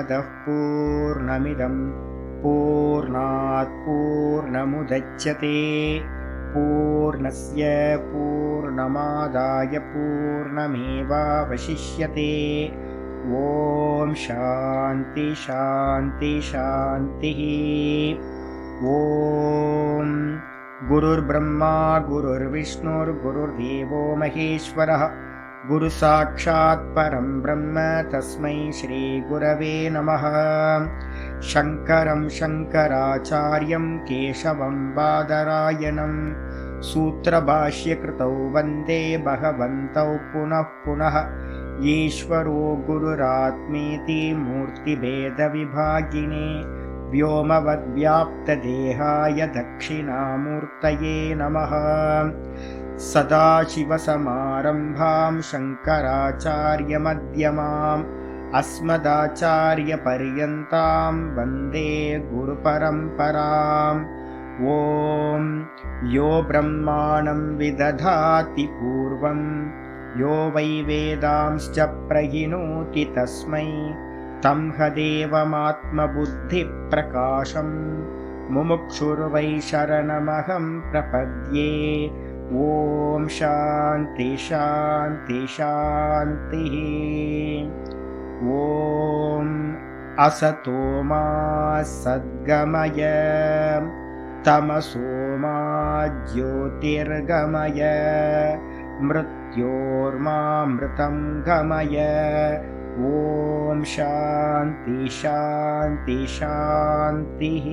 पूर्णमदः पूर्णमिदं पूर्णात् पूर्णमुदच्यते पूर्णस्य पूर्णमादाय पूर्णमेवावशिष्यते। ओम शांति शांति शांतिः। ओम गुरुर्ब्रह्मा गुरुर्विष्णुर्गुरुर्देवो महेश्वरः गुरु साक्षात् परं ब्रह्म तस्मै श्री गुरवे नमः। शंकरं शंकराचार्यं केशवं बादरायणं सूत्रभाष्यकृतौ वन्दे भगवन्तौ पुनः पुनः। ईश्वरो गुरुरात्मेति मूर्तिभेदविभागिने व्योमवद्व्याप्तदेहाय दक्षिणामूर्तये नमः। सदाशिवसमारम्भां शङ्कराचार्यमध्यमाम् अस्मदाचार्यपर्यन्तां वन्दे गुरुपरम्पराम्। ॐ यो ब्रह्माणं विदधाति पूर्वं यो वै वेदांश्च प्रहिणोति तस्मै तं हदेवमात्मबुद्धिप्रकाशं मुमुक्षुर्वै शरणमहं प्रपद्ये। ओम शांति शांति शांतिः। ओम असतो मा सद्गमय तमसो मा ज्योतिर्गमय मृत्योर्मामृतं गमय। ओम शांति शांति शांतिः।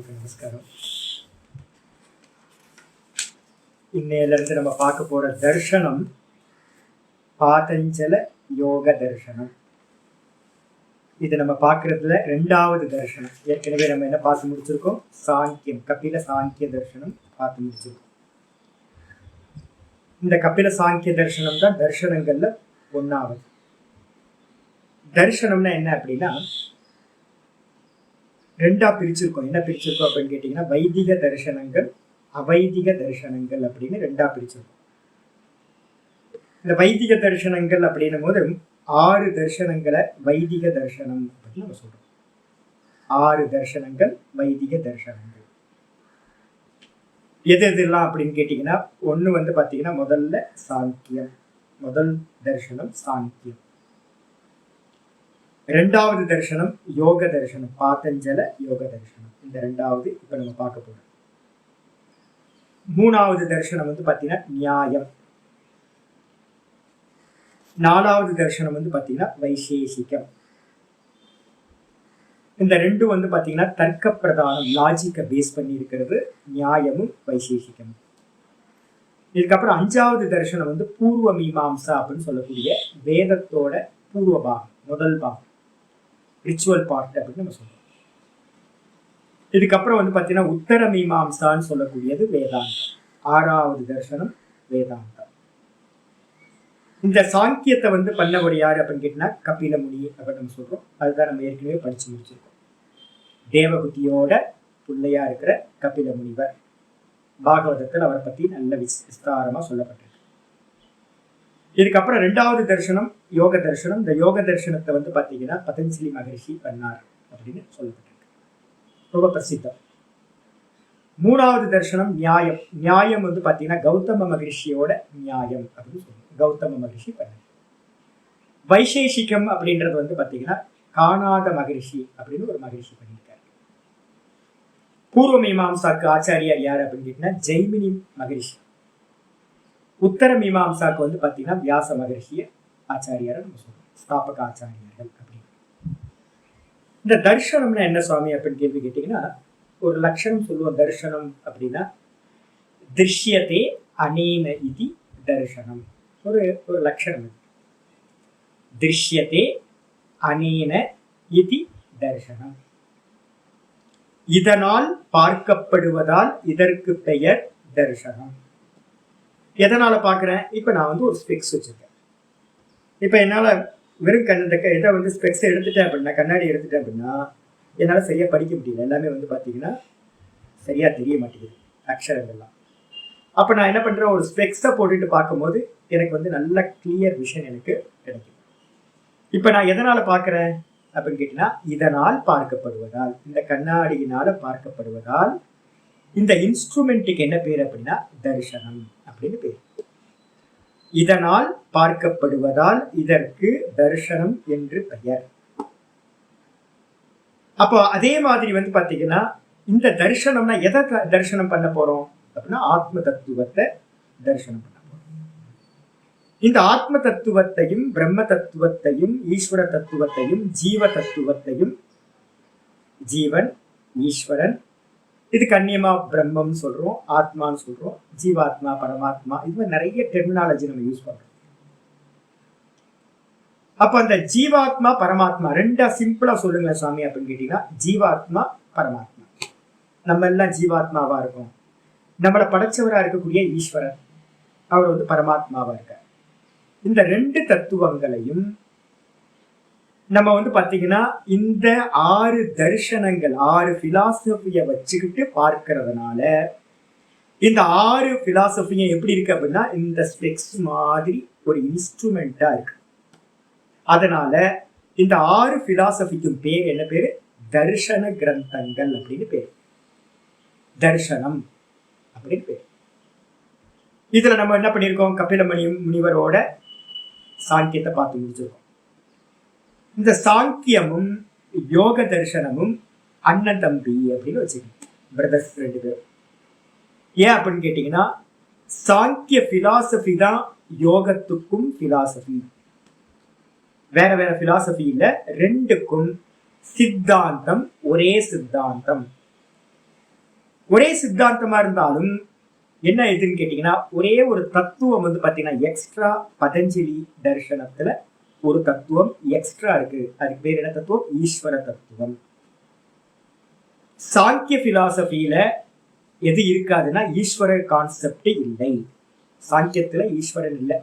நமஸ்காரம். இன்னையிலிருந்து நம்ம பார்க்க போற தர்சனம் பாதஞ்சல யோக தர்சனம். இது நம்ம பார்க்கறதுல ரெண்டாவது தர்சனம். ஏற்கனவே நம்ம என்ன பார்த்து முடிச்சிருக்கோம்? சாங்கியம், கபில சாங்கிய தர்சனம் பார்த்து முடிச்சிருக்கோம். இந்த கபில சாங்கிய தர்சனம் தான் தர்சனங்கள்ல ஒன்னாவது. தர்சனம்னா என்ன அப்படின்னா ரெண்டா பிரிச்சிருக்கோம். என்ன பிரிச்சிருக்கோம் அப்படின்னு கேட்டீங்கன்னா, வைதிக தரிசனங்கள், அவைதிக தரிசனங்கள் அப்படின்னு ரெண்டா பிரிச்சிருக்கோம். இந்த வைதிக தரிசனங்கள் அப்படின்னும் போது 6 தரிசனங்களை வைதிக தரிசனம் அப்படின்னு நம்ம சொல்றோம். 6 தரிசனங்கள் வைதிக தரிசனங்கள். எது எதுலாம் அப்படின்னு கேட்டீங்கன்னா, ஒண்ணு பாத்தீங்கன்னா முதல்ல சாங்கியம், முதல் தரிசனம் சாங்கியம். ரெண்டாவது தரிசனம் யோக தரிசனம், பாதஞ்சல யோக தரிசனம். இந்த ரெண்டாவது இப்ப நம்ம பார்க்க போறோம். மூணாவது தரிசனம் பாத்தீங்கன்னா நியாயம். நாலாவது தரிசனம் பாத்தீங்கன்னா வைசேஷிகம். இந்த ரெண்டும் பாத்தீங்கன்னா தர்க்க பிரதானம், லாஜிக்கை பேஸ் பண்ணி இருக்கிறது நியாயமும் வைசேஷிகமும். இதுக்கப்புறம் அஞ்சாவது தரிசனம் பூர்வ மீமாம்சா அப்படின்னு சொல்லக்கூடிய வேதத்தோட பூர்வ பாகம், முதல் பாகம், ரிச்சுவல் பார்ட் அப்படின்னு நம்ம சொல்றோம். இதுக்கப்புறம் பாத்தீங்கன்னா உத்தர மீமாம்சான்னு சொல்லக்கூடியது வேதாந்தம். 6வது தர்சனம் வேதாந்தம். இந்த சாங்கியத்தை பண்ணவர் யாரு அப்படின்னு கேட்டீங்கன்னா கபில முனி அப்படின்னு நம்ம சொல்றோம். அதுதான் நம்ம ஏற்கனவே படிச்சு முடிச்சிருக்கோம். தேவகுதியோட பிள்ளையா இருக்கிற கபில முனிவர். பாகவதத்தில் அவரை பத்தி நல்ல விஸ்தாரமா சொல்லப்பட்டிருக்கு. இதுக்கப்புறம் ரெண்டாவது தரிசனம் யோக தரிசனம். இந்த யோக தரிசனத்தை பாத்தீங்கன்னா பதஞ்சலி மகரிஷி பண்ணார் அப்படின்னு சொல்லப்பட்டிருக்கு, ரொம்ப பிரசித்தம். மூணாவது தரிசனம் நியாயம். நியாயம் பாத்தீங்கன்னா கௌதம மகரிஷியோட நியாயம் அப்படின்னு சொல்லுவோம், கௌதம மகரிஷி பண்ணார். வைசேஷிகம் அப்படின்றது பாத்தீங்கன்னா காணாத மகரிஷி அப்படின்னு ஒரு மகரிஷி பண்ணியிருக்காரு. பூர்வ மீமாம்சாக்கு ஆச்சாரியார் யார் அப்படின்னு கேட்டீங்கன்னா ஜெய்மினி மகரிஷி. உத்தர மீமாம்சாக்கு பாத்தீங்கன்னா வியாச மகரிஷிய ஆச்சாரியார நம்ம சொல்றோம், ஸ்தாபக ஆச்சாரியர்கள் அப்படின்னு. இந்த தர்சனம்னா என்ன சுவாமி அப்படின்னு கேள்வி கேட்டீங்கன்னா, ஒரு லட்சணம் சொல்லுவோம். தர்சனம் அப்படின்னா திருஷ்யத்தே அனேன இதி தர்சனம். ஒரு லட்சணம். திருஷ்யத்தே அனேன இதி தர்சனம். இதனால் பார்க்கப்படுவதால் இதற்கு பெயர் தர்சனம். எதனால பாக்குறேன்? இப்ப நான் ஒரு ஸ்பெக்ஸ் வச்சிருக்கேன். இப்ப என்னால வெறும் கண்ண இதை ஸ்பெக்ஸ் எடுத்துட்டேன் அப்படின்னா, கண்ணாடி எடுத்துட்டேன் அப்படின்னா என்னால் சரியாக படிக்க முடியல, எல்லாமே வந்து பார்த்தீங்கன்னா சரியாக தெரிய மாட்டேங்குது அக்ஷரங்கள்லாம். அப்போ நான் என்ன பண்ணுறேன், ஒரு ஸ்பெக்ஸை போட்டுட்டு பார்க்கும்போது எனக்கு வந்து நல்ல கிளியர் விஷன் எனக்கு கிடைக்கும். இப்போ நான் எதனால் பார்க்குறேன் அப்படின்னு கேட்டீங்கன்னா, இதனால் பார்க்கப்படுவதால், இந்த கண்ணாடியினால் பார்க்கப்படுவதால் இந்த இன்ஸ்ட்ருமெண்ட்டுக்கு என்ன பேர் அப்படின்னா தரிசனம் அப்படின்னு பேர். இதனால் பார்க்கப்படுவதால் இதற்கு தரிசனம் என்று பெயர். அப்போ அதே மாதிரி வந்து பாத்தீங்கன்னா, இந்த தரிசனம்னா எதை தரிசனம் பண்ண போறோம் அப்படின்னா, ஆத்ம தத்துவத்தை தரிசனம் பண்ண போறோம். இந்த ஆத்ம தத்துவத்தையும் பிரம்ம தத்துவத்தையும் ஈஸ்வர தத்துவத்தையும் ஜீவ தத்துவத்தையும், ஜீவன் ஈஸ்வரன், இது கண்ணியமா பிரம்மம் சொல்றோம், ஆத்மான்னு சொல்றோம், ஜீவாத்மா பரமாத்மா, இது மாதிரி நிறைய டெர்மினாலஜி நம்ம யூஸ் பண்றோம். அப்ப அந்த ஜீவாத்மா பரமாத்மா ரெண்டா சிம்பிளா சொல்லுங்க சாமி அப்படின்னு கேட்டீங்கன்னா, ஜீவாத்மா பரமாத்மா, நம்ம எல்லாம் ஜீவாத்மாவா இருக்கோம். நம்மளை படைச்சவரா இருக்கக்கூடிய ஈஸ்வரன் அவர் வந்து பரமாத்மாவா இருக்கார். இந்த ரெண்டு தத்துவங்களையும் நம்ம வந்து பாத்தீங்கன்னா இந்த 6 தரிசனங்கள் 6 பிலாசபிய வச்சுக்கிட்டு பார்க்கறதுனால இந்த 6 பிலாசபியும் எப்படி இருக்கு அப்படின்னா, இந்த ஸ்பெக்ஸ் மாதிரி ஒரு இன்ஸ்ட்ருமெண்டா இருக்கு. அதனால இந்த 6 பிலாசபிக்கும் பேர் என்ன பேரு, தர்ஷன கிரந்தங்கள் அப்படின்னு பேர், தர்சனம் அப்படின்னு பேர். இதுல நம்ம என்ன பண்ணிருக்கோம், கபிலமணி முனிவரோட சாங்கியத்தை பார்த்து முடிச்சிருக்கோம். இந்த சாங்கியமும் யோக தரிசனமும் அண்ணன் தம்பி அப்படின்னு வச்சுக்கோங்க, பிரதர்ஸ் 2 பேரும். ஏன் அப்படின்னு கேட்டீங்கன்னா, சாங்கிய பிலாசபி தான் யோகத்துக்கும் பிலாசபி. வேற வேற பிலாசபி இல்ல, ரெண்டுக்கும் சித்தாந்தம் ஒரே சித்தாந்தம். ஒரே சித்தாந்தமா இருந்தாலும் என்ன எதுன்னு கேட்டீங்கன்னா, ஒரே ஒரு தத்துவம் வந்து பாத்தீங்கன்னா எக்ஸ்ட்ரா பதஞ்சலி தர்சனத்துல ஒரு தத்துவம் எக்ஸ்ட்ரா இருக்கு. அதுக்கு பேர் என்ன தத்துவம், ஈஸ்வர தத்துவம். சாங்கிய பிலாசபியில எது இருக்காதுன்னா ஈஸ்வர கான்செப்ட் இல்லை. சாங்கியத்துல ஈஸ்வரன் இல்லை.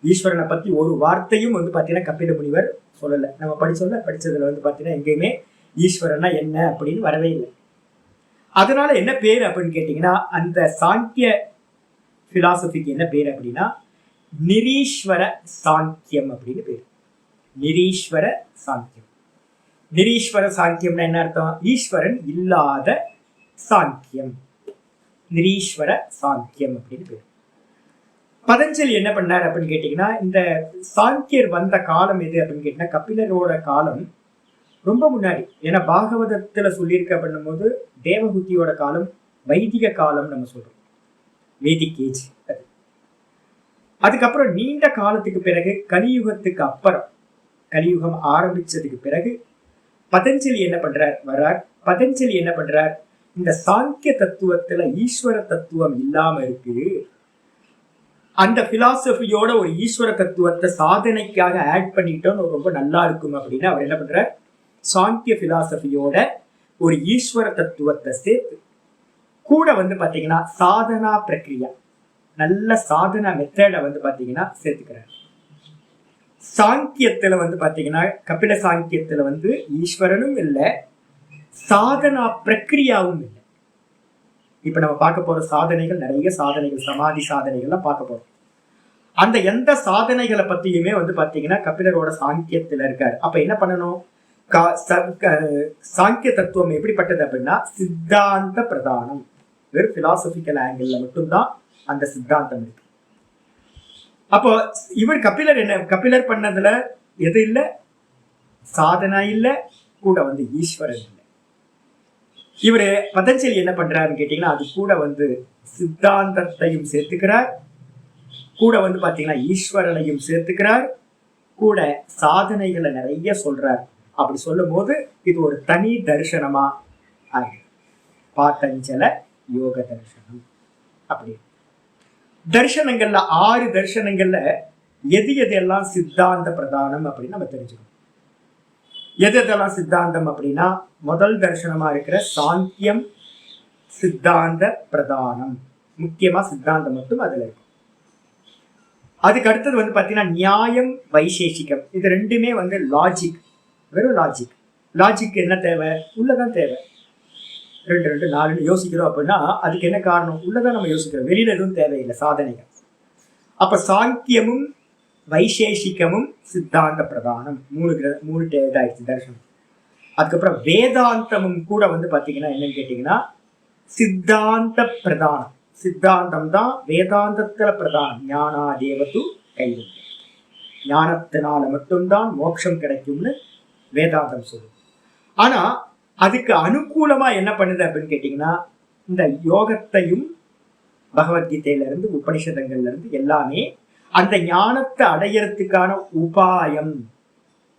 ஈஸ்வரனை பத்தி ஒரு வார்த்தையும் வந்து பாத்தீங்கன்னா கபில முனிவர் சொல்லல. நம்ம படிச்சதுல வந்து பாத்தீங்கன்னா எங்கேயுமே ஈஸ்வரனா என்ன அப்படின்னு வரவே இல்லை. அதனால என்ன பேர் அப்படின்னு கேட்டீங்கன்னா, அந்த சாங்கிய பிலாசபிக்கு என்ன பேர் அப்படின்னா நிரீஸ்வர சாங்கியம் அப்படின்னு பேர். நிரீஸ்வர சாங்கியம். நிரீஸ்வர சாங்கியம்னா என்ன அர்த்தம், ஈஸ்வரன் இல்லாத சாங்கியம், நிரீஸ்வர சாங்கியம் அப்படின்னு பேர். பதஞ்சலி என்ன பண்ணார் அப்படின்னு கேட்டீங்கன்னா, இந்த சாங்கியர் வந்த காலம் எது அப்படின்னு கேட்டீங்கன்னா கபிலரோட காலம் ரொம்ப முன்னாடி. ஏன்னா பாகவதத்துல சொல்லியிருக்க பண்ணும் போது தேவஹூதியோட காலம் வைதிக காலம் நம்ம சொல்றோம், வேதிக் ஏஜ். அதுக்கப்புறம் நீண்ட காலத்துக்கு பிறகு கலியுகத்துக்கு அப்புறம், கலியுகம் ஆரம்பிச்சதுக்கு பிறகு பதஞ்சலி என்ன பண்றார் பதஞ்சலி என்ன பண்றார், இந்த சாங்கிய தத்துவத்துல ஈஸ்வர தத்துவம் இல்லாம இருக்கு, அந்த பிலாசபியோட ஒரு ஈஸ்வர தத்துவத்தை சாதனைக்காக ஆட் பண்ணிட்டோம் ரொம்ப நல்லா இருக்கும் அப்படின்னு அவர் என்ன பண்றார், சாங்கிய பிலாசபியோட ஒரு ஈஸ்வர தத்துவத்தை சேர்த்து கூட வந்து பாத்தீங்கன்னா சாதனா பிரக்ரியா, நல்ல சாதனா மெத்தடை வந்து பாத்தீங்கன்னா சேர்த்துக்கிறார். சாங்கியத்துல வந்து பாத்தீங்கன்னா கபில சாங்கியத்துல வந்து ஈஸ்வரனும் இல்லை, சாதனா பிரக்ரியாவும் இல்லை. இப்ப நம்ம பார்க்க போற சாதனைகள் நிறைய சாதனைகள், சமாதி சாதனைகள்லாம் பார்க்க போறோம். அந்த எந்த சாதனைகளை பத்தியுமே வந்து பாத்தீங்கன்னா கபிலரோட சாங்கியத்துல இருக்காரு. அப்ப என்ன பண்ணணும், சாங்கிய தத்துவம் எப்படிப்பட்டது அப்படின்னா சித்தாந்த பிரதானம். வெறும் பிலாசபிக்கல் ஆங்கிள் மட்டும்தான் அந்த சித்தாந்தம் இருக்கு. அப்போ இவர் கபிலர் பண்ணதுல எது இல்லை, சாதனா இல்லை, கூட வந்து ஈஸ்வரன் இல்லை. இவரு பதஞ்சலி என்ன பண்றாருன்னு கேட்டீங்கன்னா, அது கூட வந்து சித்தாந்தத்தையும் சேர்த்துக்கிறார், கூட வந்து பாத்தீங்கன்னா ஈஸ்வரனையும் சேர்த்துக்கிறார், கூட சாதனைகளை நிறைய சொல்றார். அப்படி சொல்லும் போது இது ஒரு தனி தரிசனமா ஆகிடும், பாத்தஞ்சல யோக தரிசனம். அப்படி தரிசனங்கள்ல 6 தரிசனங்கள்ல எது எதெல்லாம் சித்தாந்த பிரதானம் அப்படின்னு நம்ம தெரிஞ்சுக்கணும். எது எதெல்லாம் சித்தாந்தம் அப்படின்னா, முதல் தரிசனமா இருக்கிற சாங்கியம் சித்தாந்த பிரதானம், முக்கியமா சித்தாந்தம் மட்டும் அதுல இருக்கும். அதுக்கு அடுத்தது வந்து பாத்தீங்கன்னா நியாயம் வைசேஷிகம். இது ரெண்டுமே வந்து லாஜிக், வெறும் லாஜிக். லாஜிக் என்ன தேவை? உள்ளதான் தேவை. 2 2 4 யோசிக்கிறோம் அப்படின்னா அதுக்கு என்ன காரணம்? உள்ளதான் நம்ம யோசிக்கிறோம், வெளியில எதுவும் தேவையில்லை சாதனைகள். அப்ப சாங்கியமும் வைசேஷிகமும் சித்தாந்த பிரதானம், 3 இதாயிடுச்சு தர்சனம். அதுக்கப்புறம் வேதாந்தமும் கூட வந்து பாத்தீங்கன்னா என்னன்னு கேட்டீங்கன்னா சித்தாந்த பிரதானம். சித்தாந்தம் தான் வேதாந்தத்துல பிரதானம். ஞானாதேவது கைவில்லை, ஞானத்தினால மட்டும்தான் மோட்சம் கிடைக்கும்னு வேதாந்தம் சொல்லுது. ஆனா அதுக்கு அனுகூலமா என்ன பண்ணுது அப்படின்னு கேட்டீங்கன்னா இந்த யோகத்தையும் பகவத்கீதையில இருந்து உபனிஷதங்கள்ல இருந்து எல்லாமே அந்த ஞானத்தை அடையறதுக்கான உபாயம்.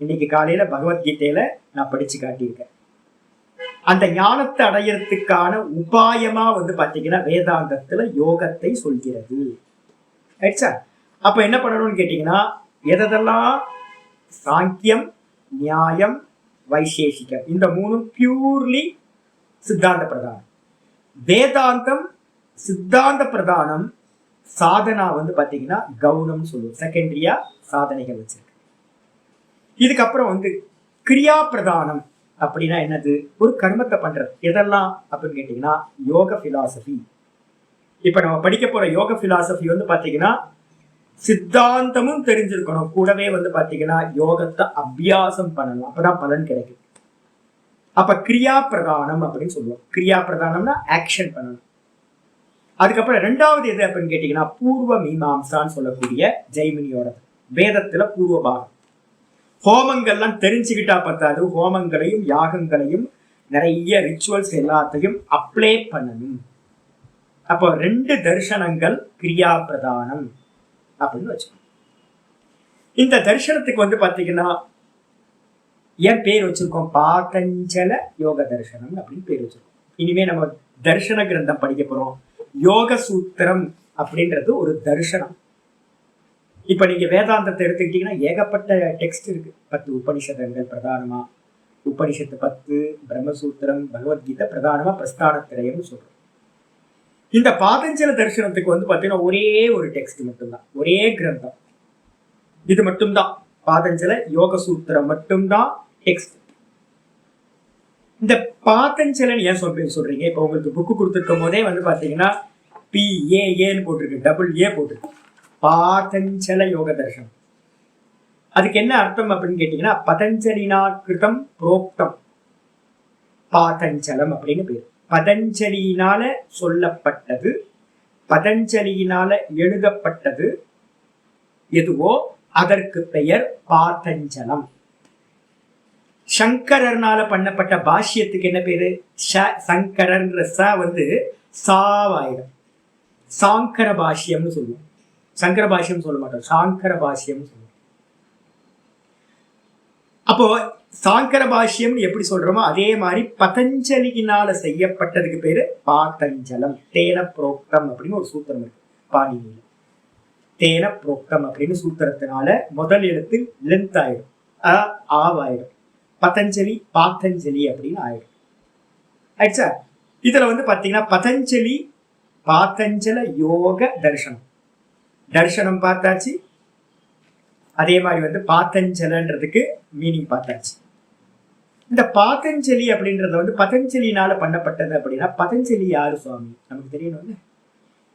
இன்னைக்கு காலையில பகவத்கீதையில நான் படிச்சு காட்டியிருக்கேன். அந்த ஞானத்தை அடையறதுக்கான உபாயமா வந்து பாத்தீங்கன்னா வேதாந்தத்துல யோகத்தை சொல்கிறது. ரைட்ஸா? அப்ப என்ன பண்ணணும்னு கேட்டீங்கன்னா எதெல்லாம் சாங்கியம், நியாயம், வைசேஷிகம், இந்த 3 பியூர்லி சித்தாந்த பிரதானம். வேதாந்தம் சித்தாந்த பிரதானம், சாதனா வந்து பாத்தீங்கன்னா கவுனம் சொல்லுவோம், செகண்டரியா சாதனைகள் வச்சிருக்கு. இதுக்கப்புறம் வந்து கிரியா பிரதானம் அப்படின்னா என்னது? ஒரு கர்மத்தை பண்றது. எதெல்லாம் அப்படின்னு கேட்டீங்கன்னா யோக பிலாசபி. இப்ப நம்ம படிக்க போற யோக பிலாசபி வந்து பாத்தீங்கன்னா சித்தாந்தமும் தெரிஞ்சிருக்கணும், கூடவே வந்து பாத்தீங்கன்னா யோகத்தை அபியாசம் பண்ணணும், அப்பதான் பலன் கிடைக்கும். அப்ப கிரியா பிரதானம் அப்படின்னு சொல்லுவோம். கிரியா பிரதானம்னா ஆக்ஷன் பண்ணணும். அதுக்கப்புறம் 2வது எது அப்படின்னு கேட்டீங்கன்னா பூர்வ மீமாம்சான்னு சொல்லக்கூடிய ஜெய்மினியோட வேதத்துல பூர்வ பாகம். ஹோமங்கள்லாம் தெரிஞ்சுக்கிட்டா பத்தாது, ஹோமங்களையும் யாகங்களையும் நிறைய ரிச்சுவல்ஸ் எல்லாத்தையும் அப்ளை பண்ணணும். அப்போ 2 தர்சனங்கள் கிரியா பிரதானம் அப்படின்னு வச்சுக்கணும். இந்த தர்சனத்துக்கு வந்து பாத்தீங்கன்னா ஏன் பேர் வச்சிருக்கோம்? பாதஞ்சல யோக தர்சனம் அப்படின்னு பேர் வச்சிருக்கோம். இனிமே நம்ம தர்சன கிரந்தம் படிக்க போறோம். யோக சூத்திரம் அப்படின்றது ஒரு தர்சனம். இப்ப நீங்க வேதாந்தத்தை எடுத்துக்கிட்டீங்கன்னா ஏகப்பட்ட டெக்ஸ்ட் இருக்கு. 10 உபனிஷதங்கள் பிரதானமா, உபனிஷத்து 10, பிரம்மசூத்திரம், பகவத்கீதை பிரதானமா பிரஸ்தானத்திரயம்னு சொல்றோம். இந்த பாதஞ்சல தரிசனத்துக்கு வந்து பாத்தீங்கன்னா ஒரே ஒரு டெக்ஸ்ட் மட்டும்தான், ஒரே கிரந்தம், இது மட்டும்தான். பாதஞ்சல யோக சூத்திரம் மட்டும்தான் டெக்ஸ்ட். இந்த பாதஞ்சலன் ஏன் சொல்றீங்க? இப்ப உங்களுக்கு புக்கு கொடுத்துருக்கும் போதே வந்து பாத்தீங்கன்னா PAAன்னு போட்டிருக்கு, AA போட்டிருக்கு, பாதஞ்சல யோக தர்சனம். அதுக்கு என்ன அர்த்தம் அப்படின்னு கேட்டீங்கன்னா பதஞ்சலினா கிருதம் புரோக்தம் பாதஞ்சலம் அப்படின்னு பேரு. பதஞ்சலியினால சொல்லப்பட்டது, பதஞ்சலியினால எழுதப்பட்டது எதுவோ அதற்கு பெயர் பாதஞ்சலம். சங்கரர்னால பண்ணப்பட்ட பாஷ்யத்துக்கு என்ன பேரு? சங்கரன்ற ச வந்து சாவாயிரம், சாங்கர பாஷ்யம்னு சொல்லுவோம். சங்கர பாஷ்யம் சொல்ல மாட்டோம், சாங்கர பாஷ்யம் சொல்லுவோம். அப்போ சாங்கர பாஷ்யம் எப்படி சொல்றோமோ அதே மாதிரி பதஞ்சலியினால செய்யப்பட்டதுக்கு பேரு பாதஞ்சலம். தேன புரோக்தம் அப்படின்னு ஒரு சூத்திரம் இருக்கு பாணினியில. தேன புரோக்தம் அப்படின்னு சூத்திரத்தினால முதல் எழுத்து லென்த் ஆயிடும், ஆவாயிடும், பதஞ்சலி பாதஞ்சலி அப்படின்னு ஆயிடும். ஆயிடுச்சா? இதுல வந்து பாத்தீங்கன்னா பதஞ்சலி பாதஞ்சல யோக தர்சனம், தர்சனம் பார்த்தாச்சு. அதே மாதிரி வந்து பாதஞ்சலன்றதுக்கு மீனிங் பார்த்தாச்சு. இந்த பாதஞ்சலி அப்படின்றத வந்து பதஞ்சலினால பண்ணப்பட்டது அப்படின்னா பதஞ்சலி யாரு சுவாமி நமக்கு தெரியணும்ல.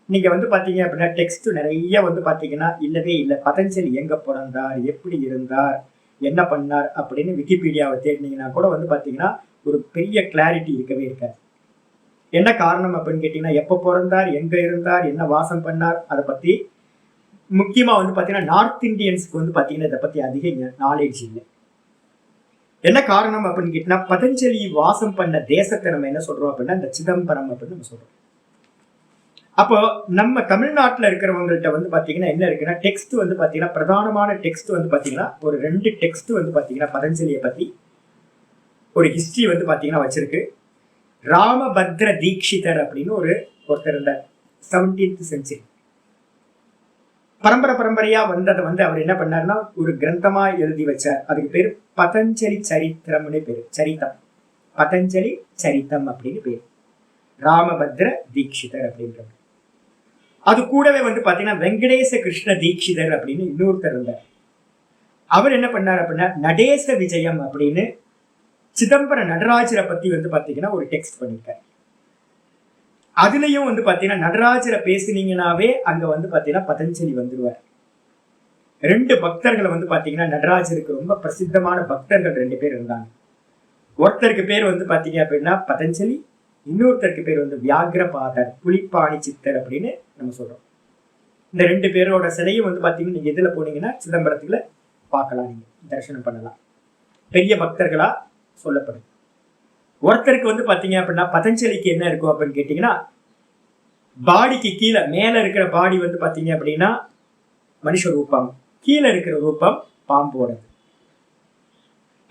நீங்க வந்து பாத்தீங்க அப்படின்னா டெக்ஸ்ட் நிறைய வந்து பாத்தீங்கன்னா இல்லவே இல்லை, பதஞ்சலி எங்க பிறந்தார், எப்படி இருந்தார், என்ன பண்ணார் அப்படின்னு விக்கிபீடியாவை தேடினீங்கன்னா கூட வந்து பாத்தீங்கன்னா ஒரு பெரிய கிளாரிட்டி இருக்கவே இருக்காது. என்ன காரணம் அப்படின்னு கேட்டீங்கன்னா எப்ப பிறந்தார், எங்க இருந்தார், என்ன வாசம் பண்ணார், அதை பத்தி முக்கியமா வந்து பாத்தீங்கன்னா நார்த் இந்தியன்ஸ்க்கு வந்து பாத்தீங்கன்னா இதை பத்தி அதிக நாலேஜ் இல்லை. என்ன காரணம் அப்படின்னு கேட்டீங்கன்னா பதஞ்சலி வாசம் பண்ண தேசத்தை நம்ம என்ன சொல்றோம் அப்படின்னா இந்த சிதம்பரம் அப்படின்னு நம்ம சொல்றோம். அப்போ நம்ம தமிழ்நாட்டில் இருக்கிறவங்கள்ட்ட வந்து பாத்தீங்கன்னா என்ன இருக்குன்னா டெக்ஸ்ட் வந்து பாத்தீங்கன்னா பிரதானமான டெக்ஸ்ட் வந்து பாத்தீங்கன்னா ஒரு 2 டெக்ஸ்ட் வந்து பாத்தீங்கன்னா பதஞ்சலியை பத்தி ஒரு ஹிஸ்டரி வந்து பாத்தீங்கன்னா வச்சிருக்கு. ராமபத்ர தீக்ஷிதர் அப்படின்னு ஒருத்தர் இருந்தார் 17th century. பரம்பரையா வந்ததை வந்து அவர் என்ன பண்ணாருன்னா ஒரு கிரந்தமா எழுதி வச்சார். அதுக்கு பேரு பதஞ்சலி சரித்திரம்னு பேரு, சரித்தம், பதஞ்சலி சரித்தம் அப்படின்னு பேரு, ராமபத்ர தீக்ஷிதர் அப்படின்றது. அது கூடவே வந்து பாத்தீங்கன்னா வெங்கடேச கிருஷ்ண தீக்ஷிதர் அப்படின்னு இன்னொருத்தர் இருந்தார். அவர் என்ன பண்ணார் அப்படின்னா நடேச விஜயம் அப்படின்னு சிதம்பர நடராஜரை பத்தி வந்து பாத்தீங்கன்னா ஒரு டெக்ஸ்ட் பண்ணியிருக்காரு. அதுலயும் வந்து பாத்தீங்கன்னா நடராஜரை பேசுனீங்கன்னாவே அங்க வந்து பாத்தீங்கன்னா பதஞ்சலி வந்துருவார். 2 பக்தர்களை வந்து பாத்தீங்கன்னா நடராஜருக்கு ரொம்ப பிரசித்தமான பக்தர்கள் 2 பேர் இருந்தாங்க. ஒருத்தருக்கு பேர் வந்து பாத்தீங்க அப்படின்னா பதஞ்சலி, இன்னொருத்தருக்கு பேர் வந்து வியாகிரபாதர், புலிப்பாணி சித்தர் அப்படின்னு நம்ம சொல்றோம். இந்த 2 பேரோட சிலையும் வந்து பாத்தீங்கன்னா நீங்க எதுல போனீங்கன்னா சிதம்பரத்துல பார்க்கலாம், நீங்க தரிசனம் பண்ணலாம். பெரிய பக்தர்களா சொல்லப்படுது. ஒருத்தருக்கு வந்து பாத்தீங்க அப்படின்னா பதஞ்சலிக்கு என்ன இருக்கும் அப்படின்னு கேட்டீங்கன்னா, பாடிக்கு கீழே மேல இருக்கிற பாடி வந்து பாத்தீங்க அப்படின்னா மனுஷ ரூபம், கீழே இருக்கிற ரூபம் பாம்போடது.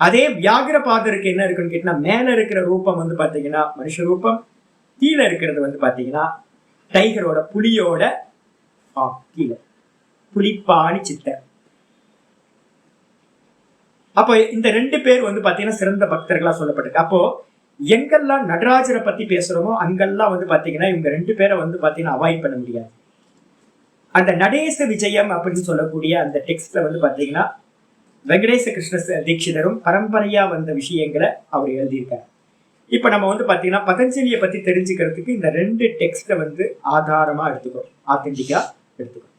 அதே வியாகிரபாதருக்கு என்ன இருக்குன்னு கேட்டீங்கன்னா, மேல இருக்கிற ரூபம் வந்து பாத்தீங்கன்னா மனுஷ ரூபம், கீழே இருக்கிறது வந்து பாத்தீங்கன்னா டைகரோட, புலியோட கீழே புலிப்பாணி சித்தர். அப்போ இந்த 2 பேர் வந்து பாத்தீங்கன்னா சிறந்த பக்தர்களா சொல்லப்பட்டிருக்கு. அப்போ எங்கெல்லாம் நடராஜரை பத்தி பேசுறோமோ அங்கெல்லாம் வந்து பாத்தீங்கன்னா இவங்க 2 பேரை வந்து பாத்தீங்கன்னா அவாய்ட் பண்ண முடியாது. அந்த நடேச விஜயம் அப்படின்னு சொல்லக்கூடிய அந்த டெக்ஸ்ட்ல வந்து பாத்தீங்கன்னா வெங்கடேச கிருஷ்ண தீட்சிதரும் பரம்பரையா வந்த விஷயங்களை அவர் எழுதியிருக்காரு. இப்ப நம்ம வந்து பாத்தீங்கன்னா பதஞ்சலியை பத்தி தெரிஞ்சுக்கிறதுக்கு இந்த 2 டெக்ஸ்ட வந்து ஆதாரமா எடுத்துக்கிறோம், ஆத்தென்டிக்கா எடுத்துக்கிறோம்.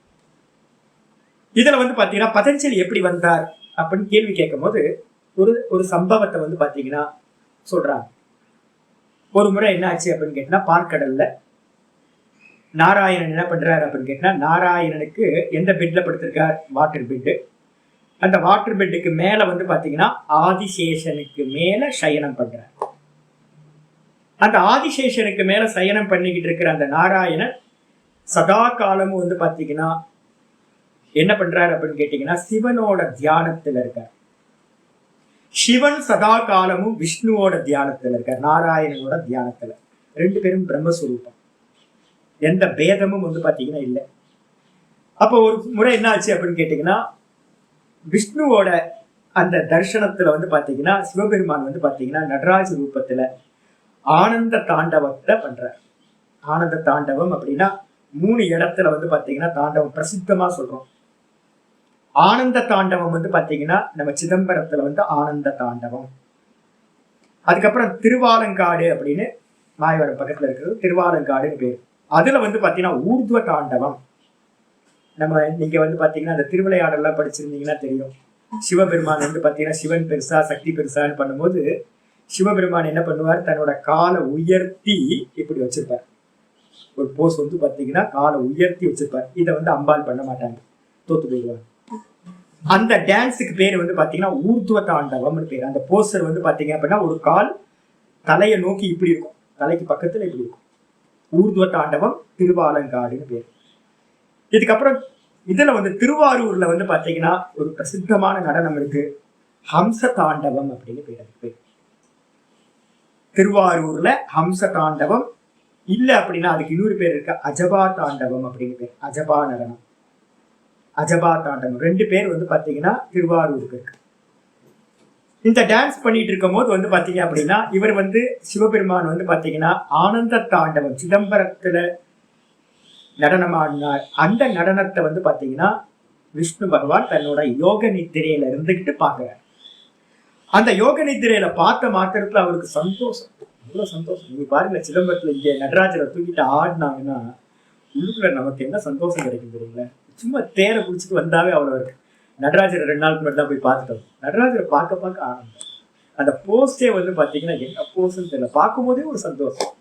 இதுல வந்து பாத்தீங்கன்னா பதஞ்சலி எப்படி வந்தார் அப்படின்னு கேள்வி கேட்கும் போது ஒரு சம்பவத்தை வந்து பாத்தீங்கன்னா சொல்றாங்க. ஒரு முறை என்ன ஆச்சு அப்படின்னு கேட்டா, பார்க்கடல்ல நாராயணன் என்ன பண்றாரு அப்படின்னு கேட்டா, நாராயணனுக்கு எந்த பெட்ல படுத்திருக்கார், வாட்டர் பெட்டு. அந்த வாட்டர் பெட்டுக்கு மேல வந்து பாத்தீங்கன்னா ஆதிசேஷனுக்கு மேல சயனம் பண்றார். அந்த ஆதிசேஷனுக்கு மேல சயனம் பண்ணிக்கிட்டு இருக்கிற அந்த நாராயணன் சதா காலமும் வந்து பாத்தீங்கன்னா என்ன பண்றாரு அப்படின்னு கேட்டீங்கன்னா சிவனோட தியானத்துல இருக்கார். சிவன் சதா காலமும் விஷ்ணுவோட தியானத்துல இருக்கார், நாராயணனோட தியானத்துல. 2 பேரும் பிரம்மஸ்வரூபம், எந்த பேதமும் வந்து பாத்தீங்கன்னா இல்லை. அப்போ ஒரு முறை என்ன ஆச்சு அப்படின்னு கேட்டீங்கன்னா, விஷ்ணுவோட அந்த தர்சனத்துல வந்து பாத்தீங்கன்னா சிவபெருமான் வந்து பாத்தீங்கன்னா நடராஜ ரூபத்துல ஆனந்த தாண்டவத்தை பண்றார். ஆனந்த தாண்டவம் அப்படின்னா 3 இடத்துல வந்து பாத்தீங்கன்னா தாண்டவம் பிரசித்தமா சொல்றோம். ஆனந்த தாண்டவம் வந்து பாத்தீங்கன்னா நம்ம சிதம்பரத்துல வந்து ஆனந்த தாண்டவம். அதுக்கப்புறம் திருவாலங்காடு அப்படின்னு மாயவரம் பக்கத்துல இருக்கிறது திருவாலங்காடுன்னு பேர். அதுல வந்து பாத்தீங்கன்னா ஊர்துவ தாண்டவம். நம்ம நீங்க வந்து பாத்தீங்கன்னா அந்த திருவிளையாடலாம் படிச்சிருந்தீங்கன்னா தெரியும். சிவபெருமான் வந்து பாத்தீங்கன்னா சிவன் பெருசா சக்தி பெருசான்னு பண்ணும்போது சிவபெருமான் என்ன பண்ணுவார், தன்னோட காலை உயர்த்தி இப்படி வச்சிருப்பார். ஒரு போஸ் வந்து பாத்தீங்கன்னா காலை உயர்த்தி வச்சிருப்பார். இதை வந்து அம்பாள் பண்ண மாட்டாங்க, தோத்து போயிடுவாங்க. அந்த டான்ஸுக்கு பேர் வந்து பாத்தீங்கன்னா ஊர்துவ தாண்டவம்னு பேர். அந்த போஸ்டர் வந்து பாத்தீங்க அப்படின்னா ஒரு கால் தலையை நோக்கி இப்படி இருக்கும், தலைக்கு பக்கத்துல இப்படி இருக்கும். ஊர்துவ தாண்டவம் திருவாலங்காடுன்னு பேர். இதுக்கப்புறம் இதுல வந்து திருவாரூர்ல வந்து பாத்தீங்கன்னா ஒரு பிரசித்தமான நடனம் இருக்கு, ஹம்ச தாண்டவம் அப்படின்னு பேர். திருவாரூர்ல ஹம்ச தாண்டவம் இல்ல அப்படின்னா அதுக்கு இன்னொரு பேர் இருக்கு, அஜபா தாண்டவம் அப்படின்னு பேர். அஜபா நடனம், அஜபா தாண்டவம் 2 பேர் வந்து பாத்தீங்கன்னா திருவாரூருக்கு இருக்கு. இந்த டான்ஸ் பண்ணிட்டு இருக்கும் போது வந்து பாத்தீங்க அப்படின்னா இவர் வந்து சிவபெருமான் வந்து பாத்தீங்கன்னா ஆனந்த தாண்டவம் சிதம்பரத்துல நடனமாடினார். அந்த நடனத்தை வந்து பாத்தீங்கன்னா விஷ்ணு பகவான் தன்னோட யோக நித்திரையில இருந்துகிட்டு பாக்குறார். அந்த யோக நித்திரையில பார்த்த மாத்திரத்துல அவருக்கு சந்தோஷம், அவ்வளவு சந்தோஷம். நீங்க பாருங்க, சிதம்பரத்துல இங்க நடராஜரை தூக்கிட்டு ஆடினாங்கன்னா உள்ளுக்குள்ள நமக்கு என்ன சந்தோஷம் கிடைக்கும் தெரியுங்களா? சும்மா தேரை குடிச்சிட்டு வந்தாவே அவ்வளவு இருக்கு. நடராஜரை 2 நாளுக்கு முன்னாடி தான் போய் பார்த்துட்டோம். நடராஜரை பார்க்க ஆனந்தம். அந்த போஸ்டே வந்து பாத்தீங்கன்னா என்ன போஸ்ன்னு தெரியல, பார்க்கும் போதே ஒரு சந்தோஷம்.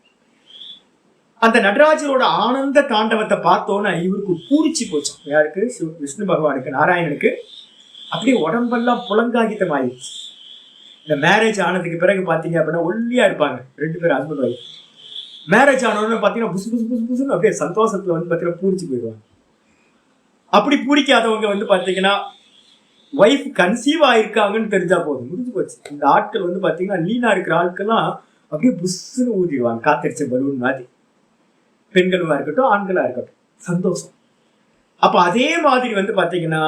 அந்த நடராஜரோட ஆனந்த தாண்டவத்தை பார்த்தோன்னா இவருக்கு பூரிச்சு போச்சு. யாருக்கு? விஷ்ணு பகவானுக்கு, நாராயணனுக்கு. அப்படியே உடம்பெல்லாம் புலங்காகித்தம் ஆயிடுச்சு. இந்த மேரேஜ் ஆனதுக்கு பிறகு பாத்தீங்க அப்படின்னா ஒல்லியா இருப்பாங்க 2 பேரும், ஹஸ்பண்ட் ஒய்ஃப். மேரேஜ் ஆனோன்னு பாத்தீங்கன்னா புசு புசு புசு புசுன்னு அப்படியே சந்தோஷத்துல வந்து பாத்தீங்கன்னா பூரிச்சு போயிடுவாங்க. அப்படி பூரிக்காதவங்க வந்து பாத்தீங்கன்னா ஒய்ஃப் கன்சீவ் ஆயிருக்காங்கன்னு தெரிஞ்சா போதும், முடிஞ்சு போச்சு. இந்த ஆட்கள் வந்து பாத்தீங்கன்னா லீனா இருக்கிற ஆட்கள்லாம் அப்படியே புஷ்ன்னு ஊதிடுவாங்க, காத்தடிச்ச பலூன் மாதிரி. பெண்களா இருக்கட்டும் ஆண்களா இருக்கட்டும், சந்தோஷம். அப்ப அதே மாதிரி வந்து பாத்தீங்கன்னா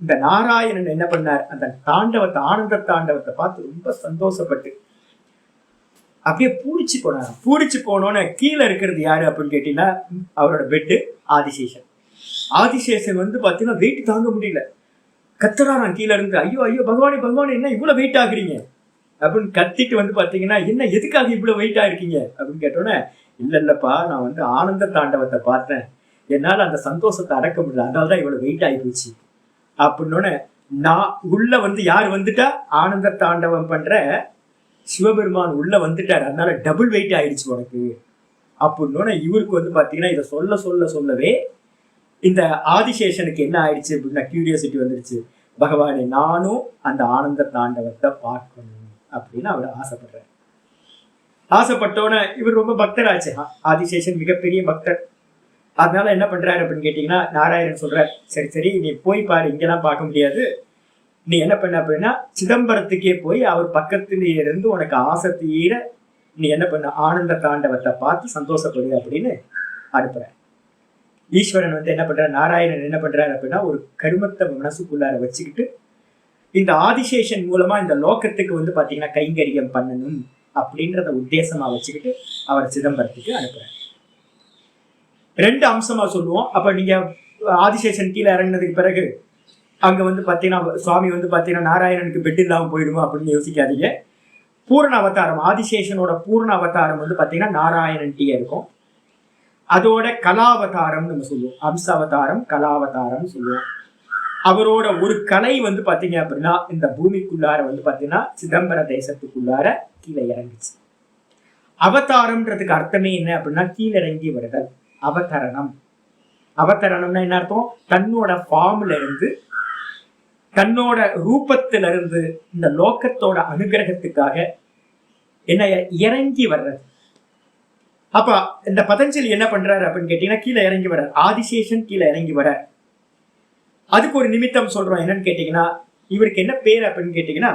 இந்த நாராயணன் என்ன பண்ணார், அந்த தாண்டவத்தை ஆனந்த தாண்டவத்தை பார்த்து ரொம்ப சந்தோஷப்பட்டு அப்படியே பூரிச்சு போனார். பூரிச்சு போனோன்னு கீழே இருக்கிறது யாரு அப்படின்னு கேட்டீங்கன்னா அவரோட பெட்டு ஆதிசேஷன். ஆதிசேஷன் வந்து பாத்தீங்கன்னா வெயிட் தாங்க முடியல, கத்துறாராம் கீழே இருந்து, ஐயோ ஐயோ பகவானே பகவானே என்ன இவ்வளவு வெயிட் ஆகுறீங்க, அப்படின்னு கத்திட்டு வந்து பாத்தீங்கன்னா, என்ன எதுக்காக இவ்வளவு வெயிட்டா இருக்கீங்க அப்படின்னு கேட்டோன்னே, இல்லப்பா நான் வந்து ஆனந்த தாண்டவத்தை பார்த்தேன், என்னால அந்த சந்தோஷத்தை அடக்க முடியல, அதனாலதான் இவ்வளவு வெயிட் ஆகி போச்சு அப்படின்னோடனே, நான் உள்ள வந்து யார் வந்துட்டா, ஆனந்த தாண்டவம் பண்ற சிவபெருமான் உள்ள வந்துட்டார், அதனால டபுள் வெயிட் ஆயிடுச்சு உனக்கு அப்படின்னோட இவருக்கு வந்து பாத்தீங்கன்னா இதை சொல்ல சொல்ல சொல்லவே இந்த ஆதிசேஷனுக்கு என்ன ஆயிடுச்சு அப்படின்னா கியூரியாசிட்டி வந்துடுச்சு, பகவானே நானும் அந்த ஆனந்த தாண்டவத்தை பார்க்கணும் அப்படின்னு அவர் ஆசைப்படுறாரு. ஆசைப்பட்டோட இவர் ரொம்ப பக்தராச்சு, ஆதிசேஷன் மிகப்பெரிய பக்தர். அதனால என்ன பண்றாரு அப்படின்னு கேட்டீங்கன்னா, நாராயணன் சொல்றார், சரி சரி நீ போய் பாரு, இங்கெல்லாம் பார்க்க முடியாது, நீ என்ன பண்ண அப்படின்னா சிதம்பரத்துக்கே போய் அவர் பக்கத்திலே இருந்து உனக்கு ஆசை தீர நீ என்ன பண்ண ஆனந்த தாண்டவத்தை பார்த்து சந்தோஷப்படு அப்படின்னு அனுப்புற. ஈஸ்வரன் வந்து என்ன பண்றாரு, நாராயணன் என்ன பண்றாரு அப்படின்னா ஒரு கருமத்தை மனசுக்குள்ளார வச்சுக்கிட்டு இந்த ஆதிசேஷன் மூலமா இந்த லோகத்துக்கு வந்து பாத்தீங்கன்னா கைங்கரியம் பண்ணணும் அப்படின்றத உத்தேசமா வச்சுக்கிட்டு அவர் சிதம்பரத்துக்கு அனுப்புறாரு. ரெண்டு அம்சமா சொல்லுவோம். அப்ப நீங்க ஆதிசேஷன் கீழே இறங்கினதுக்கு பிறகு அங்க வந்து பாத்தீங்கன்னா சுவாமி வந்து பாத்தீங்கன்னா நாராயணனுக்கு பெட் இல்லாம போயிடுமா அப்படின்னு யோசிக்காதீங்க. பூரண அவதாரம், ஆதிசேஷனோட பூரண அவதாரம் வந்து பாத்தீங்கன்னா நாராயணன் டீ இருக்கும். அதோட கலாவதாரம் நம்ம சொல்லுவோம், அம்ச அவதாரம் கலாவதாரம் சொல்லுவோம். அவரோட ஒரு கலை வந்து பாத்தீங்க அப்படின்னா இந்த பூமிக்குள்ளார வந்து பாத்தீங்கன்னா சிதம்பர தேசத்துக்குள்ளார கீழே இறங்குச்சு. அவதாரம்ன்றதுக்கு அர்த்தமே என்ன அப்படின்னா கீழிறங்கி வருதல், அவதரணம். அவதரணம்னா என்ன அர்த்தம், தன்னோட ஃபார்ம்ல இருந்து தன்னோட ரூபத்தில இருந்து இந்த லோகத்தோட அனுகிரகத்துக்காக என்ன இறங்கி வர்றது. அப்ப இந்த பதஞ்சலி என்ன பண்றாரு அப்படின்னு கேட்டீங்கன்னா கீழே இறங்கி வர்றார், ஆதிசேஷன் கீழே இறங்கி வர்றார். அதுக்கு ஒரு நிமித்தம் சொல்றோம், என்னன்னு கேட்டீங்கன்னா இவருக்கு என்ன பேர் அப்படின்னு கேட்டீங்கன்னா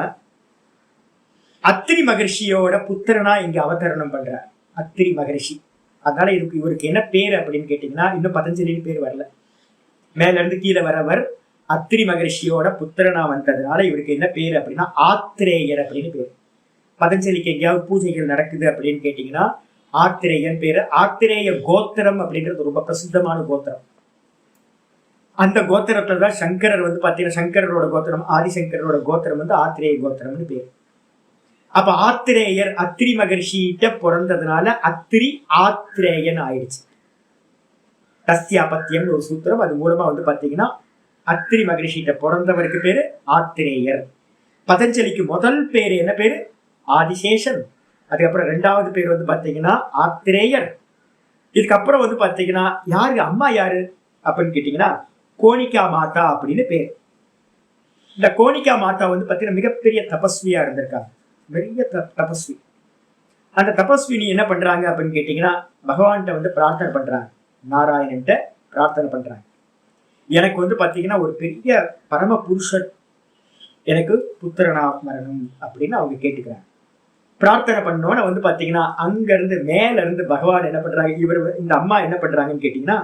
அத்திரி மகர்ஷியோட புத்திரனா இங்க அவதரணம் பண்றார், அத்திரி மகர்ஷி. அதனால இவருக்கு என்ன பேர் அப்படின்னு கேட்டீங்கன்னா இன்னும் பதஞ்சலின்னு பேர் வரல, மேல இருந்து கீழே வரவர் அத்திரி மகர்ஷியோட புத்திரனா வந்ததுனால இவருக்கு என்ன பேர் அப்படின்னா ஆத்திரேயர் அப்படின்னு பேர். பதஞ்சலிக்கு எங்கேயாவது பூஜைகள் நடக்குது அப்படின்னு கேட்டீங்கன்னா ஆத்திரேயன் பேரு. ஆத்திரேய கோத்திரம் அப்படின்றது ரொம்ப பிரசித்தமான கோத்திரம். அந்த கோத்திரத்துல தான் சங்கரர் வந்து பாத்தீங்கன்னா சங்கரோட கோத்திரம், ஆதிசங்கரோட கோத்திரம் வந்து ஆத்திரேய கோத்திரம்னு பேர். அப்ப ஆத்திரேயர் அத்திரி மகர்ஷிட்ட பிறந்ததுனால அத்திரி ஆத்திரேயன் ஆயிடுச்சு. தஸ்யாபத்தியம் ஒரு சூத்திரம், அது மூலமா வந்து பாத்தீங்கன்னா அத்திரி மகரிஷிட்ட பிறந்தவருக்கு பேரு ஆத்திரேயர். பதஞ்சலிக்கு முதல் பேரு என்ன பேரு, ஆதிசேஷன். அதுக்கப்புறம் ரெண்டாவது பேர் வந்து பாத்தீங்கன்னா ஆத்திரேயர். இதுக்கப்புறம் வந்து பாத்தீங்கன்னா யாரு அம்மா யாரு அப்படின்னு கேட்டீங்கன்னா கோணிக்கா மாதா அப்படின்னு பேர். இந்த கோணிக்கா மாதா வந்து பாத்தீங்கன்னா மிகப்பெரிய தபஸ்வியா இருந்திருக்காங்க, பெரிய தபஸ்வி. அந்த தபஸ்வினி என்ன பண்றாங்க அப்படின்னு கேட்டீங்கன்னா பகவான்கிட்ட வந்து பிரார்த்தனை பண்றாங்க, நாராயணன்ட்ட பிரார்த்தனை பண்றாங்க, எனக்கு வந்து பாத்தீங்கன்னா ஒரு பெரிய பரம புருஷன் எனக்கு புத்திரனா வரணும் அப்படின்னு அவங்க கேட்டுக்கிறாங்க. பிரார்த்தனை பண்ணோன்னு வந்து பாத்தீங்கன்னா அங்க இருந்து மேல இருந்து பகவான் என்ன பண்றாங்க, இந்த அம்மா என்ன பண்றாங்கன்னு கேட்டீங்கன்னா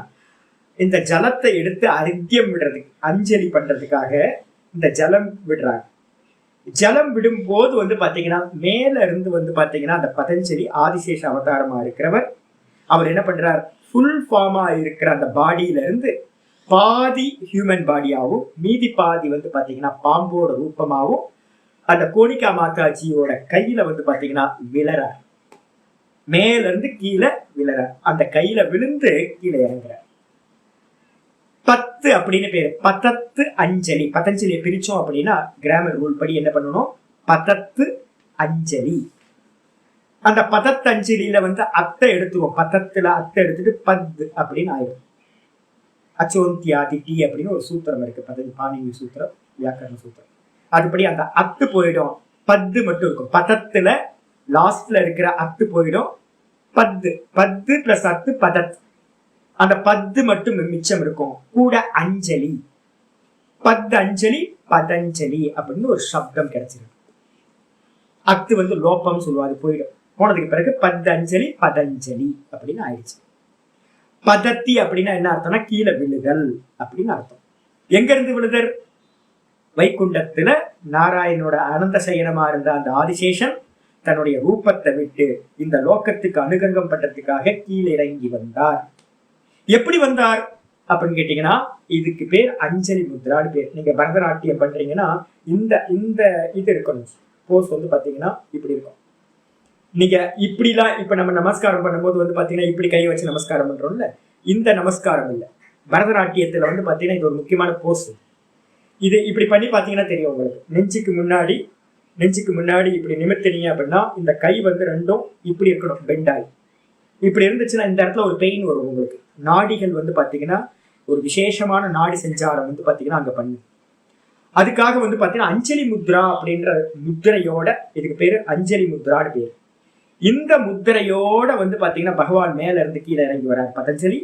இந்த ஜலத்தை எடுத்து அர்க்கியம் விடுறதுக்கு அஞ்சலி பண்றதுக்காக இந்த ஜலம் விடுறாங்க. ஜலம் விடும் போது வந்து பாத்தீங்கன்னா மேல இருந்து வந்து பாத்தீங்கன்னா அந்த பதஞ்சலி ஆதிசேஷ அவதாரமா இருக்கிறவர் அவர் என்ன பண்றார், ஃபுல் ஃபார்மா இருக்கிற அந்த பாடியில இருந்து பாதி ஹியூமன் பாடியாவும் மீதி பாதி வந்து பாத்தீங்கன்னா பாம்போட ரூபமாவும் அந்த கோணிக்கா மாதாஜியோட கையில வந்து பாத்தீங்கன்னா விழறார், மேல இருந்து கீழே விழறார், அந்த கையில விழுந்து கீழே இறங்குறார். 10 அப்படின்னு பேரு, பதத்து அஞ்சலி. பதஞ்சலியை பிரிச்சோம் அப்படின்னா கிராமர் ரூல் படி என்ன பண்ணணும், பதத்து அஞ்சலி. அந்த பதத்து அஞ்சலியில வந்து அத்தை எடுத்துவோம், பதத்துல அத்தை எடுத்துட்டு பத்து அப்படின்னு ஆயிடும். அச்சோந்தியாதி டி அப்படின்னு ஒரு சூத்திரம் இருக்கு, பாணினி சூத்திரம், வியாக்கரண சூத்திரம். அதுபடி அந்த அத்து போயிடும், பத்து மட்டும் இருக்கும். பதத்துல லாஸ்ட்ல இருக்கிற அத்து போயிடும், பத்து பத்து பிளஸ் அத்து பதத், அந்த பத்து மட்டும் மிச்சம் இருக்கும். கூட அஞ்சலி, பத்து அஞ்சலி பதஞ்சலி அப்படின்னு ஒரு சப்தம் கிடைச்சிருக்கு. அத்து வந்து லோப்பம் சொல்லுவோம், அது போயிடும். போனதுக்கு பிறகு பத்து அஞ்சலி பதஞ்சலி அப்படின்னு ஆயிடுச்சு. பதத்தி அப்படின்னா என்ன அர்த்தம்னா கீழே விழுதல் அப்படின்னு அர்த்தம். எங்க இருந்து விழுதல், வைகுண்டத்துல நாராயணோட அனந்த சயனமா இருந்த அந்த ஆதிசேஷன் தன்னுடைய ரூபத்தை விட்டு இந்த லோகத்துக்கு அனுகங்கம் பண்றதுக்காக கீழே இறங்கி வந்தார். எப்படி வந்தார் அப்படின்னு கேட்டீங்கன்னா இதுக்கு பேர் அஞ்சலி முத்ரான்னு பேர். நீங்க பரதநாட்டியம் பண்றீங்கன்னா இந்த இந்த இது இருக்கணும், போஸ் வந்து பாத்தீங்கன்னா இப்படி இருக்கும். நீங்க இப்படிலாம் இப்ப நம்ம நமஸ்காரம் பண்ணும்போது வந்து பாத்தீங்கன்னா இப்படி கை வச்சு நமஸ்காரம் பண்றோம்ல, இந்த நமஸ்காரம் இல்லை. பரதநாட்டியத்துல வந்து பாத்தீங்கன்னா இது ஒரு முக்கியமான போஸ். இது இப்படி பண்ணி பாத்தீங்கன்னா தெரியும் உங்களுக்கு. நெஞ்சுக்கு முன்னாடி இப்படி நிமிர்த்தினீங்க அப்படின்னா இந்த கை வந்து ரெண்டும் இப்படி இருக்கணும், பெண்டாய். இப்படி இருந்துச்சுன்னா இந்த இடத்துல ஒரு பெயின் வரும் உங்களுக்கு. நாடிகள் வந்து பாத்தீங்கன்னா ஒரு விசேஷமான நாடி செஞ்சாரம் வந்து பாத்தீங்கன்னா அங்க பண்ணு. அதுக்காக வந்து பாத்தீங்கன்னா அஞ்சலி முத்ரா அப்படின்ற முத்திரையோட, இதுக்கு பேரு அஞ்சலி முத்ரான்னு பேரு. இந்த முத்திரையோட வந்து பாத்தீங்கன்னா பகவான் மேல இருந்து கீழே இறங்கி வரார் பதஞ்சலி.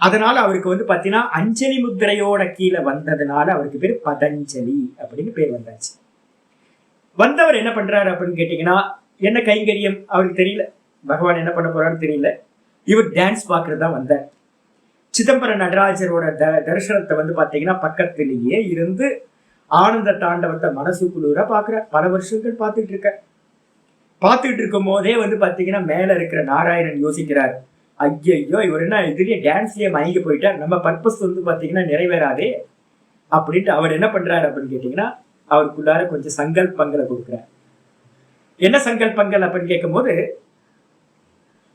அதனால அவருக்கு வந்து பாத்தீங்கன்னா அஞ்சலி முத்திரையோட கீழே வந்ததுனால அவருக்கு பேரு பதஞ்சலி அப்படின்னு பேர் வந்தாச்சு. வந்தவர் என்ன பண்றாரு அப்படின்னு கேட்டீங்கன்னா, என்ன கைங்கரியம் அவருக்கு தெரியல, பகவான் என்ன பண்ண போறான்னு தெரியல. இவர் டான்ஸ் பாக்குறது தான் வந்தார். சிதம்பர நடராஜரோட தரிசனத்தை வந்து பாத்தீங்கன்னா பக்கத்திலேயே இருந்து ஆனந்த தாண்டவத்தை மனசுக்குள்ள பாக்குற, பல வருஷங்கள் பார்த்துட்டு இருக்கும் போதே வந்து பாத்தீங்கன்னா மேல இருக்கிற நாராயணன் யோசிக்கிறார், ஐயோ இவர் என்ன இதுலயே டான்ஸ்லயே மயங்கி போயிட்டார், நம்ம பர்பஸ் வந்து பாத்தீங்கன்னா நிறைவேறாதே அப்படின்ட்டு அவர் என்ன பண்றாரு அப்படின்னு கேட்டீங்கன்னா, அவருக்குள்ளார கொஞ்சம் சங்கல்பங்களை கொடுக்குறார். என்ன சங்கல்பங்கள் அப்படின்னு கேட்கும் போது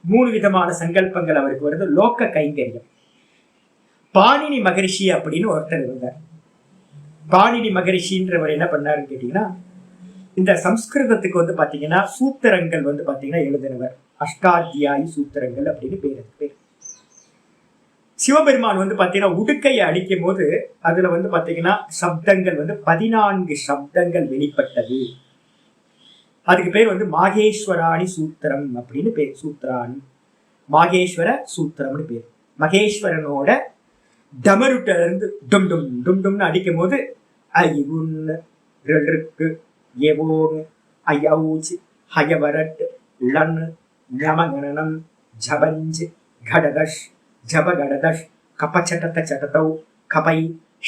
3 விதமான சங்கல்பங்கள் அவருக்கு வருது. லோக்க கைங்கரியம். பாணினி மகரிஷி அப்படின்னு ஒருத்தர் இருந்தார். பாணினி மகரிஷின்றவர் என்ன பண்ணாருன்னு கேட்டீங்கன்னா, இந்த சம்ஸ்கிருதத்துக்கு வந்து பாத்தீங்கன்னா சூத்திரங்கள் வந்து பாத்தீங்கன்னா எழுதினவர். அஷ்டாத்தியாயி சூத்திரங்கள் அப்படின்னு பேர். சிவபெருமான் வந்து பாத்தீங்கன்னா உடுக்கையை அடிக்கும் போது அதுல வந்து பாத்தீங்கன்னா சப்தங்கள் வந்து 14 சப்தங்கள் வெளிப்பட்டது. அதுக்கு பேர் வந்து மாகேஸ்வராணி சூத்திரம் அப்படின்னு பேர். சூத்திராணி மாகேஸ்வர சூத்திரம்னு பேர். மகேஸ்வரனோட டமருட்ட இருந்து டும் டும் டும் டும்னு அடிக்கும் போது ஐவுன்னு ரெருக்கு எவோன்னு ஐயவுச்சு ஹயவரட் லன்னு ஞமகணனம் ஜபஞ்சு கடதஷ் ஜபகடதஷ் கபச்சட்டத்த சட்டத்தௌ கபை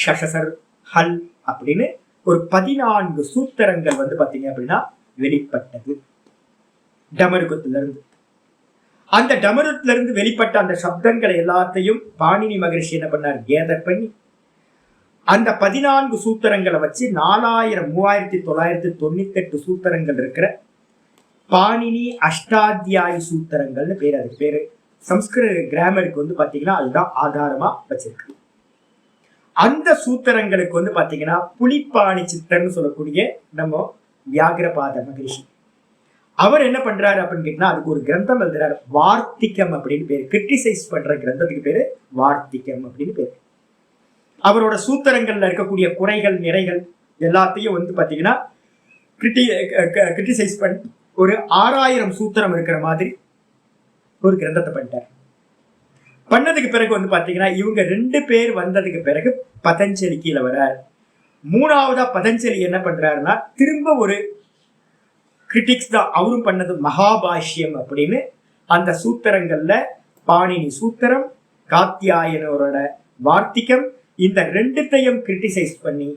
ஷஷசர் ஹல் அப்படின்னு ஒரு 14 சூத்திரங்கள் வந்து பாத்தீங்க அப்படின்னா வெளிப்பட்டது டமருகத்துல இருந்து. அந்த டமருத்துல இருந்து வெளிப்பட்ட அந்த சப்தங்களை எல்லாத்தையும் பாணினி மகரிஷி என்ன பண்ணார், கேதர் பண்ணி அந்த 14 சூத்திரங்களை வச்சு 3998 சூத்திரங்கள் இருக்கிற பாணினி அஷ்டாத்தியாயி சூத்திரங்கள்னு பேர். அதுக்கு பேரு சம்ஸ்கிருத கிராமருக்கு வந்து பாத்தீங்கன்னா அதுதான் ஆதாரமா வச்சிருக்கு. அந்த சூத்திரங்களுக்கு வந்து பாத்தீங்கன்னா புலிப்பாணி சித்தர்னு சொல்லக்கூடிய நம்ம வியாகிரபாத மகரிஷி அவர் என்ன பண்றாரு அப்படின்னு கேட்டா, அதுக்கு ஒரு கிரந்தம் எழுதுறாரு. வார்த்திகம் அப்படின்னு பேரு. கிரிட்டிசைஸ் பண்ற கிரந்தத்துக்கு பேரு வார்த்திகம் அப்படின்னு பேரு. அவரோட சூத்திரங்கள்ல இருக்கக்கூடிய குறைகள் நிறைகள் எல்லாத்தையும் வந்து பாத்தீங்கன்னா கிரிட்டிசைஸ் பண்ணி ஒரு 6000 சூத்திரம் இருக்கிற மாதிரி ஒரு கிரந்தத்தை பண்ணிட்டார். பண்ணதுக்கு பிறகு வந்து பாத்தீங்கன்னா இவங்க 2 பேர் வந்ததுக்கு பிறகு பதஞ்சலி கீழே வர்றார். 3ஆவதா பதஞ்சலி என்ன பண்றாருன்னா திரும்ப ஒரு கிரிட்டிக்ஸ் தான் அவரும் பண்ணது. மகாபாஷ்யம் அப்படின்னு அந்த சூத்திரங்கள்ல பாணினி சூத்திரம், காத்தியாயனோட வார்த்திகம், இந்த 2த்தையும் கிரிட்டிசைஸ் பண்ணி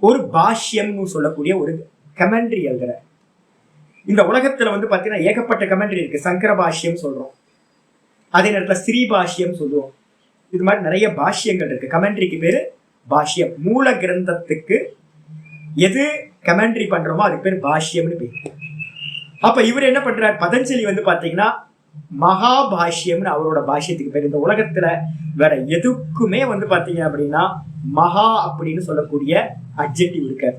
ஒரு பாஷ்யம்னு சொல்லக்கூடிய ஒரு கமெண்ட்ரி எழுதுறார். இந்த உலகத்துல வந்து பாத்தீங்கன்னா ஏகப்பட்ட கமெண்ட்ரி இருக்கு. சங்கர பாஷ்யம் சொல்றோம், அதே நேரத்துல ஸ்ரீ பாஷ்யம் சொல்லுவோம். இது மாதிரி நிறைய பாஷ்யங்கள் இருக்கு. கமெண்ட்ரிக்கு பேரு பாஷ்யம். மூல கிரந்தத்துக்கு எது கமெண்ட்ரி பண்றோமோ அதுக்கு பேர் பாஷ்யம்னு பேர். அப்ப இவர் என்ன பண்றார், பதஞ்சலி வந்து பாத்தீங்கன்னா மகாபாஷ்யம்னு அவரோட பாஷ்யத்துக்கு பேர். இந்த உலகத்துல வேற எதுக்குமே வந்து பாத்தீங்க அப்படின்னா மகா அப்படின்னு சொல்லக்கூடிய அட்ஜெக்டிவ் இருக்காது.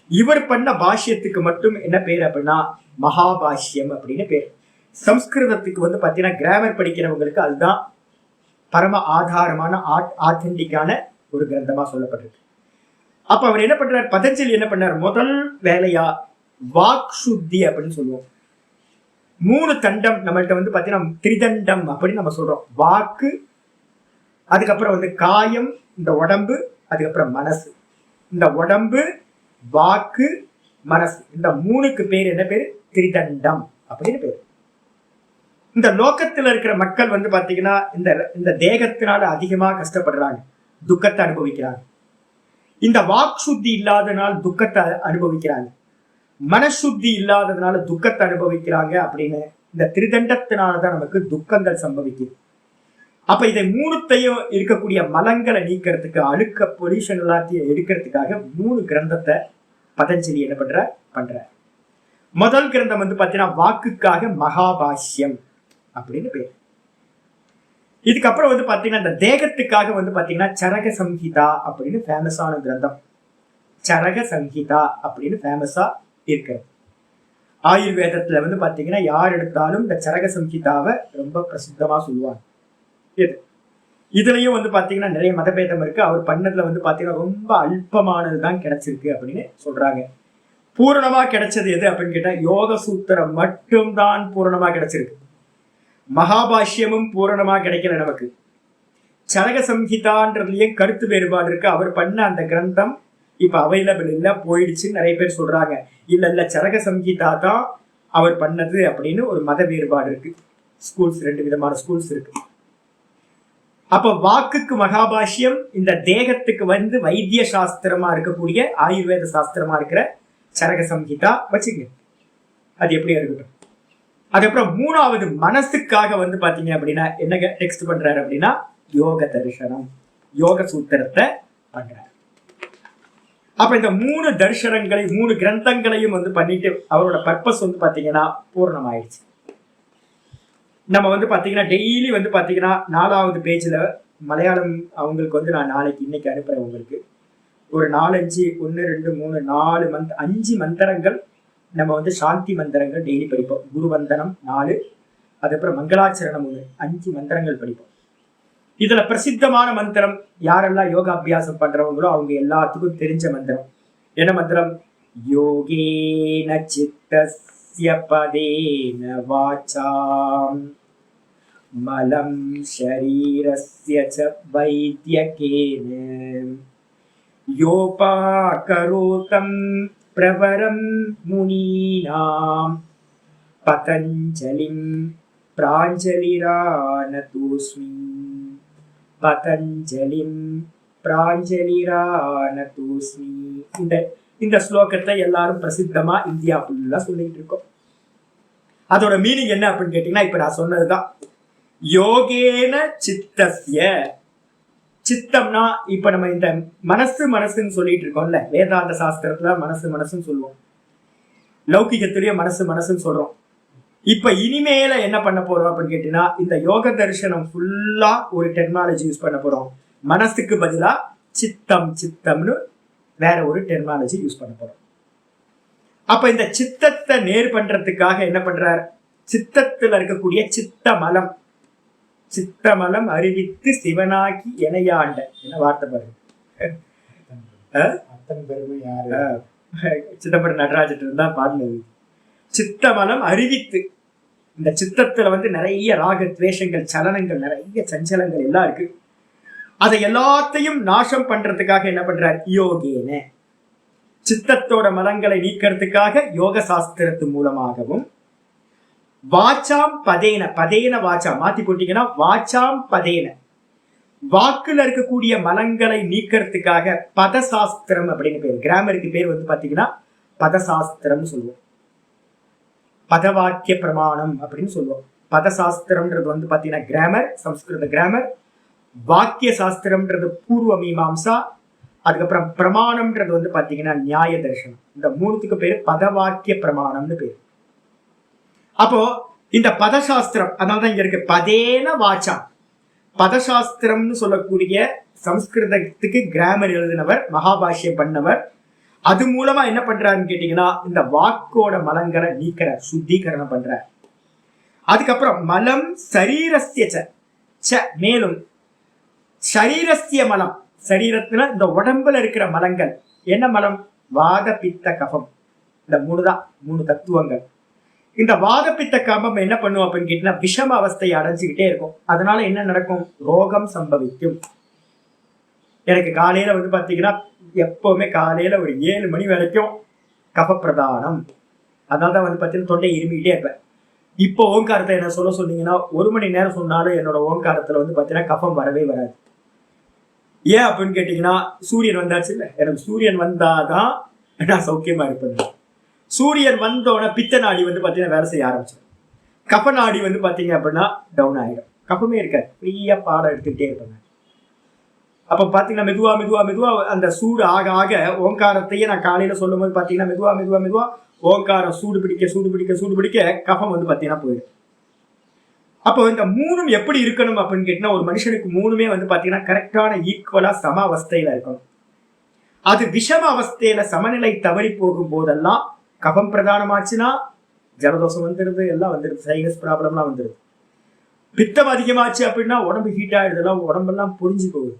இவர் பண்ண பாஷ்யத்துக்கு மட்டும் என்ன பேர் அப்படின்னா மகாபாஷ்யம் அப்படின்னு பேர். சம்ஸ்கிருதத்துக்கு வந்து பாத்தீங்கன்னா கிராமர் படிக்கிறவங்களுக்கு அதுதான் பரம ஆதாரமான ஆத்தென்டிக்கான ஒரு கிரந்தமா சொல்லப்பட்டிருக்கு. அப்ப அவர் என்ன பண்றார், பதஞ்சலி என்ன பண்ணார், முதல் வேலையா வாக் சுத்தி அப்படின்னு சொல்லுவோம். 3 தண்டம் நம்மள்ட்ட வந்து பாத்தீங்கன்னா திரிதண்டம் அப்படின்னு நம்ம சொல்றோம். வாக்கு, அதுக்கப்புறம் வந்து காயம், இந்த உடம்பு, அதுக்கப்புறம் மனசு. இந்த உடம்பு, வாக்கு, மனசு, இந்த 3க்கு பேர் என்ன பேரு, திரிதண்டம் அப்படின்னு பேரு. இந்த லோகத்துல இருக்கிற மக்கள் வந்து பாத்தீங்கன்னா இந்த தேகத்தினால அதிகமா கஷ்டப்படுறாங்க, துக்கத்தை அனுபவிக்கிறாங்க. இந்த வாக் சுத்தி இல்லாதனால துக்கத்தை அனுபவிக்கிறாங்க, மனசுத்தி இல்லாததுனால துக்கத்தை அனுபவிக்கிறாங்க அப்படின்னு இந்த திரிதண்டத்தினாலதான் நமக்கு துக்கங்கள் சம்பவிக்குது. அப்ப இதை 3த்தையும் இருக்கக்கூடிய மலங்களை நீக்கிறதுக்கு, அழுக்க பொல்யூஷன் எல்லாத்தையும் எடுக்கிறதுக்காக 3 கிரந்தத்தை பதஞ்சலி என்ன பண்றார். முதல் கிரந்தம் வந்து பாத்தீங்கன்னா வாக்குக்காக மகாபாஷ்யம் அப்படின்னு பேர். இதுக்கப்புறம் வந்து பாத்தீங்கன்னா இந்த தேகத்துக்காக வந்து பாத்தீங்கன்னா சரக சம்ஹிதா அப்படின்னு ஃபேமஸான கிரந்தம். சரக சம்ஹிதா அப்படின்னு ஃபேமஸா இருக்கிறது. ஆயுர்வேதத்துல வந்து பாத்தீங்கன்னா யார் எடுத்தாலும் இந்த சரக சம்ஹிதாவை ரொம்ப பிரசித்தமா சொல்லுவாங்க. இதுலயும் வந்து பாத்தீங்கன்னா நிறைய மதபேதம் இருக்கு. அவர் பண்ணதுல வந்து பாத்தீங்கன்னா ரொம்ப அல்பமானதுதான் கிடைச்சிருக்கு அப்படின்னு சொல்றாங்க. பூரணமா கிடைச்சது எது அப்படின்னு கேட்டா யோக சூத்திரம் மட்டும்தான் பூரணமா கிடைச்சிருக்கு. மகாபாஷ்யமும் பூரணமா கிடைக்கல நமக்கு. சரக சம்ஹிதான்றதுலயே கருத்து வேறுபாடு இருக்கு. அவர் பண்ண அந்த கிரந்தம் இப்ப அவைலபிள் இல்ல, போயிடுச்சுன்னு நிறைய பேர் சொல்றாங்க. இல்ல சரக சம்ஹிதா தான் அவர் பண்ணது அப்படின்னு ஒரு மத வேறுபாடு இருக்கு. ஸ்கூல்ஸ், 2 விதமான ஸ்கூல்ஸ் இருக்கு. அப்ப வாக்குக்கு மகாபாஷ்யம், இந்த தேகத்துக்கு வந்து வைத்திய சாஸ்திரமா இருக்கக்கூடிய ஆயுர்வேத சாஸ்திரமா இருக்கிற சரக சம்ஹிதா வச்சுங்க. அது எப்படி இருக்கட்டும். அதுக்கப்புறம் 3வது மனசுக்காக வந்து பாத்தீங்க அப்படின்னா என்ன டெக்ஸ்ட் பண்றாரு அப்படின்னா யோக தரிசனம், யோக சூத்திரத்தை பண்றாரு. அப்ப இந்த 3 தரிசனங்களை 3 கிரந்தங்களையும் வந்து பண்ணிட்டு அவரோட பர்பஸ் வந்து பாத்தீங்கன்னா பூர்ணமாயிடுச்சு. நம்ம வந்து பாத்தீங்கன்னா டெய்லி வந்து பாத்தீங்கன்னா 4வது பேஜ்ல மலையாளம் அவங்களுக்கு வந்து நான் நாளைக்கு இன்னைக்கு அனுப்புறேன். உங்களுக்கு ஒரு 4 5 1 2 3 4 5 மந்திரங்கள் நம்ம வந்து சாந்தி மந்திரங்கள் டெய்லி படிப்போம். குரு வந்தனம் 4, அதுக்கப்புறம் மங்களாச்சரணம் 1, 5 மந்திரங்கள் படிப்போம். இதுல பிரசித்தமான மந்திரம் யாரெல்லாம் யோகா அபியாசம் பண்றவங்களோ அவங்க எல்லாத்துக்கும் தெரிஞ்ச மந்திரம் என்ன மந்திரம்? யோகேன சித்தஸ்ய பதேன வாசாம் மலம் ஷரீரஸ்ய ச வைத்யகேன யோபாகரோதம் பிரவரம் முனீனாம் பதஞ்சலிம் பிராஞ்சலிரானதோஸ்மி பதஞ்சலிம் பிராஞ்சலிரானதோஸ்மி. இந்த ஸ்லோகத்தை எல்லாரும் பிரசித்தமா இந்தியா ஃபுல்லா சொல்லிட்டு இருக்கோம். அதோட மீனிங் என்ன அப்படின்னு கேட்டீங்கன்னா இப்ப நான் சொன்னதுதான். யோகேன சித்தஸ்ய, சித்தம்னா இப்ப நம்ம இந்த மனசுன்னு சொல்லிட்டு இருக்கோம்ல, வேதாந்த சாஸ்திரத்துல மனசுன்னு சொல்லுவோம், லௌகிகத்திலேயே மனசுன்னு சொல்றோம். இப்ப இனிமேல என்ன பண்ண போறோம் அப்படின்னு கேட்டீங்கன்னா இந்த யோக தரிசனம் ஃபுல்லா ஒரு டெர்மினாலஜி யூஸ் பண்ண போறோம். மனசுக்கு பதிலா சித்தம்னு வேற ஒரு டெர்மினாலஜி யூஸ் பண்ண போறோம். அப்ப இந்த சித்தத்தை நேர் பண்றதுக்காக என்ன பண்றார்? சித்தத்துல இருக்கக்கூடிய சித்தமலம் அறிவித்து சிவனாக்கி இணையாண்ட, என்ன வார்த்தை பாருங்க. சிதம்பரம் நடராஜன் தான் பாடினது. சித்தமலம் அறிவித்து, இந்த சித்தத்துல வந்து நிறைய ராக துவேஷங்கள், சலனங்கள், நிறைய சஞ்சலங்கள் எல்லாம் இருக்கு. அதை எல்லாத்தையும் நாசம் பண்றதுக்காக என்ன பண்றார்? யோகேன, சித்தத்தோட மலங்களை நீக்கிறதுக்காக யோக சாஸ்திரத்து மூலமாகவும், வாச்சாம் பதேன வாச்சா மாத்தி போட்டீங்கன்னா வாச்சாம் பதேன, வாக்குல இருக்கக்கூடிய மலங்களை நீக்கிறதுக்காக பதசாஸ்திரம் அப்படின்னு பேர். கிராமருக்கு பேர் வந்து பாத்தீங்கன்னா பதசாஸ்திரம் சொல்லுவோம். பதவாக்கிய பிரமாணம் அப்படின்னு சொல்லுவோம். பதசாஸ்திரம்ன்றது வந்து பாத்தீங்கன்னா கிராமர், சம்ஸ்கிருத கிராமர். வாக்கிய சாஸ்திரம்ன்றது பூர்வ மீமாம்சா. அதுக்கப்புறம் பிரமாணம்ன்றது வந்து பாத்தீங்கன்னா நியாய தர்சனம். இந்த 3த்துக்கு பேரு பதவாக்கிய பிரமாணம்னு பேரு. அப்போ இந்த பதசாஸ்திரம், அதனாலதான் இங்க இருக்கு பதேன வாச்சா. பதசாஸ்திரம்னு சொல்லக்கூடிய சம்ஸ்கிருதத்துக்கு கிராமர் எழுதினவர், மகாபாஷ்யம் பண்ணவர். அது மூலமா என்ன பண்றாருன்னு கேட்டீங்கன்னா இந்த வாக்கோட மலங்களை நீக்கிறார், சுத்திகரணம் பண்றார். அதுக்கப்புறம் மலம் சரீரஸ்ய மேலும் சரீரஸ்ய மலம், சரீரத்துல இந்த உடம்புல இருக்கிற மலங்கள் என்ன மலம்? வாத பித்த கபம். இந்த 3 தத்துவங்கள். இந்த வாத பித்த கபம் என்ன பண்ணும் அப்படின்னு கேட்டீங்கன்னா விஷம அவஸ்தையை அடைஞ்சுக்கிட்டே இருக்கும். அதனால என்ன நடக்கும்? ரோகம் சம்பவிக்கும். எனக்கு காலையில வந்து பாத்தீங்கன்னா எப்பவுமே காலையில ஒரு 7 மணி வரைக்கும் கபப்பிரதானம். அதனால்தான் வந்து பாத்தீங்கன்னா தொண்டை இருமிக்கிட்டே இருப்பேன். இப்போ ஓங்காரத்தை என்ன சொல்ல சொன்னீங்கன்னா 1 மணி நேரம் சொன்னாலும் என்னோட ஓங்காரத்துல வந்து பாத்தீங்கன்னா கபம் வரவே வராது. ஏன் அப்படின்னு கேட்டீங்கன்னா சூரியன் வந்தாச்சு இல்ல, எனக்கு சூரியன் வந்தாதான் நான் சௌக்கியமா இருப்பேன். சூரியன் வந்தோட பித்த நாடி வந்து பாத்தீங்கன்னா வேலை செய்ய ஆரம்பிச்சிடும். கப நாடி வந்து பாத்தீங்க அப்படின்னா டவுன் ஆயிடும். கபமே இருக்காது, ஃப்ரீயா பாடம் எடுத்துக்கிட்டே இருப்பாங்க. அப்ப பாத்தீங்கன்னா மெதுவா மெதுவா மெதுவா அந்த சூடு ஆக ஆக ஓங்காரத்தையே நான் காலையில சொல்லும் போது பாத்தீங்கன்னா மெதுவா மெதுவா மெதுவா ஓங்காரம் சூடு பிடிக்க சூடு பிடிக்க சூடு பிடிக்க கஃபம் வந்து பாத்தீங்கன்னா போயிடும். அப்போ இந்த மூணும் எப்படி இருக்கணும் அப்படின்னு கேட்டீங்கன்னா, ஒரு மனுஷனுக்கு மூணுமே வந்து பாத்தீங்கன்னா கரெக்டான ஈக்குவலா சம அவஸ்தையில இருக்கணும். அது விஷம அவஸ்தையில சமநிலை தவறி போகும் போதெல்லாம் கபம் பிரதானமாச்சுன்னா ஜலதோஷம் வந்துடுது, எல்லாம் வந்துடுது, சைனஸ் ப்ராப்ளம்லாம் வந்துடுது. பித்தம் அதிகமாச்சு அப்படின்னா உடம்பு ஹீட் ஆயிடுதெல்லாம், உடம்பெல்லாம் புரிஞ்சு போகுது.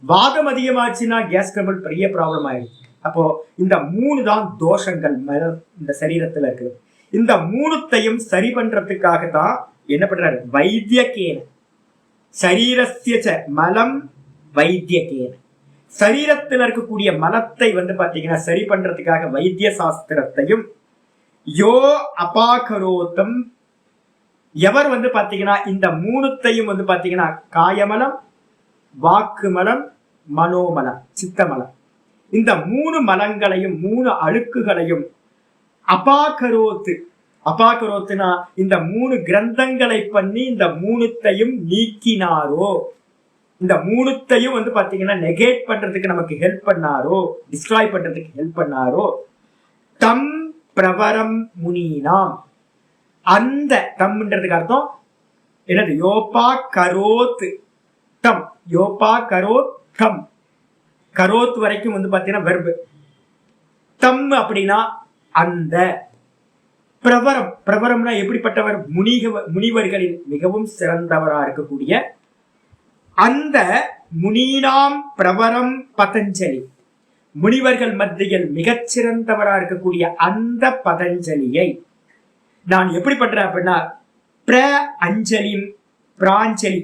வாதம் அதிகமாச்சுன்னா கேஸ் ட்ரபிள் பெரிய ப்ராப்ளம் ஆயிடுது. அப்போ இந்த மூணு தான் தோஷங்கள் இந்த சரீரத்துல இருக்குது. இந்த மூணுத்தையும் சரி பண்றதுக்காக தான் என்ன பண்றாரு? வைத்தியகேன சரீரஸ்ய மலம் வைத்தியகேன, சரீரத்தில் இருக்கக்கூடிய மலத்தை வந்து பாத்தீங்கன்னா சரி பண்றதுக்காக வைத்திய சாஸ்திரத்தையும், யோ அபாகரோத்தம் எவர் வந்து பாத்தீங்கன்னா இந்த மூணுத்தையும் வந்து பாத்தீங்கன்னா காயமலம், வாக்கு மலம், மனோமலம், சித்தமலம், இந்த மூணு மலங்களையும் மூணு அழுக்குகளையும் அபாகரோத்து, அபாகரோத்துனா இந்த மூணு கிரந்தங்களை பண்ணி இந்த மூணுத்தையும் நீக்கினாரோ, இந்த மூணுத்தையும் வந்து பாத்தீங்கன்னா நெகேட் பண்றதுக்கு நமக்கு ஹெல்ப் பண்ணாரோ, டிஸ்ட்ராய் பண்றதுக்கு ஹெல்ப் பண்ணாரோ, தம் பிரவரம் முனீனாம், அந்த தம்ன்றதுக்கு அர்த்தம் என்னது? யோபா கரோத் டம், யோபா கரோத் டம், கரோத் வரைக்கும் வந்து பாத்தீங்கன்னா வெர்பு. தம் அப்படின்னா அந்த, பிரவரம், பிரவரம்னா எப்படிப்பட்டவர்? முனிவர்களில் மிகவும் சிறந்தவரா இருக்கக்கூடிய அந்த முனீனாம் பிரவரம் பதஞ்சலி, முனிவர்கள் மத்தியில் மிகச்சிறந்தவரா இருக்கக்கூடிய அந்த பதஞ்சலியை நான் எப்படி பண்றேன் அப்படின்னா பிர அஞ்சலி பிராஞ்சலி,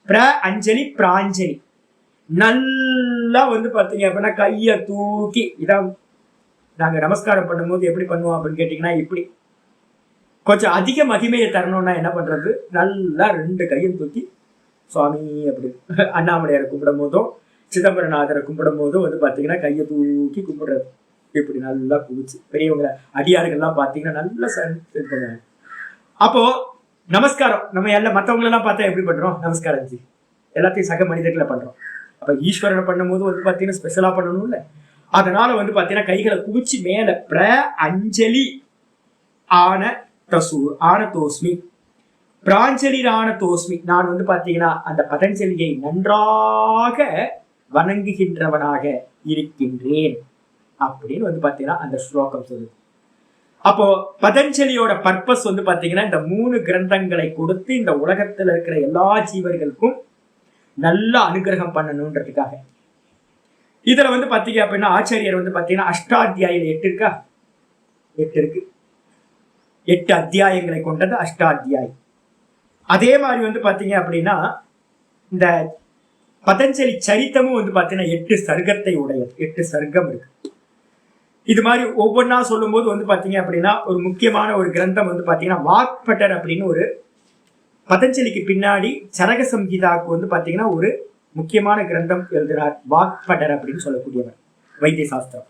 பிர அஞ்சலி பிராஞ்சலி, நல்லா வந்து பாத்தீங்க அப்படின்னா கைய தூக்கி, இதான் நாங்க நமஸ்காரம் பண்ணும்போது எப்படி பண்ணுவோம் அப்படின்னு கேட்டீங்கன்னா, இப்படி கொஞ்சம் அதிக மகிமையை தரணும்னா என்ன பண்றது? நல்லா ரெண்டு கையும் தூக்கி சுவாமி அப்படி, அண்ணாமலையாரை கும்பிடும் போதும் சிதம்பரநாதரை கும்பிடும் போதும் வந்து பாத்தீங்கன்னா கையை தூக்கி கும்பிடுறது, இப்படி நல்லா குவிச்சு. பெரியவங்க அடியார்கள்லாம் பாத்தீங்கன்னா நல்லா பண்ணுவாங்க. அப்போ நமஸ்காரம் நம்ம எல்லாம் மற்றவங்க எல்லாம் பார்த்தா எப்படி பண்றோம்? நமஸ்காரம் ஜி, எல்லாத்தையும் சக மனிதர்களை பண்றோம். அப்ப ஈஸ்வரனை பண்ணும் போது வந்து பாத்தீங்கன்னா ஸ்பெஷலா பண்ணணும் இல்ல, அதனால வந்து பாத்தீங்கன்னா கைகளை குவிச்சு மேல பிர அஞ்சலி ஆன தசு ஆன தோஸ்மி, பிராஞ்சலி ஆன தோஸ்மி, நான் வந்து பாத்தீங்கன்னா அந்த பதஞ்சலியை நன்றாக வணங்குகின்றவனாக இருக்கின்றேன் அப்படின்னு வந்து பாத்தீங்கன்னா அந்த ஸ்லோகம் சொல்லுது. அப்போ பதஞ்சலியோட பர்பஸ் வந்து பாத்தீங்கன்னா இந்த மூணு கிரந்தங்களை கொடுத்து இந்த உலகத்துல இருக்கிற எல்லா ஜீவர்களுக்கும் நல்ல அனுகிரகம் பண்ணணும்ன்றதுக்காக. இதுல வந்து பாத்தீங்க அப்படின்னா ஆச்சாரியர் வந்து பாத்தீங்கன்னா அஷ்டாத்தியாயில 8 இருக்கா? 8 இருக்கு. 8 அத்தியாயங்களை கொண்டது அஷ்டாத்தியாய். அதே மாதிரி வந்து பாத்தீங்க அப்படின்னா இந்த பதஞ்சலி சரித்தமும் வந்து பாத்தீங்கன்னா 8 சர்க்கத்தை உடையது. 8 சர்க்கம் இருக்கு. இது மாதிரி ஒவ்வொன்றா சொல்லும் போது வந்து பாத்தீங்க அப்படின்னா ஒரு முக்கியமான ஒரு கிரந்தம் வந்து பாத்தீங்கன்னா வாக்பட்டர் அப்படின்னு ஒரு பதஞ்சலிக்கு பின்னாடி சரக சம்ஹிதாவுக்கு வந்து பாத்தீங்கன்னா ஒரு முக்கியமான கிரந்தம் எழுதுறார் வாக்பட்டர் அப்படின்னு சொல்லக்கூடியவர், வைத்திய சாஸ்திரம்.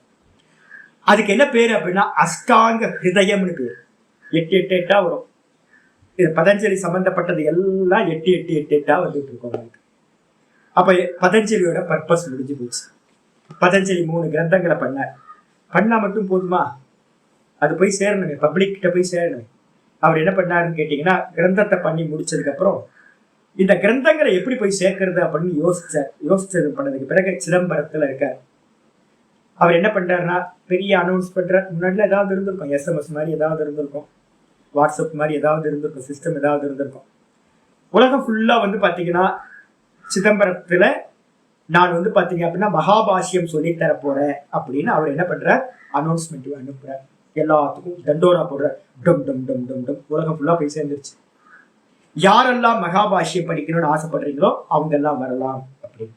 அதுக்கு என்ன பேரு அப்படின்னா அஷ்டாங்க ஹிருதயம்னு பேரு. 8 8 8 வரும். இது பதஞ்சலி சம்பந்தப்பட்டது எல்லாம் 8 8 8 8 வந்துட்டு இருக்கோம். அப்ப பதஞ்சலியோட பர்பஸ் முடிஞ்சு போச்சு. பதஞ்சலி 3 கிரந்தங்களை பண்ணா மட்டும் போதுமா? அது போய் சேரணுமே, பப்ளிக் கிட்ட போய் சேரணுமே. அவர் என்ன பண்ணாருன்னு கேட்டீங்கன்னா, கிரந்தத்தை பண்ணி முடிச்சதுக்கு அப்புறம் இந்த கிரந்தங்களை எப்படி போய் சேர்க்கறது அப்படின்னு யோசிச்சது பண்ணதுக்கு பிறகு சிதம்பரத்துல இருக்கார். அவர் என்ன பண்றாருன்னா பெரிய அனௌன்ஸ் பண்றார். முன்னாடில ஏதாவது இருந்திருக்கும், SMS மாதிரி ஏதாவது இருந்திருக்கும், வாட்ஸ்அப் மாதிரி ஏதாவது இருந்திருக்கும், சிஸ்டம் ஏதாவது இருந்திருக்கும். உலகம் ஃபுல்லா வந்து பாத்தீங்கன்னா சிதம்பரத்துல நான் வந்து பாத்தீங்க அப்படின்னா மகாபாஷ்யம் சொல்லி தர போறேன் அப்படின்னு அவர் என்ன பண்றார்? அனௌன்ஸ்மெண்ட் அனுப்புறார். எல்லாத்துக்கும் தண்டோரா போடுறார். டம் டம் டம் டம் டம். உலகம் ஃபுல்லா போய் சேர்ந்துருச்சு. யாரெல்லாம் மகாபாஷ்யம் படிக்கணும்னு ஆசைப்படுறீங்களோ அவங்க எல்லாம் வரலாம் அப்படின்னு.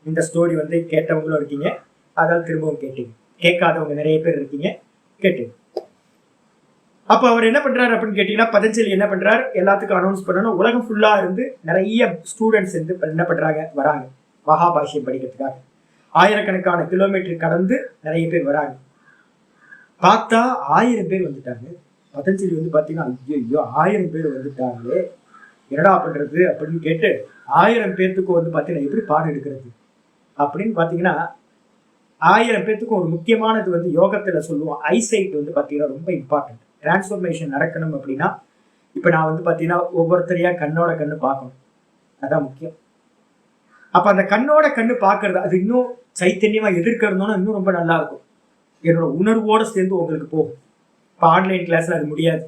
இந்த ஸ்டோரி வந்து கேட்டவங்களும் இருக்கீங்க, அதாவது திரும்பவும் கேட்டீங்க. கேட்காதவங்க நிறைய பேர் இருக்கீங்க, கேட்டீங்க. அப்ப அவர் என்ன பண்றாரு அப்படின்னு கேட்டீங்கன்னா, பதஞ்சலி என்ன பண்றாரு? எல்லாத்துக்கும் அனௌன்ஸ் பண்ணணும். உலகம் ஃபுல்லா இருந்து நிறைய ஸ்டூடெண்ட்ஸ் வந்து என்ன பண்றாங்க? வராங்க மகாபாஷ்யம் படிக்கிறதுக்காக. ஆயிரக்கணக்கான கிலோமீட்டர் கடந்து நிறைய பேர் வராங்க. பார்த்தா 1000 பேர் வந்துட்டாங்க. பதஞ்சலி வந்து பாத்தீங்கன்னா ஐயோ 1000 பேர் வந்துட்டாங்களே, என்னடா பண்றது அப்படின்னு கேட்டு 1000 பேர்த்துக்கு வந்து பாத்தீங்கன்னா எப்படி பாடம் எடுக்கிறது அப்படின்னு பாத்தீங்கன்னா 1000 பேத்துக்கும் ஒரு முக்கியமானது வந்து யோகத்துல சொல்லுவோம். ஐசைட் வந்து பாத்தீங்கன்னா ரொம்ப இம்பார்ட்டன்ட். டிரான்ஸ்ஃபர்மேஷன் நடக்கணும் அப்படின்னா இப்ப நான் வந்து பாத்தீங்கன்னா ஒவ்வொருத்தரையா கண்ணோட கண்ணு பார்க்கணும், அதான் முக்கியம். அப்ப அந்த கண்ணோட கண்ணு பாக்குறது அது இன்னும் சைத்தன்யமா எதிர்க்கிறதுனா இன்னும் ரொம்ப நல்லா இருக்கும். என்னோட உணர்வோட சேர்ந்து உங்களுக்கு போகும். இப்ப ஆன்லைன் கிளாஸ்ல அது முடியாது,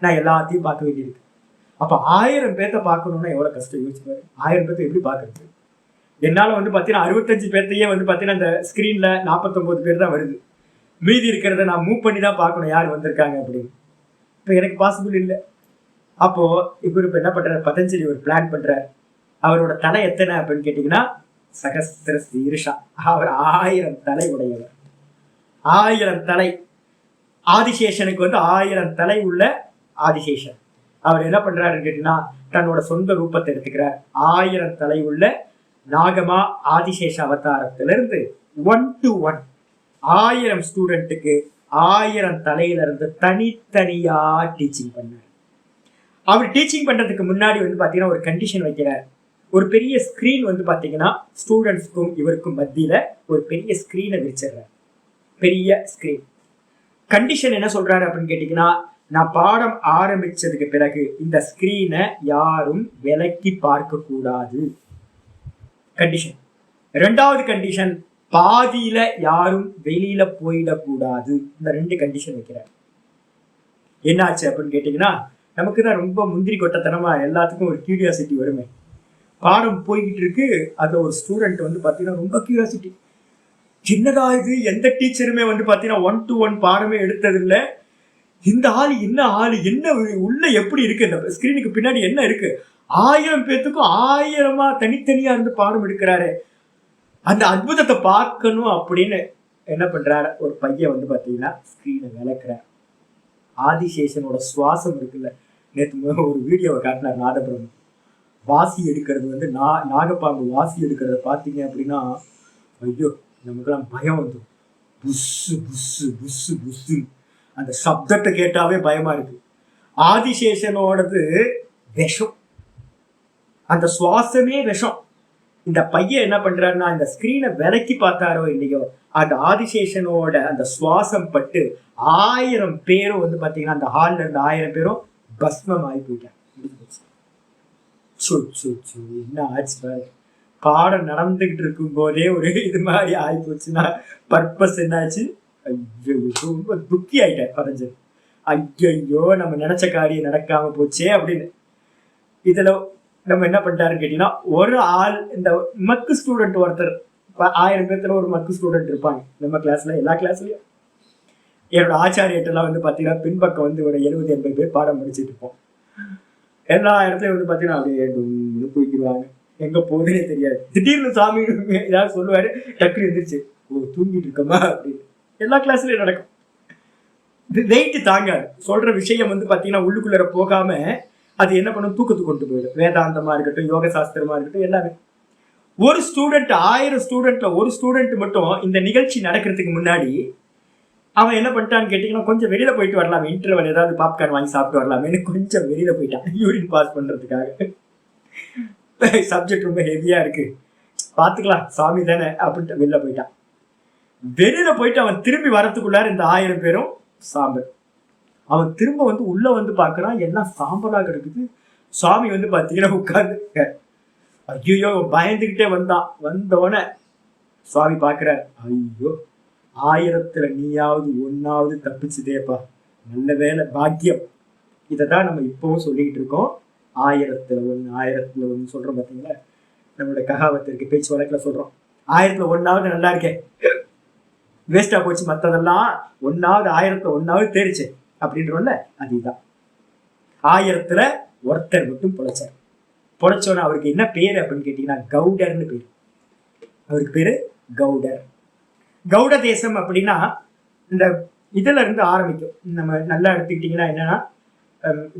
நான் எல்லாத்தையும் பார்க்க வேண்டியிருக்கு. அப்ப 1000 பேர்த்த பார்க்கணும்னா எவ்வளவு கஷ்டம் யோசிச்சு பாரு. 1000 பேர்த்த எப்படி பாக்குறது? என்னால வந்து பாத்தீங்கன்னா 65 பேர்த்தையே வந்து பாத்தீங்கன்னா அந்த ஸ்கிரீன்ல 49 பேர் தான் வருது. மீதி இருக்கிறத நான் மூவ் பண்ணி தான் பார்க்கணும் யார் வந்திருக்காங்க அப்படின்னு. இப்ப எனக்கு பாசிபிள் இல்லை. அப்போ இவர் இப்ப என்ன பண்றாரு, பதஞ்சலி ஒரு பிளான் பண்றாரு. அவரோட தலை எத்தனை அப்படின்னு கேட்டீங்கன்னா சகஸ்திர சீர்ஷா. அவர் 1000 தலை உடையவர். 1000 தலை. ஆதிசேஷனுக்கு வந்து 1000 தலை உள்ள ஆதிசேஷன். அவர் என்ன பண்றாருன்னு கேட்டீங்கன்னா தன்னோட சொந்த ரூபத்தை எடுத்துக்கிறார். 1000 தலை உள்ள நாகமா ஆதிசேஷ அவதாரத்திலிருந்து 1 to 1 1000 ஸ்டூடெண்ட்டுக்கு 1000 தலையில இருந்து தனித்தனியா டீச்சிங் பண்ணார். அவர் டீச்சிங் பண்றதுக்கு முன்னாடி வந்து பாத்தீங்கன்னா ஒரு கண்டிஷன் வைக்கிறார். ஒரு பெரிய ஸ்கிரீன் வந்து பாத்தீங்கன்னா ஸ்டூடெண்ட்ஸ்க்கும் இவருக்கும் மத்தியில ஒரு பெரிய ஸ்கிரீனை விரிச்சிடுறார். பெரிய ஸ்கிரீன். கண்டிஷன் என்ன சொல்றாரு அப்படின்னு கேட்டீங்கன்னா, நான் பாடம் ஆரம்பிச்சதுக்கு பிறகு இந்த ஸ்கிரீனை யாரும் விலக்கி பார்க்க கூடாது. கண்டிஷன். 2வது கண்டிஷன், பாதியில யாரும் வெளியில போயிடக்கூடாது. இந்த 2 கண்டிஷன் வைக்கிறார். என்னாச்சு அப்படின்னு கேட்டீங்கன்னா, நமக்கு தான் ரொம்ப முந்திரி கொட்டத்தனமா எல்லாத்துக்கும் ஒரு கியூரியாசிட்டி வருமே. பாடம் போய்கிட்டு இருக்கு, அது ஒரு ஸ்டூடெண்ட் வந்து பாத்தீங்கன்னா ரொம்ப கியூரியாசிட்டி, என்னடா இது, எந்த டீச்சருமே வந்து பாத்தீங்கன்னா 1 to 1 பாடமே எடுத்தது இல்ல, இந்த ஆளு என்ன உள்ள எப்படி இருக்கு, இந்த ஸ்கிரீனுக்கு பின்னாடி என்ன இருக்கு, 1000 பேத்துக்கும் 1000 தனித்தனியா இருந்து பாடம் எடுக்கிறாரு, அந்த அற்புதத்தை பார்க்கணும் அப்படின்னு என்ன பண்றாரு, ஒரு பையன் வந்து பாத்தீங்கன்னா ஸ்கிரீனை விளக்குறார். ஆதிசேஷனோட சுவாசம் இருக்குல்ல, நேற்று ஒரு வீடியோவை காட்டினார் நாதபுரம். வாசி எடுக்கிறது வந்து நாகப்பாம்பு வாசி எடுக்கிறத பார்த்தீங்க அப்படின்னா ஐயோ நமக்குலாம் பயம் வந்து புஸ்ஸு புஸ்ஸு புஸ்ஸு புஸ்ஸு அந்த சப்தத்தை கேட்டாவே பயமா இருக்கு. ஆதிசேஷனோடது விஷம், அந்த சுவாசமே விஷம். இந்த பையன் என்ன பண்றாருன்னா இந்த ஸ்கிரீனை விலக்கி பார்த்தாரோ இல்லையோ, அந்த ஆதிசேஷனோட அந்த சுவாசம் பட்டு 1000 பேரும் வந்து பாத்தீங்கன்னா அந்த ஹால்ல இருந்த 1000 பேரும் பஸ்மம் ஆகி போயிட்டாங்க. என்ன ஆச்சு பாரு. பாடம் நடந்துகிட்டு இருக்கும் போதே ஒரு இது மாதிரி ஆகி போச்சுன்னா பர்பஸ் என்னாச்சு, ஐயோ ரொம்ப துக்கி ஆயிட்டேன் பதஞ்சலி. ஐயோ நம்ம நினைச்ச காரியம் நடக்காம போச்சே அப்படின்னு. இதுல நம்ம என்ன பண்ணிட்டாருன்னு கேட்டீங்கன்னா, ஒரு ஆள் இந்த மக்கு ஸ்டூடெண்ட் ஒருத்தர், 1000 பேர்த்துல ஒரு மக்கு ஸ்டூடெண்ட் இருப்பாங்க நம்ம கிளாஸ்ல, எல்லா கிளாஸ்லயும். என்னோட ஆச்சாரியட்டெல்லாம் வந்து பாத்தீங்கன்னா பின்பக்கம் வந்து ஒரு 70-80 பேர் பாடம் படிச்சுட்டு இருப்போம். எல்லா இடத்துலயும் வந்து பாத்தீங்கன்னா அப்படியே தூக்கிடுவாங்க, எங்க போகுதுன்னே தெரியாது. திடீர்னு சாமி ஏதாவது சொல்லுவாரு, டக்குனு எந்திரிச்சு ஓ தூங்கிட்டு இருக்கோமா அப்படின்னு. எல்லா கிளாஸ்லயும் நடக்கும். வெயிட் தாங்காது. சொல்ற விஷயம் வந்து பாத்தீங்கன்னா உள்ளுக்குள்ள போகாம அது என்ன பண்ணும், தூக்கத்துக்கு கொண்டு போயிடும். வேதாந்தமா இருக்கட்டும், யோக சாஸ்திரமா இருக்கட்டும், எல்லாமே. ஒரு ஸ்டூடெண்ட் 1000 ஸ்டூடெண்ட்ல ஒரு ஸ்டூடெண்ட் மட்டும் இந்த நிகழ்ச்சி நடக்கிறதுக்கு முன்னாடி அவன் என்ன பண்ணிட்டான்னு கேட்டீங்கன்னா, கொஞ்சம் வெளியில போயிட்டு வரலாம், இன்டர்வல் ஏதாவது பாப்கார்ன் வாங்கி சாப்பிட்டு வரலாமேன்னு கொஞ்சம் வெளியில போயிட்டான் யூரின் பாஸ் பண்றதுக்காக. சப்ஜெக்ட் ரொம்ப ஹெவியா இருக்கு, பாத்துக்கலாம் சாமி தானே அப்படின்ட்டு வெளில போயிட்டான். வெளியில போயிட்டு அவன் திரும்பி வரத்துக்குள்ளார இந்த 1000 பேரும் சாம்பல். அவன் திரும்ப வந்து உள்ள வந்து பாக்குறான், எல்லாம் சாம்பலா கிடக்குது. சாமி வந்து பாத்தீங்கன்னா உட்கார்ந்து, ஐயோ பயந்துகிட்டே வந்தான். வந்தோடனே சுவாமி பாக்குறாரு, ஐயோ 1000த்துல நீயாவது ஒன்னாவது தப்பிச்சுதேப்பா, நல்ல வேலை, பாக்கியம். இதைதான் நம்ம இப்பவும் சொல்லிக்கிட்டு இருக்கோம். 1000த்துல 1 சொல்றோம் பாத்தீங்களா, நம்மளோட ககாவத்திற்கு பேச்சு வழக்குல சொல்றோம். 1000த்துல 1 நல்லா இருக்கேன், வேஸ்டா போச்சு மத்ததெல்லாம், 1000த்துல 1 தேரிச்சு அப்படின்றோம்ல, அதுதான். 1000த்துல ஒருத்தர் மட்டும் பொழைச்சார். பொழைச்சோன்னா அவருக்கு என்ன பேரு அப்படின்னு கேட்டீங்கன்னா கவுடர்னு பேரு. அவருக்கு பேரு கவுடர். கவுட தேசம் அப்படின்னா இந்த இதுல இருந்து ஆரம்பிக்கும். நம்ம நல்லா எடுத்துக்கிட்டீங்கன்னா என்னன்னா,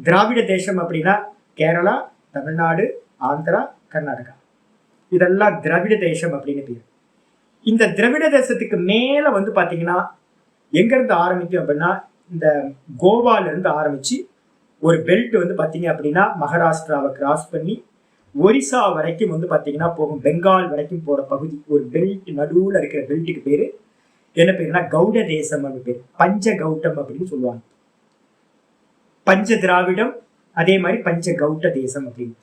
திராவிட தேசம் அப்படின்னா கேரளா, தமிழ்நாடு, ஆந்திரா, கர்நாடகா, இதெல்லாம் திராவிட தேசம் அப்படின்னு பேர். இந்த திராவிட தேசத்துக்கு மேல வந்து பாத்தீங்கன்னா எங்க இருந்து ஆரம்பிக்கும் அப்படின்னா, இந்த கோவால இருந்து ஆரம்பிச்சு ஒரு பெல்ட் வந்து பாத்தீங்க அப்படின்னா மகாராஷ்டிராவை கிராஸ் பண்ணி ஒரிசா வரைக்கும் வந்து பாத்தீங்கன்னா போகும், பெங்கால் வரைக்கும் போற பகுதி, ஒரு பெல்ட் நடுவுல இருக்கிற பெல்ட்டுக்கு பேரு என்ன பேருன்னா கௌட தேசம் அப்படின்னு பேரு. பஞ்ச கௌட்டம் அப்படின்னு சொல்லுவாங்க. பஞ்ச திராவிடம், அதே மாதிரி பஞ்ச கௌட தேசம் அப்படின்னு.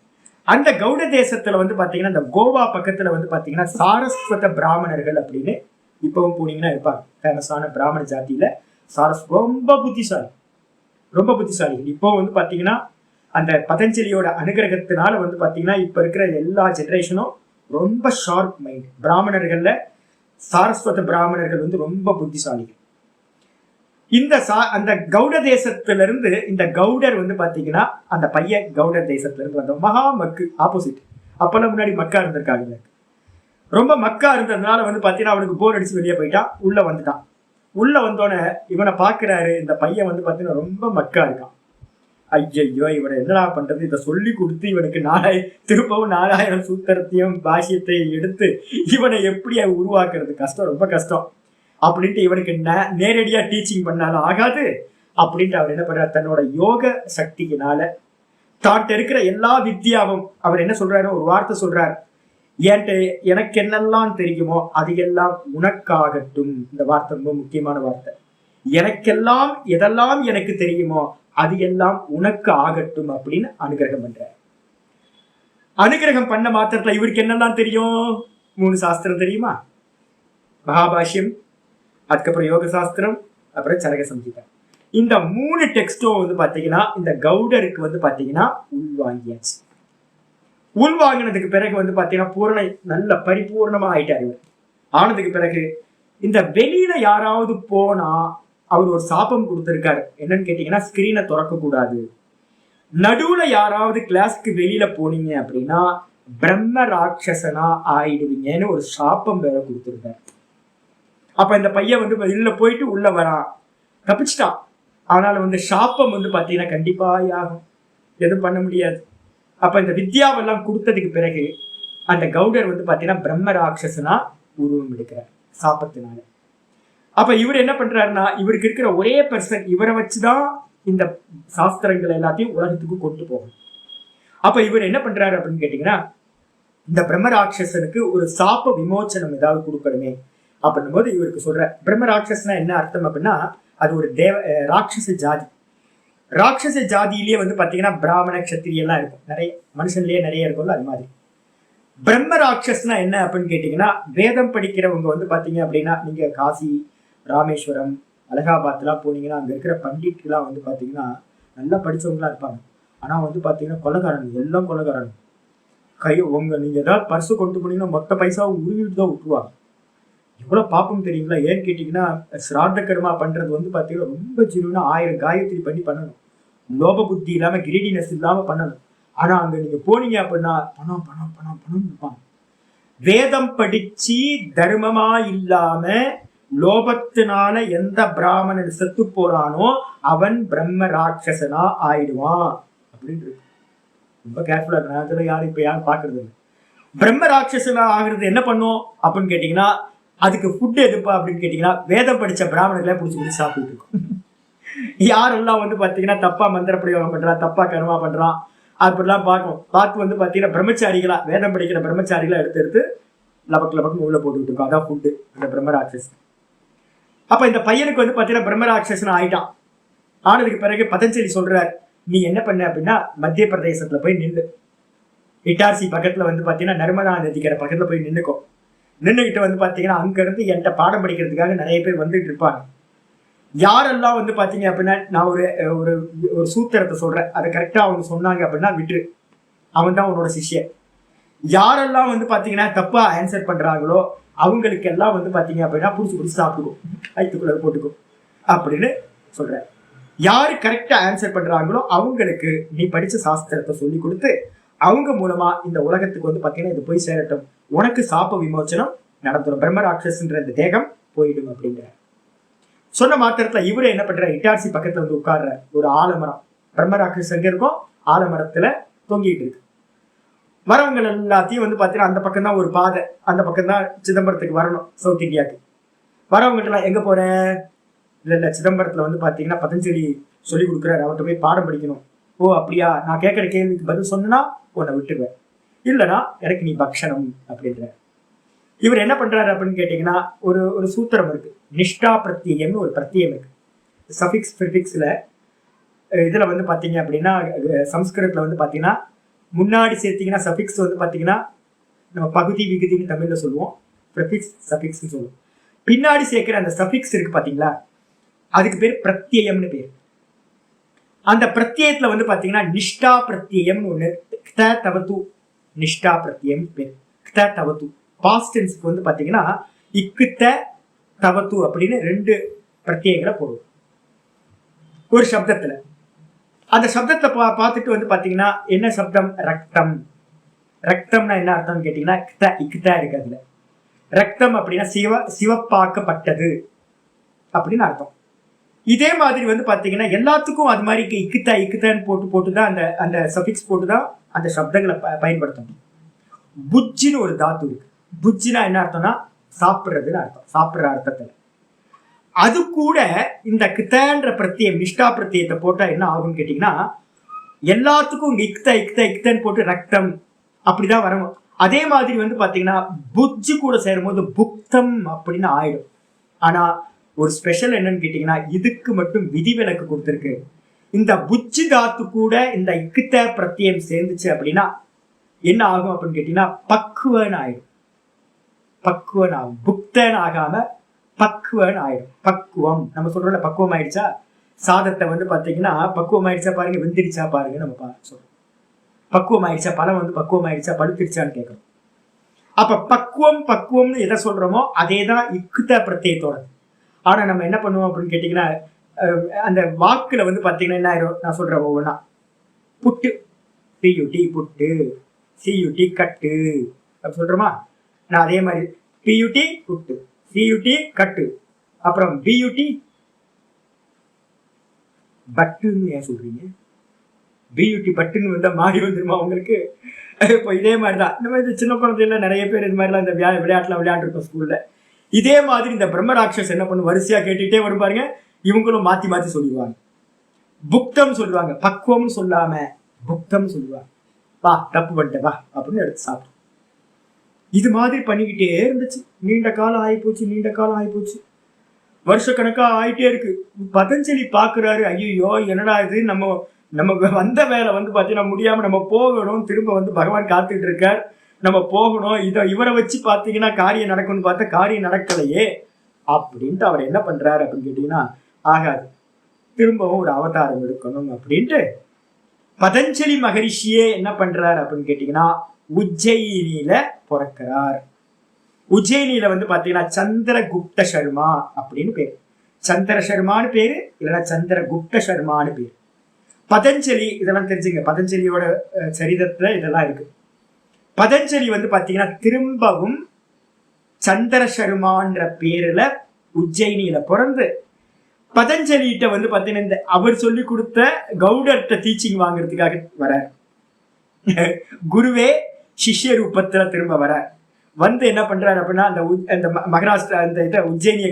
அந்த கௌட தேசத்துல வந்து பாத்தீங்கன்னா இந்த கோவா பக்கத்துல வந்து பாத்தீங்கன்னா சாரஸ்வத பிராமணர்கள் அப்படின்னு இப்பவும் போனீங்கன்னா இருப்பாங்க. ஃபேமஸான பிராமண ஜாதியில ரொம்ப புத்திசாலி, ரொம்ப புத்திசாலிகள். இப்போ வந்து பாத்தீங்கன்னா அந்த பதஞ்சலியோட அனுகிரகத்தினால வந்து பாத்தீங்கன்னா இப்ப இருக்கிற எல்லா ஜெனரேஷனும் ரொம்ப ஷார்ப் மைண்ட். பிராமணர்கள்ல சாரஸ்வத பிராமணர்கள் வந்து ரொம்ப புத்திசாலிகள். இந்த அந்த கௌட தேசத்துல இருந்து இந்த கௌடர் வந்து பாத்தீங்கன்னா அந்த பையன் கௌடர் தேசத்துல இருந்து வந்த மகா மக்கு ஆப்போசிட். அப்பெல்லாம் முன்னாடி மக்கா இருந்திருக்காங்க. ரொம்ப மக்கா இருந்ததுனால வந்து பாத்தீங்கன்னா அவனுக்கு போர் அடிச்சு வெளியே போயிட்டான். உள்ள வந்துட்டான். உள்ள வந்தோடனே இவனை பாக்குறாரு, இந்த பையன் வந்து பாத்தீங்கன்னா ரொம்ப மக்கா இருக்கான். ஐயோ இவனை என்னடா பண்றது, இதை சொல்லி கொடுத்து இவனுக்கு திருப்பவும் 4000 சூத்திரத்தையும் பாஷ்யத்தையும் எடுத்து இவனை எப்படி உருவாக்குறது, கஷ்டம், ரொம்ப கஷ்டம் அப்படின்ட்டு இவனுக்கு நேரடியா டீச்சிங் பண்ணாலும் ஆகாது அப்படின்ட்டு அவர் என்ன பண்றாரு, தன்னோட யோக சக்தியினால தாட்ட இருக்கிற எல்லா வித்யாவும் அவர் என்ன சொல்றாரு, ஒரு வார்த்தை சொல்றாரு, எனக்கு என்னெல்லாம் தெரியுமோ அது எல்லாம் உனக்காகட்டும். இந்த வார்த்தை ரொம்ப முக்கியமான வார்த்தை. எனக்கெல்லாம் எதெல்லாம் எனக்கு தெரியுமோ அது எல்லாம் உனக்கு ஆகட்டும் அப்படின்னு அனுகிரகம் பண்றார். அனுகிரகம் பண்ண மாத்திரத்துல இவருக்கு என்னெல்லாம் தெரியும், 3 சாஸ்திரம் தெரியுமா, மகாபாஷ்யம், அதுக்கப்புறம் யோக சாஸ்திரம், அப்புறம் சரக சம்ஹிதா. இந்த 3 டெக்ஸ்டும் வந்து பாத்தீங்கன்னா இந்த கௌடருக்கு வந்து பாத்தீங்கன்னா உள்வாங்கியாச்சு. உள்வாங்கினதுக்கு பிறகு வந்து பாத்தீங்கன்னா நல்ல பரிபூர்ணமா ஆயிட்டாரு. ஆனதுக்கு பிறகு இந்த வெளியில யாராவது போனா அவர் ஒரு சாபம் கொடுத்திருக்காரு. என்னன்னு கேட்டீங்கன்னா ஸ்கிரீனை திறக்க கூடாது. நடுவுல யாராவது கிளாஸ்க்கு வெளியில போனீங்க அப்படின்னா பிரம்ம ராட்சசனா ஆயிடுவீங்கன்னு ஒரு சாபம் வேற கொடுத்திருக்காரு. அப்ப இந்த பையன் வந்து வெளியில போயிட்டு உள்ள வரான், தப்பிச்சிட்டான். அதனால வந்து சாப்பம் வந்து பாத்தீங்கன்னா கண்டிப்பா ஆகும், எதுவும் பண்ண முடியாது. அப்ப இந்த வித்யாவெல்லாம் கொடுத்ததுக்கு பிறகு அந்த கௌடர் வந்து பாத்தீங்கன்னா பிரம்ம ராட்சசனா உருவம் எடுக்கிறார் சாப்பத்தினால. அப்ப இவர் என்ன பண்றாருன்னா, இவருக்கு இருக்கிற ஒரே பர்சன், இவரை வச்சுதான் இந்த சாஸ்திரங்கள் எல்லாத்தையும் உலகத்துக்கு கொண்டு போகும். அப்ப இவர் என்ன பண்றாரு அப்படின்னு கேட்டீங்கன்னா, இந்த பிரம்ம ராட்சசனுக்கு ஒரு சாப்ப விமோச்சனம் ஏதாவது கொடுக்கணுமே அப்படின்னும் போது இவருக்கு சொல்ற. பிரம்ம ராட்சசனா என்ன அர்த்தம் அப்படின்னா, அது ஒரு ராட்சச ஜாதி. ராட்சச ஜாதியிலேயே வந்து பாத்தீங்கன்னா பிராமண கஷத்திரிய எல்லாம் இருக்கும், நிறைய மனுஷன்லயே நிறைய இருக்கும்ல, அது மாதிரி. பிரம்ம ராட்சஸ்னா என்ன அப்படின்னு கேட்டீங்கன்னா, வேதம் படிக்கிறவங்க வந்து பாத்தீங்க அப்படின்னா நீங்க காசி, ராமேஸ்வரம், அலகாபாத்லாம் போனீங்கன்னா அங்க இருக்கிற பண்டிட்லாம் வந்து பாத்தீங்கன்னா நல்லா படிச்சவங்களா இருப்பாங்க. ஆனா வந்து பாத்தீங்கன்னா கொலைகாரன், எல்லாம் கொலைகாரன். நீங்க ஏதாவது பர்சு கொண்டு போனீங்கன்னா மொத்த பைசாவும் உருவிட்டு தான் விட்டுருவாங்க. எவ்வளவு பாப்பம் தெரியுங்களா? ஏன்னு கேட்டீங்கன்னா சிரார்த்த கர்மா பண்றது வந்து பாத்தீங்கன்னா ரொம்ப ஜீவனா 1000 காயத்ரி பண்ணி பண்ணணும். லோப புத்தி இல்லாம கிரீடினஸ் இல்லாம பண்ணணும். ஆனா அங்க நீங்க போனீங்க அப்படின்னா பணம் பணம் பணம் பணம் இருப்பாங்க. வேதம் படிச்சு தர்மமா இல்லாம லோபத்தினால எந்த பிராமணன் செத்து போறானோ அவன் பிரம்ம ராட்சசனா ஆயிடுவான் அப்படின்னு ரொம்ப கேர்ஃபுல்லா இருக்கு. அதுல யாரும் இப்ப யாரும் பாக்குறது இல்லை. பிரம்ம ராட்சசனா ஆகுறது என்ன பண்ணும் அப்படின்னு கேட்டீங்கன்னா, அதுக்கு ஃபுட் எதுப்பா அப்படின்னு கேட்டீங்கன்னா, வேதம் படிச்ச பிராமணர்களை பிடிச்சி சாப்பிட்டு இருக்கும். யாரெல்லாம் வந்து பாத்தீங்கன்னா தப்பா மந்திர பிரயோகம் பண்றான், தப்பா கர்மா பண்றான் அப்படிலாம் பார்த்து வந்து பாத்தீங்கன்னா பிரம்மச்சாரிகளா, வேதம் படிக்கிற பிரம்மச்சாரிகளா எடுத்து லபக்கு லபக்கு உள்ள போட்டுக்கிட்டு இருக்கோம். அதான் ஃபுட்டு இந்த பிரம்ம ராட்சஸ். அப்ப இந்த பையனுக்கு வந்து பாத்தீங்கன்னா பிரம்ம ராட்சசன் ஆயிட்டான். ஆனதுக்கு பிறகு பதஞ்சலி சொல்றாரு, நீ என்ன பண்ண அப்படின்னா மத்திய பிரதேசத்துல போய் நின்று, இட்டார்சி பக்கத்துல வந்து பாத்தீங்கன்னா நர்மதா நதிக்கரை பக்கத்துல போய் நின்றுகிட்டு வந்து பாத்தீங்கன்னா அங்க இருந்து என்கிட்ட பாடம் படிக்கிறதுக்காக நிறைய பேர் வந்துட்டு இருப்பாங்க. யாரெல்லாம் வந்து பாத்தீங்க அப்படின்னா நான் ஒரு ஒரு சூத்திரத்தை சொல்றேன், அதை கரெக்டா அவங்க சொன்னாங்க அப்படின்னா விட்டுரு, அவன் தான் உன்னோட சிஷ்யன். யாரெல்லாம் வந்து பாத்தீங்கன்னா தப்பா ஆன்சர் பண்றாங்களோ அவங்களுக்கு எல்லாம் வந்து பாத்தீங்க அப்படின்னா புடிச்சு சாப்பிடுக்கும், வயிற்றுக்குள்ள போட்டுக்கும் அப்படின்னு சொல்ற. யாரு கரெக்டா ஆன்சர் பண்றாங்களோ அவங்களுக்கு நீ படிச்ச சாஸ்திரத்தை சொல்லி கொடுத்து அவங்க மூலமா இந்த உலகத்துக்கு வந்து பாத்தீங்கன்னா இது போய் சேரட்டும், உனக்கு சாப்ப விமோச்சனம் நடந்துடும், பிரம்ம ராட்சஸ்ன்ற இந்த தேகம் போயிடும் அப்படிங்கிற சொன்ன மாத்திரத்துல இவரு என்ன பண்ற, இட்டார்சி பக்கத்துல வந்து உட்கார்ற ஒரு ஆலமரம், பிரம்ம ராட்சஸ் எங்க இருக்கும், ஆலமரத்துல தொங்கிட்டு இருக்கு. வரவங்க எல்லாத்தையும் வந்து பாத்தீங்கன்னா அந்த பக்கம் தான் ஒரு பாதை, அந்த பக்கம் தான் சிதம்பரத்துக்கு வரணும், சவுத் இந்தியாவுக்கு. வரவங்ககிட்ட எல்லாம் எங்க போற, இல்ல சிதம்பரத்துல வந்து பாத்தீங்கன்னா பதஞ்சலி சொல்லி கொடுக்குறாரு, அவர்கிட்ட போய் பாடம் படிக்கணும். ஓ அப்படியா, நான் கேட்கற கேள்விக்கு பதில் சொன்னா உன்னை விட்டுருவேன், இல்லைன்னா எனக்கு நீ பக்ஷணம் அப்படின்ற. இவர் என்ன பண்றாரு அப்படின்னு கேட்டீங்கன்னா, ஒரு ஒரு சூத்திரம் இருக்கு, நிஷ்டா பிரத்யம்னு ஒரு பிரத்யம் இருக்கு. சஃபிக்ஸ் ப்ரிஃபிக்ஸ்ல இதுல வந்து பாத்தீங்க அப்படின்னா, சம்ஸ்கிருதத்துல வந்து பாத்தீங்கன்னா முன்னாடி சேர்த்தீங்கன்னா சஃபிக்ஸ் வந்து பாத்தீங்கன்னா நம்ம பகுதி விகுதின்னு தமிழ்ல சொல்லுவோம், ப்ரிஃபிக்ஸ் சஃபிக்ஸ்னு சொல்லுவோம். பின்னாடி சேர்க்கிற அந்த சஃபிக்ஸ் இருக்கு பாத்தீங்களா, அதுக்கு பேர் பிரத்யம்னு பேர். அந்த பிரத்யத்துல வந்து பாத்தீங்கன்னா நிஷ்டா பிரத்யம்னு ஒண்ணு, க்த தவது நிஷ்டா பிரத்யம் பேர். க்த தவது பாஸ்ட் டென்ஸ்க்கு வந்து பாத்தீங்கன்னா இக்குத்த தவது அப்படின்னு 2 பிரத்யங்களை போடுவோம் ஒரு சப்தத்துல. அந்த சப்தத்தை பார்த்துட்டு வந்து பாத்தீங்கன்னா என்ன சப்தம், ரக்தம். ரக்தம்னா என்ன அர்த்தம்னு கேட்டீங்கன்னா இக்குத்தா இருக்கு அதுல. ரக்தம் அப்படின்னா சிவப்பாக்கப்பட்டது அப்படின்னு அர்த்தம். இதே மாதிரி வந்து பாத்தீங்கன்னா எல்லாத்துக்கும் அது மாதிரி இக்குத்தான்னு போட்டுதான் அந்த அந்த சஃபிக்ஸ் போட்டுதான் அந்த சப்தங்களை பயன்படுத்தணும். புஜ்ஜின்னு ஒரு தாத்து இருக்கு. புஜ்ஜினா என்ன அர்த்தம்னா சாப்பிடுறதுன்னு அர்த்தம், சாப்பிடுற அர்த்தத்துல. அது கூட இந்த கித்தன்ற பிரத்யம் நிஷ்டா பிரத்யத்தை போட்டா என்ன ஆகும்னு கேட்டீங்கன்னா, எல்லாத்துக்கும் இங்க இக்தன்னு போட்டு ரக்தம் அப்படிதான் வரும். அதே மாதிரி வந்து பாத்தீங்கன்னா புஜ்ஜு கூட சேரும்போது புக்தம் அப்படின்னு ஆயிடும். ஆனா ஒரு ஸ்பெஷல் என்னன்னு கேட்டீங்கன்னா, இதுக்கு மட்டும் விதிவிலக்கு கொடுத்துருக்கு. இந்த புஜ்ஜு தாத்து கூட இந்த இக்குத்த பிரத்யம் சேர்ந்துச்சு அப்படின்னா என்ன ஆகும் அப்படின்னு கேட்டீங்கன்னா பக்குவன் ஆயிடும். பக்குவன் ஆகும், புக்தன் ஆகாம பக்குவன் ஆயிடும். பக்குவம் நம்ம சொல்றோம்ல, பக்குவம் ஆயிடுச்சா, சாதத்தை வந்து பாத்தீங்கன்னா பக்குவம் ஆயிடுச்சா பாருங்க, வெந்திரிச்சா பாருங்க நம்ம சொல்றோம். பக்குவம் ஆயிடுச்சா, பழம் வந்து பக்குவம் ஆயிடுச்சா, பழுத்திருச்சான்னு கேட்கணும். அப்ப பக்குவம்னு எதை சொல்றோமோ அதேதான் இக்குத்த பிரத்யத்தோட. ஆனா நம்ம என்ன பண்ணுவோம் அப்படின்னு கேட்டீங்கன்னா, அந்த வாக்குல வந்து பாத்தீங்கன்னா என்ன ஆயிரும், நான் சொல்றேன் ஒவ்வொன்னா. புட்டு, பியூட்டி புட்டு, சியூட்டி கட்டு அப்படி சொல்றோமா. நான் அதே மாதிரி பியூட்டி புட்டு, சியூட்டி கட்டு, அப்புறம் பியூட்டி பட்டுன்னு ஏன் சொல்றீங்க? பியூட்டி பட்டுன்னு வந்தா மாறி வந்துருமா உங்களுக்கு? இப்போ இதே மாதிரிதான் இந்த மாதிரி சின்ன குழந்தைல நிறைய பேர் இது மாதிரிலாம் இந்த விளையாட்டுலாம் விளையாண்டுருக்கோம் ஸ்கூல்ல. இதே மாதிரி இந்த பிரம்மராட்சஸ் என்ன பண்ணும், வரிசையா கேட்டுட்டே வரும் பாருங்க, இவங்களும் மாத்தி மாத்தி சொல்லுவாங்க. புக்தம் சொல்லுவாங்க, பக்குவம்னு சொல்லாம புக்தம் சொல்லுவாங்க. வா தப்பு பண்ணிட்ட வா அப்படின்னு எடுத்து சாப்பிடும். இது மாதிரி பண்ணிக்கிட்டே இருந்துச்சு. நீண்ட காலம் ஆயிப்போச்சு. வருஷக்கணக்கா ஆயிட்டே இருக்கு. பதஞ்சலி பாக்குறாரு, ஐயோ என்னடா இது, நம்ம வந்த வேலை வந்து பாத்தீங்கன்னா முடியாம நம்ம போகணும், திரும்ப வந்து பகவான் காத்துட்டு இருக்கார், நம்ம போகணும், இவரை வச்சு பாத்தீங்கன்னா காரியம் நடக்கும்னு பார்த்தா காரியம் நடக்கலையே அப்படின்ட்டு அவர் என்ன பண்றாரு அப்படின்னு கேட்டீங்கன்னா, ஆகாது, திரும்பவும் ஒரு அவதாரம் எடுக்கணும் அப்படின்ட்டு பதஞ்சலி மகரிஷியே என்ன பண்றாரு அப்படின்னு கேட்டீங்கன்னா உஜ்ஜயினியில பிறக்கிறார். உஜ்ஜயினியில வந்து பாத்தீங்கன்னா சந்திரகுப்த சர்மா அப்படின்னு பேரு. சந்திர சர்மான்னு பேரு, இல்லைன்னா சந்திரகுப்த சர்மான்னு பேரு. பதஞ்சலி இதெல்லாம் தெரிஞ்சுங்க, பதஞ்சலியோட சரிதத்துல இதெல்லாம் இருக்கு. பதஞ்சலி வந்து பாத்தீங்கன்னா திரும்பவும் சந்திர சர்மான்ற பேருல உஜ்ஜயினியில பிறந்து பதஞ்சலிகிட்ட வந்து பாத்தீங்கன்னா இந்த அவர் சொல்லி கொடுத்த கவுடர்கிட்ட டீச்சிங் வாங்குறதுக்காக வர, குருவே சிஷ்ய ரூபத்துல திரும்ப வர வந்து என்ன பண்றாரு அப்படின்னா, அந்த மகாராஷ்டிரா இந்த உஜ்ஜயினியை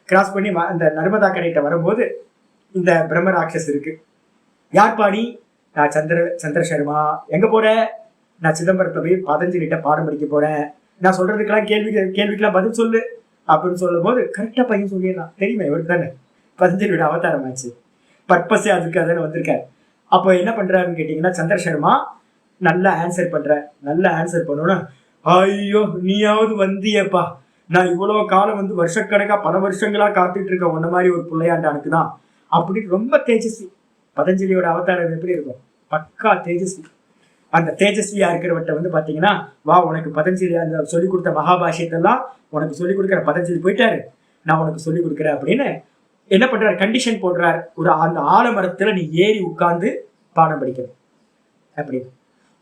கிராஸ் பண்ணி அந்த நர்மதா கரைகிட்ட வரும்போது இந்த பிரம்மராட்சஸ் இருக்கு. யார் பாணி? நான் சந்திர சர்மா. எங்க போற? நான் சிதம்பரத்துல போய் பதஞ்சலிகிட்ட பாடம் படிக்க போறேன், நான் சொல்றதுக்கெல்லாம் கேள்விக்கெல்லாம் பதில் சொல்லு அப்படின்னு சொல்லும் போது கரெக்டா பையன் சொல்லிடுறான். தெரியுமா இவருக்கு தானே பதஞ்சலியோட அவதாரம் ஆச்சு, பர்பஸே அதுக்கு அதான வந்திருக்காரு. அப்போ என்ன பண்றாருன்னு கேட்டீங்கன்னா, சந்திர சர்மா நல்லா ஆன்சர் பண்ணணும். ஐயோ நீயாவது வந்தியப்பா, நான் இவ்வளவு காலம் வந்து வருஷக்கணக்கா பல வருஷங்களா காத்துட்டு இருக்க உன்ன மாதிரி ஒரு பிள்ளையாண்டானுக்கு தான் அப்படின்னு ரொம்ப தேஜஸ்வி. பதஞ்சலியோட அவதாரம் எப்படி இருக்கும்? பக்கா தேஜஸ்வி. அந்த தேஜஸ்வியா இருக்கிறவட்ட வந்து பாத்தீங்கன்னா, வா உனக்கு பதஞ்சலி அந்த சொல்லிக் கொடுத்த மகாபாஷ்யத்தெல்லாம் உனக்கு சொல்லிக் கொடுக்குற பதஞ்சலி போயிட்டாரு, நான் உனக்கு சொல்லிக் கொடுக்குறேன் அப்படின்னு என்ன பண்றாரு, கண்டிஷன் போடுறாரு. ஒரு அந்த ஆலமரத்துல நீ ஏறி உட்கார்ந்து பாடம் படிக்கணும் அப்படின்னு.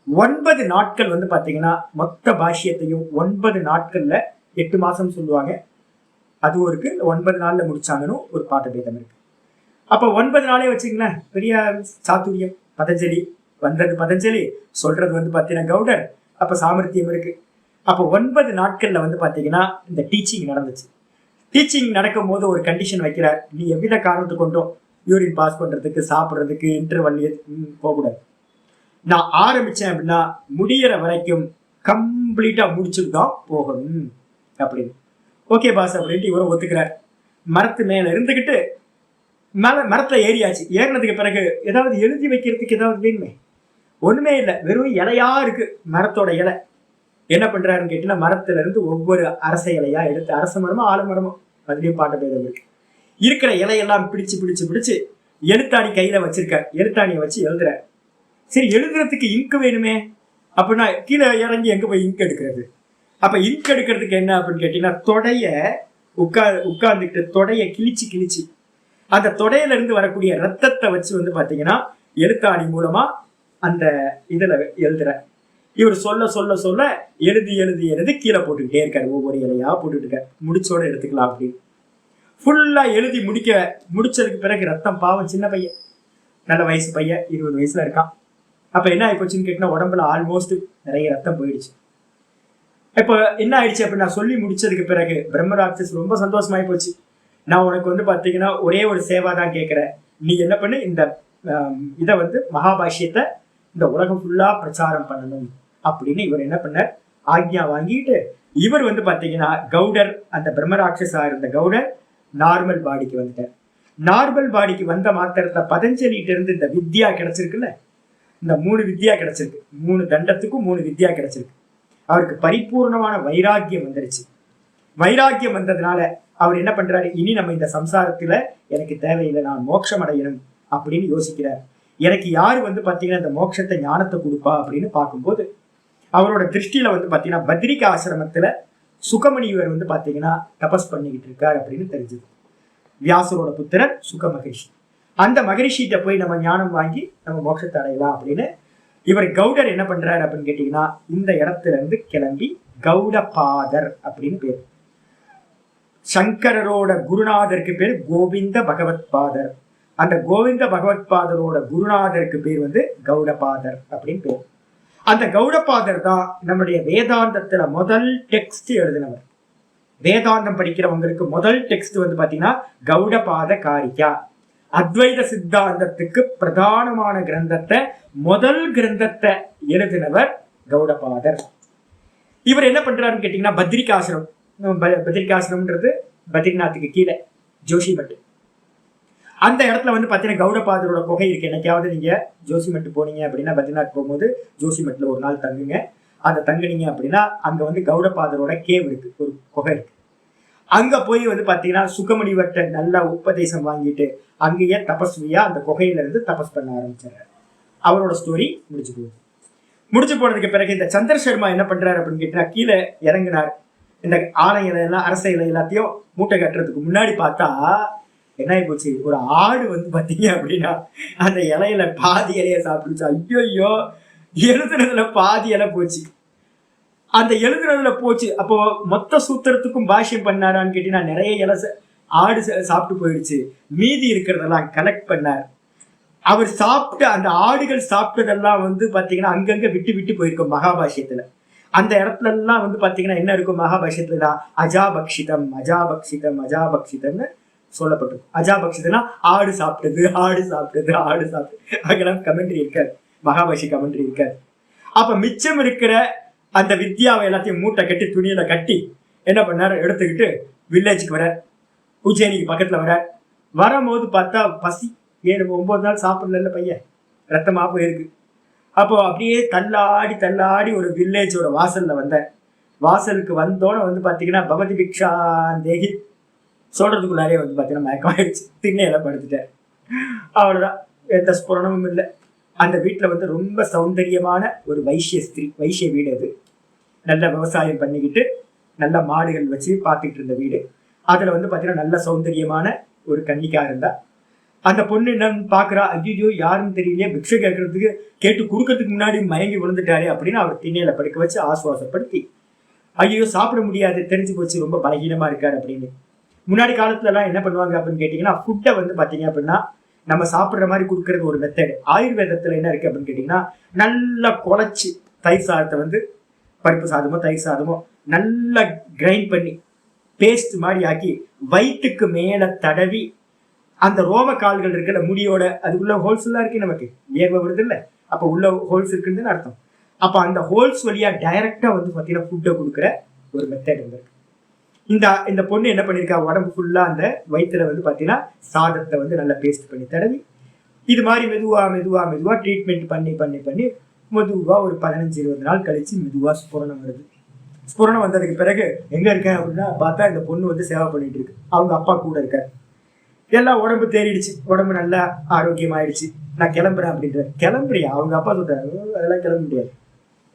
9 நாட்கள் வந்து பாத்தீங்கன்னா மொத்த பாஷ்யத்தையும் 9 நாட்கள்ல 8 மாசம் சொல்லுவாங்க, அதுவும் இருக்கு. 9 நாள்ல முடிச்சாங்கன்னு ஒரு பாட்டு பேதம் இருக்கு. அப்ப 9 நாளே வச்சுக்கங்களேன், பெரிய சாத்துரியம். பதஞ்சலி வந்தது பதஞ்சலி, சொல்றது வந்து பாத்தீங்கன்னா கவுடர். அப்ப சாமர்த்தியம் இருக்கு. அப்ப 9 நாட்கள்ல வந்து பாத்தீங்கன்னா இந்த டீச்சிங் நடந்துச்சு. டீச்சிங் நடக்கும் போது ஒரு கண்டிஷன் வைக்கிறார், நீ எவ்வித காரணத்து கொண்டும் யூரின் பாஸ் பண்றதுக்கு சாப்பிட்றதுக்கு இன்டர்வல் போகக்கூடாது. நான் ஆரம்பிச்சேன் அப்படின்னா முடியற வரைக்கும் கம்ப்ளீட்டா முடிச்சுட்டு தான் போகணும் அப்படின்னு. ஓகே பாஸ் அப்படின்ட்டு இவரை ஒத்துக்கிறார். மரத்து மேல இருந்துகிட்டு மரத்துல ஏறியாச்சு. ஏறினதுக்கு பிறகு ஏதாவது எழுதி வைக்கிறதுக்கு ஏதாவது வேணுமே, ஒண்ணுமே இல்லை, வெறும் இலையா இருக்கு மரத்தோட இலை. என்ன பண்றாருன்னு கேட்டீங்கன்னா, மரத்துல இருந்து ஒவ்வொரு அரச இலையா எடுத்து, அரச மரமோ ஆலமரமோ அதுலயும் பாட்ட பேதம் இருக்கு, இருக்கிற இலையெல்லாம் பிடிச்சு பிடிச்சு பிடிச்சு எழுத்தாணி கையில வச்சிருக்கார். எழுத்தாணியை வச்சு எழுதுற. சரி, எழுதுறதுக்கு இங்கு வேணுமே அப்படின்னா கீழே இறங்கி எங்க போய் இங்க் எடுக்கிறது? அப்ப இங்க் எடுக்கிறதுக்கு என்ன அப்படின்னு கேட்டீங்கன்னா, தொடைய உட்கார்ந்துக்கிட்டு தொடைய கிழிச்சு கிழிச்சு அந்த தொடையில இருந்து வரக்கூடிய ரத்தத்தை வச்சு வந்து பாத்தீங்கன்னா எழுத்தாணி மூலமா அந்த இதுல எழுதுற. இவர் சொல்ல சொல்ல சொல்ல எழுதி எழுதி எழுதி கீழே போட்டுக்கிட்டே இருக்காரு. ஒவ்வொரு இலையா போட்டுட்டு இருக்காரு. முடிச்சோட எடுத்துக்கலாம் அப்படின்னு ஃபுல்லா எழுதி முடிச்சதுக்கு பிறகு ரத்தம், பாவம் சின்ன பையன், நல்ல வயசு பையன், 20 வயசுல இருக்கான். அப்ப என்ன ஆயிப்போச்சுன்னு கேட்டீங்கன்னா, உடம்புல ஆல்மோஸ்ட் நிறைய ரத்தம் போயிடுச்சு. இப்போ என்ன ஆயிடுச்சு அப்படின்னா, சொல்லி முடிச்சதுக்கு பிறகு பிரம்மராட்சஸ் ரொம்ப சந்தோஷமாயி போச்சு. நான் உனக்கு வந்து பாத்தீங்கன்னா ஒரே ஒரு சேவா தான் கேட்கிறேன். நீ என்ன பண்ணு, இந்த இதை வந்து மகாபாஷ்யத்தை இந்த உலகம் ஃபுல்லா பிரச்சாரம் பண்ணணும் அப்படின்னு இவர் என்ன பண்ணார், ஆக்ஞா வாங்கிட்டு இவர் வந்து பாத்தீங்கன்னா கவுடர், அந்த பிரம்மராட்சஸா இருந்த கவுடர் நார்மல் பாடிக்கு வந்துட்டார். நார்மல் பாடிக்கு வந்த மாத்திரத்தை பதஞ்சலிட்டு இருந்து இந்த வித்யா கிடைச்சிருக்குல்ல, இந்த 3 வித்யா கிடைச்சிருக்கு. 3 தண்டத்துக்கும் 3 வித்யா கிடைச்சிருக்கு. அவருக்கு பரிபூர்ணமான வைராக்கியம் வந்துருச்சு. வைராக்கியம் வந்ததுனால அவர் என்ன பண்றாரு, இனி நம்ம இந்த சம்சாரத்துல எனக்கு தேவையில்லை, நான் மோட்சம் அடையணும் அப்படின்னு யோசிக்கிறார். எனக்கு யாரு வந்து பாத்தீங்கன்னா இந்த மோட்சத்தை ஞானத்தை கொடுப்பா அப்படின்னு பார்க்கும்போது அவரோட திருஷ்டியில வந்து பாத்தீங்கன்னா பத்ரிக ஆசிரமத்துல சுகமணிவர் வந்து பாத்தீங்கன்னா தபஸ் பண்ணிக்கிட்டு இருக்காரு அப்படின்னு தெரிஞ்சது. வியாசரோட புத்திரர் சுக மகரிஷி. அந்த மகரிஷிகிட்ட போய் நம்ம ஞானம் வாங்கி நம்ம மோட்சத்தை அடையலாம் அப்படின்னு இவர் கவுடர் என்ன பண்றாரு அப்படின்னு கேட்டீங்கன்னா, இந்த இடத்துல இருந்து கிளம்பி கவுடபாதர் அப்படின்னு பேர். சங்கரரோட குருநாதருக்கு பேர் கோவிந்த பகவத் பாதர். அந்த கோவிந்த பகவத் பாதரோட குருநாதருக்கு பேர் வந்து கவுடபாதர் அப்படின்னு பேர். அந்த கவுடபாதர் தான் நம்முடைய வேதாந்தத்துல முதல் டெக்ஸ்ட் எழுதினவர். வேதாந்தம் படிக்கிறவங்களுக்கு முதல் டெக்ஸ்ட் வந்து பாத்தீங்கன்னா கவுடபாத காரிகா. அத்வைத சித்தாந்தத்துக்கு பிரதானமான கிரந்தத்தை, முதல் கிரந்தத்தை எழுதினவர் கவுடபாதர். இவர் என்ன பண்றாருன்னு கேட்டீங்கன்னா, பத்ரிகாசிரம், பத்ரிகாசிரம்ன்றது பத்ரிநாத்துக்கு கீழே ஜோஷிமட், அந்த இடத்துல வந்து பாத்தீங்கன்னா கவுடபாதரோட குகை இருக்கு. என்னைக்காவது நீங்க ஜோஷிமட் போனீங்க அப்படின்னா, பத்ரிநாத் போகும்போது ஜோஷிமட்ல ஒரு நாள் தங்குங்க. அதை தங்குனீங்க அப்படின்னா அங்க வந்து கவுடபாதரோட கேவ் இருக்கு, ஒரு குகை இருக்கு. அங்க போய் வந்து பாத்தீங்கன்னா சுகமணிவர்கிட்ட நல்லா உபதேசம் வாங்கிட்டு அங்கேயே தபஸ்வியா அந்த குகையில இருந்து தபஸ் பண்ண ஆரம்பிச்சாரு. அவரோட ஸ்டோரி முடிச்சு போகுது. முடிச்சு போனதுக்கு பிறகு இந்த சந்திர சர்மா என்ன பண்றாரு அப்படின்னு கேட்டா, கீழே இறங்கினார். இந்த ஆலை இலையெல்லாம் அரச இலை எல்லாத்தையும் மூட்டை கட்டுறதுக்கு முன்னாடி பார்த்தா என்ன ஆகி போச்சு, ஒரு ஆடு வந்து பாத்தீங்க அப்படின்னா அந்த இலையில பாதி இலைய சாப்பிடுச்சு. ஐயோ, எழுதுனதுல பாதி இலை போச்சு. அந்த எழுதுனதுல போச்சு. அப்போ மொத்த சூத்திரத்துக்கும் பாஷ்யம் பண்ணாரான்னு கேட்டீங்கன்னா, நிறைய இலை ஆடு சாப்பிட்டு போயிடுச்சு. மீதி இருக்கிறதெல்லாம் கலெக்ட் பண்ணார். அவர் சாப்பிட்டு அந்த ஆடுகள் சாப்பிட்டதெல்லாம் வந்து பாத்தீங்கன்னா அங்கங்க விட்டு விட்டு போயிருக்கும் மகாபாஷ்யத்துல. அந்த இடத்துல எல்லாம் வந்து பாத்தீங்கன்னா என்ன இருக்கும், மகாபாஷ்யத்துல தான் அஜாபக்ஷிதம் அஜாபக்ஷிதம் அஜாபக்ஷிதம்னு சொல்லப்பட்டிருக்கும். அஜாபக்ஷிதம்னா ஆடு சாப்பிட்டது, ஆடு சாப்பிட்டது, ஆடு சாப்பிட்டது. அங்கெல்லாம் கமெண்ட்ரி இருக்காது, மகாபாஷ்ய கமெண்ட்ரி இருக்காது. அப்ப மிச்சம் இருக்கிற அந்த வித்யாவை எல்லாத்தையும் மூட்டை கட்டி துணியில கட்டி என்ன பண்ணாரு, எடுத்துக்கிட்டு வில்லேஜுக்கு வர, உஜ்ஜயினிக்கு பக்கத்துல வர. வரும்போது பார்த்தா பசி, 7-9 நாள் சாப்பிடல பையன், ரத்தமா போயிருக்கு. அப்போ அப்படியே தள்ளாடி தள்ளாடி ஒரு வில்லேஜோட வாசல்ல வந்தார். வாசலுக்கு வந்தோட வந்து பாத்தீங்கன்னா பவதி பிக்ஷா தேகி சொல்றதுக்குள்ளாரே வந்து பாத்தீங்கன்னா மயக்கமாயிடுச்சு. திண்ணையில படுத்துட்டார். அவ்வளவுதான், எந்த ஸ்புரணமும் இல்லை. அந்த வீட்டுல வந்து ரொம்ப சௌந்தரியமான ஒரு வைசிய ஸ்திரீ, வைசிய வீடு அது. நல்ல விவசாயம் பண்ணிக்கிட்டு நல்ல மாடுகள் வச்சு பார்த்துக்கிட்டு இருந்த வீடு. அதுல வந்து பாத்தீங்கன்னா நல்ல சௌந்தரியமான ஒரு கன்னிகா இருந்தா. அந்த பொண்ணு என்னன்னு பாக்குறா, ஐயோ யாருன்னு தெரியலையே, பிக்ஷை கேட்கறதுக்கு கேட்டு கொடுக்கறதுக்கு முன்னாடி மயங்கி விழுந்துட்டாரு அப்படின்னு அவர் திண்ணையில படுக்க வச்சு ஆசுவாசப்படுத்தி, ஐயோ சாப்பிட முடியாது, தெரிஞ்சு போச்சு, ரொம்ப பலகீனமா இருக்காரு அப்படின்னு. முன்னாடி காலத்துல எல்லாம் என்ன பண்ணுவாங்க அப்படின்னு கேட்டீங்கன்னா, ஃபுட்டை வந்து பாத்தீங்க அப்படின்னா நம்ம சாப்பிட்ற மாதிரி கொடுக்கறது ஒரு மெத்தட். ஆயுர்வேதத்துல என்ன இருக்கு அப்படின்னு கேட்டீங்கன்னா, நல்லா குழச்சி தயிர் சாதத்தை வந்து பருப்பு சாதமோ தயிர் சாதமோ நல்லா கிரைண்ட் பண்ணி பேஸ்ட் மாதிரி ஆக்கி வயிற்றுக்கு மேல தடவி அந்த ரோம கால்கள் இருக்குல்ல முடியோட, அதுக்குள்ள ஹோல்ஸ்லாம் இருக்கு, நமக்கு வியர்வை வருது இல்ல, அப்ப உள்ள ஹோல்ஸ் இருக்குன்னு அர்த்தம். அப்ப அந்த ஹோல்ஸ் வழியா டைரக்டா வந்து பாத்தீங்கன்னா ஃபுட்டை கொடுக்குற ஒரு மெத்தட் இருந்திருக்கு. இந்த பொண்ணு என்ன பண்ணிருக்கா, உடம்பு ஃபுல்லா அந்த வயிற்றுல வந்து பாத்தீங்கன்னா சாதத்தை வந்து நல்லா பேஸ்ட் பண்ணி தடவி இது மாதிரி மெதுவா மெதுவா மெதுவா ட்ரீட்மெண்ட் பண்ணி பண்ணி பண்ணி மெதுவா ஒரு 15-20 நாள் கழிச்சு மெதுவா ஸ்புரணம் வருது. ஸ்புரணம் வந்ததுக்கு பிறகு எங்க இருக்கேன் அப்படின்னா பார்த்தா இந்த பொண்ணு வந்து சேவை பண்ணிட்டு இருக்கு, அவங்க அப்பா கூட இருக்காரு. எல்லாம் உடம்பு தேறிடுச்சு, உடம்பு நல்லா ஆரோக்கியமாயிடுச்சு. நான் கிளம்புறேன் அப்படின்ற. கிளம்புறியா? அவங்க அப்பா சொல்றாரு, அதெல்லாம் கிளம்ப முடியாது,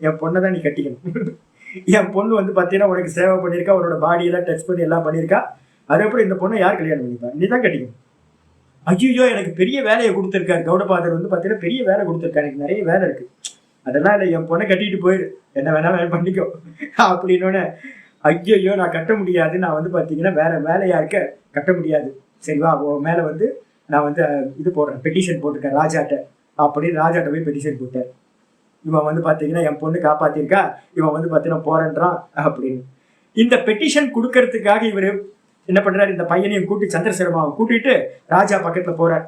என் பொண்ணை தான் நீ கட்டிக்கணும். என் பொண்ணு வந்து பாத்தீங்கன்னா உனக்கு சேவை பண்ணியிருக்கா, உன்னோட பாடியெல்லாம் டச் பண்ணி எல்லாம் பண்ணியிருக்கா, அதுக்கப்புறம் இந்த பொண்ணை யார் கல்யாணம் பண்ணிப்பா? நீ தான் கட்டிக்கணும். ஐயோ, எனக்கு பெரிய வேலையை கொடுத்துருக்காரு கௌடபாதர் வந்து பாத்தீங்கன்னா, பெரிய வேலை கொடுத்துருக்காரு, எனக்கு நிறைய வேலை இருக்கு, அதெல்லாம் இல்லை, என் பொண்ணை கட்டிட்டு போயிடு, என்ன வேணா வேலை பண்ணிக்கோ அப்படின்னோடனே ஐயோ நான் கட்ட முடியாது, நான் வந்து பாத்தீங்கன்னா வேற வேலையா இருக்க, கட்ட முடியாது, சரிவா உன் மேல வந்து நான் வந்து இது போடுறேன், பெட்டிஷன் போட்டிருக்கேன் ராஜாட்ட அப்படின்னு ராஜாட்ட போய் பெட்டிஷன் போட்டேன். இவன் வந்து பாத்தீங்கன்னா என் பொண்ணு காப்பாத்திருக்கா, இவன் வந்து பாத்தீங்கன்னா போறேன்றான் அப்படின்னு. இந்த பெட்டிஷன் கொடுக்கறதுக்காக இவரு என்ன பண்றாரு, இந்த பையனையும் கூட்டி சந்திரசேகரமாவை கூட்டிட்டு ராஜா பக்கத்துல போறார்.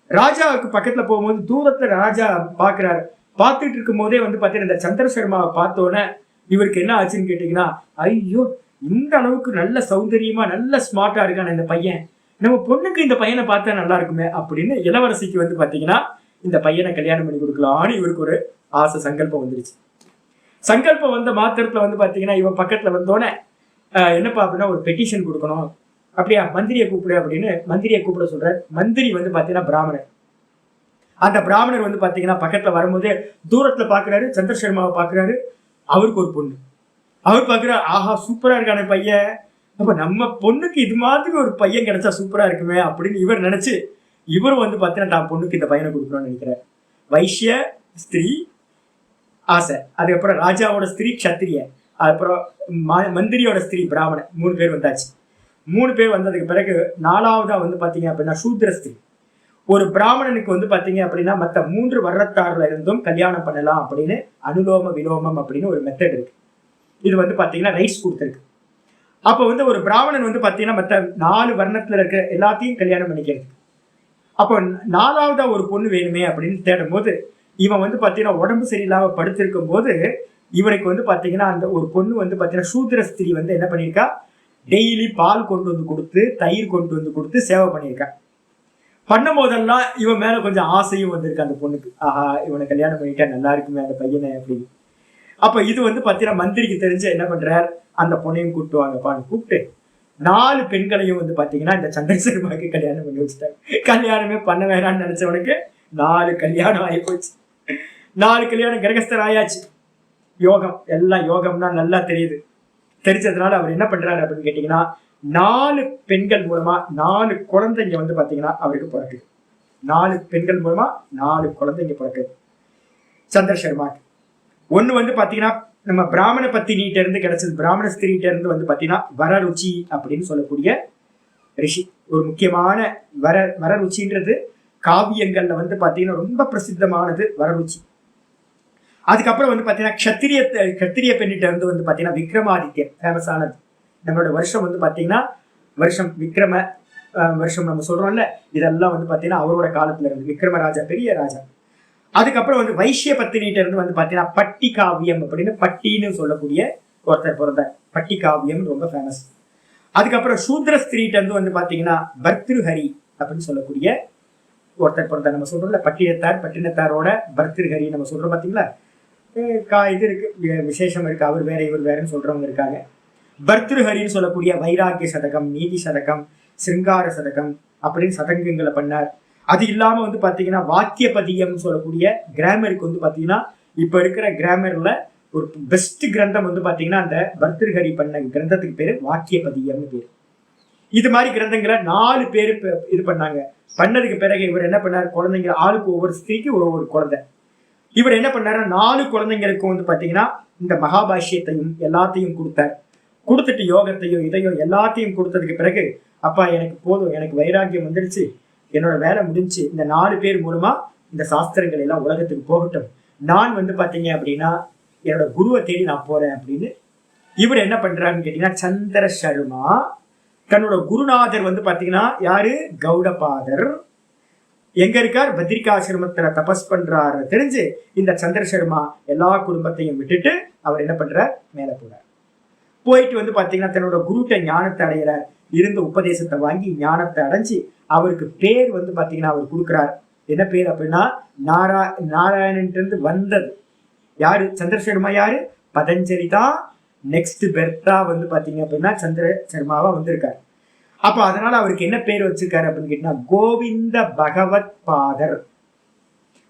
ராஜாவுக்கு பக்கத்துல போகும்போது தூரத்துல ராஜா பாக்குறாரு. பார்த்துட்டு இருக்கும் போதே வந்து பாத்தீங்கன்னா இந்த சந்திரசேகரமாவை பார்த்தோன்னே இவருக்கு என்ன ஆச்சுன்னு கேட்டீங்கன்னா, ஐயோ இந்த அளவுக்கு நல்ல சௌந்தரியமா நல்ல ஸ்மார்ட்டா இருக்கான இந்த பையன், நம்ம பொண்ணுக்கு இந்த பையனை பார்த்தா நல்லா இருக்குமே அப்படின்னு இளவரசிக்கு வந்து பாத்தீங்கன்னா இந்த பையனை கல்யாணம் பண்ணி கொடுக்கலான்னு இவருக்கு ஒரு ஆசை சங்கல்பம் வந்துருச்சு. சங்கல்பம் வந்த மாத்திரத்துல வந்து பாத்தீங்கன்னா இவன் பக்கத்துல வந்தோடனே என்னப்பா அப்படின்னா ஒரு பெட்டிஷன் கொடுக்கணும், அப்படியா மந்திரியை கூப்பிடு அப்படின்னு மந்திரியை கூப்பிட சொல்றாரு. மந்திரி வந்து பாத்தீங்கன்னா பிராமணர். அந்த பிராமணர் வந்து பாத்தீங்கன்னா பக்கத்துல வரும்போதே தூரத்துல பாக்குறாரு, சந்திரசேகரமாவை பாக்குறாரு, அவருக்கு ஒரு பொண்ணு, அவர் பாக்குறாரு, ஆஹா சூப்பரா இருக்கான பையன், அப்ப நம்ம பொண்ணுக்கு இது மாதிரி ஒரு பையன் கிடைச்சா சூப்பரா இருக்குமே அப்படின்னு இவர் நினைச்சு இவரும் வந்து பாத்தீங்கன்னா நான் பொண்ணுக்கு இந்த பையனை கொடுக்கணும்னு நினைக்கிறார். வைஷ்ய ஸ்திரீ ஆசை, அதுக்கப்புறம் ராஜாவோட ஸ்திரீ க்ஷத்திரிய, அதுக்கப்புறம் மந்திரியோட ஸ்திரீ பிராமணன், 3 பேர் வந்தாச்சு. 3 பேர் வந்ததுக்கு பிறகு 4வதா வந்து பாத்தீங்க அப்படின்னா சூத்ர ஸ்திரீ. ஒரு பிராமணனுக்கு வந்து பாத்தீங்க அப்படின்னா மற்ற 3 வர்ணத்தார்ல இருந்தும் கல்யாணம் பண்ணலாம் அப்படின்னு அனுலோம விலோமம் அப்படின்னு ஒரு மெத்தட் இருக்கு. இது வந்து பாத்தீங்கன்னா ரைட்ஸ் கொடுத்துருக்கு. அப்ப வந்து ஒரு பிராமணன் வந்து பாத்தீங்கன்னா மற்ற 4 வர்ணத்துல இருக்கிற எல்லாத்தையும் கல்யாணம் பண்ணிக்கிறது. அப்போ 4வதா ஒரு பொண்ணு வேணுமே அப்படின்னு தேடும் போது இவன் வந்து பாத்தீங்கன்னா உடம்பு சரியில்லாம படுத்திருக்கும் போது இவனுக்கு வந்து பாத்தீங்கன்னா அந்த ஒரு பொண்ணு வந்து பாத்தீங்கன்னா சூத்ர ஸ்திரீ வந்து என்ன பண்ணியிருக்கா, டெய்லி பால் கொண்டு வந்து கொடுத்து தயிர் கொண்டு வந்து கொடுத்து சேவை பண்ணியிருக்கா. பண்ணும் போதெல்லாம் இவன் மேல கொஞ்சம் ஆசையும் வந்திருக்கு அந்த பொண்ணுக்கு, ஆஹா இவனை கல்யாணம் பண்ணிட்டா நல்லா இருக்குமே அந்த பையனை அப்படின்னு. அப்ப இது வந்து பாத்தீங்கன்னா மந்திரிக்கு தெரிஞ்ச என்ன பண்றார், அந்த பொண்ணையும் கூப்பிட்டு வாங்கப்பான்னு கூப்பிட்டு 4 பெண்களையும் வந்து பாத்தீங்கன்னா இந்த சந்திரசேகரமாவுக்கு கல்யாணம் பண்ணி வச்சுட்டாங்க. கல்யாணமே பண்ண வேணாம்னு நினைச்சவனுக்கு 4 கல்யாணம் ஆகி போச்சு. 4 கல்யாணம் கிரகஸ்தர் ஆயாச்சு. யோகம், எல்லாம் யோகம்னா நல்லா தெரியுது. தெரிஞ்சதுனால அவர் என்ன பண்றாரு அப்படின்னு கேட்டீங்கன்னா 4 பெண்கள் மூலமா 4 குழந்தைங்க வந்து பாத்தீங்கன்னா அவருக்கு பிறக்குது. 4 பெண்கள் மூலமா 4 குழந்தைங்க பிறக்குது சந்திரசேகரமாக்கு. ஒண்ணு வந்து பாத்தீங்கன்னா நம்ம பிராமண பத்தினிட்ட இருந்து கிடைச்சது, பிராமண ஸ்திரீட்ட இருந்து வந்து பாத்தீங்கன்னா வரருச்சி அப்படின்னு சொல்லக்கூடிய ரிஷி. ஒரு முக்கியமான வரருச்சின்றது காவியங்கள்ல வந்து பாத்தீங்கன்னா ரொம்ப பிரசித்தமானது வரருச்சி. அதுக்கப்புறம் வந்து பாத்தீங்கன்னா கத்திரிய பெண்ணிட்ட இருந்து வந்து பாத்தீங்கன்னா விக்ரமாதித்யன் ஃபேமஸ் ஆனது. நம்மளோட வருஷம் வந்து பாத்தீங்கன்னா வருஷம் விக்ரம வருஷம் நம்ம சொல்றோம்ல, இதெல்லாம் வந்து பாத்தீங்கன்னா அவரோட காலத்துல இருந்து விக்ரமராஜா பெரிய ராஜா. அதுக்கப்புறம் வந்து வைஷ்ய பத்தினிட்ட இருந்து வந்து பாத்தீங்கன்னா பட்டி காவியம் அப்படின்னு பட்டின்னு சொல்லக்கூடிய ஒருத்தர் பிறந்தார். பட்டி காவியம் ரொம்ப ஃபேமஸ். அதுக்கப்புறம் சூத்ர ஸ்திரீட்ட இருந்து வந்து பாத்தீங்கன்னா பர்திருஹரி அப்படின்னு சொல்லக்கூடிய ஒருத்தர் பிறந்தார். நம்ம சொல்றோம்ல பட்டினத்தாரோட பர்திருஹரி நம்ம சொல்றோம் பாத்தீங்களா, இது இருக்கு விசேஷம் இருக்கு, அவர் வேற இவர் வேறன்னு சொல்றவங்க இருக்காங்க. பர்திருஹரின்னு சொல்லக்கூடிய வைராக்கிய சதகம், நீதி சதகம், சிருங்கார சதகம் அப்படின்னு சதங்கங்களை பண்ணார். அது இல்லாம வந்து பாத்தீங்கன்னா வாக்கிய பதியம் சொல்லக்கூடிய கிராமருக்கு வந்து பாத்தீங்கன்னா இப்ப இருக்கிற கிராமர்ல ஒரு பெஸ்ட் கிரந்தம் வந்து பாத்தீங்கன்னா அந்த பர்திருஹரி பண்ண கிரந்தத்துக்கு பேரு வாக்கிய பதியம்னு பேரு. இது மாதிரி கிரந்தங்களை 4 பேரு இது பண்ணாங்க. பண்ணதுக்கு பிறகு இவர் என்ன பண்ணாரு, குழந்தைங்க ஆளுக்கு ஒவ்வொரு ஸ்திரீக்கு ஒவ்வொரு குழந்தை. இவர் என்ன பண்ணாரு, 4 குழந்தைங்களுக்கும் வந்து பாத்தீங்கன்னா இந்த மகாபாஷ்யத்தையும் எல்லாத்தையும் கொடுத்தார். கொடுத்துட்டு யோகத்தையும் இதையும் எல்லாத்தையும் கொடுத்ததுக்கு பிறகு அப்பா எனக்கு போதும், எனக்கு வைராக்கியம் வந்துடுச்சு, என்னோட வேலை முடிஞ்சு, இந்த 4 பேர் மூலமா இந்த சாஸ்திரங்கள் எல்லாம் உலகத்துக்கு போகட்டும், நான் வந்து பாத்தீங்க அப்படின்னா என்னோட குருவை தேடி நான் போறேன் அப்படின்னு இவர் என்ன பண்றாருன்னு கேட்டீங்கன்னா சந்திர சர்மா தன்னோட குருநாதர் வந்து பாத்தீங்கன்னா யாரு, கௌடபாதர், எங்க இருக்கார்? பத்ரிகாசிரமத்துல தபஸ் பண்றாரு தெரிஞ்சு இந்த சந்திரசர்மா எல்லா குடும்பத்தையும் விட்டுட்டு அவர் என்ன பண்றார்? மேல போறார். போயிட்டு வந்து பாத்தீங்கன்னா தன்னோட குருட்ட ஞானத்தை அடைகிறார். இருந்த உபதேசத்தை வாங்கி ஞானத்தை அடைஞ்சு அவருக்கு பேர் வந்து பாத்தீங்கன்னா அவர் கொடுக்கிறார். என்ன பேர் அப்படின்னா நாராயணன் வந்தது யாரு? சந்திரசர்மா யாரு? பதஞ்சலி தான் நெக்ஸ்ட் பெர்த்தா வந்து பாத்தீங்க அப்படின்னா சந்திரசர்மாவா வந்திருக்காரு. அப்ப அதனால அவருக்கு என்ன பேர் வச்சிருக்காரு அப்படின்னு கேட்டீங்கன்னா கோவிந்த பகவத் பாதர்.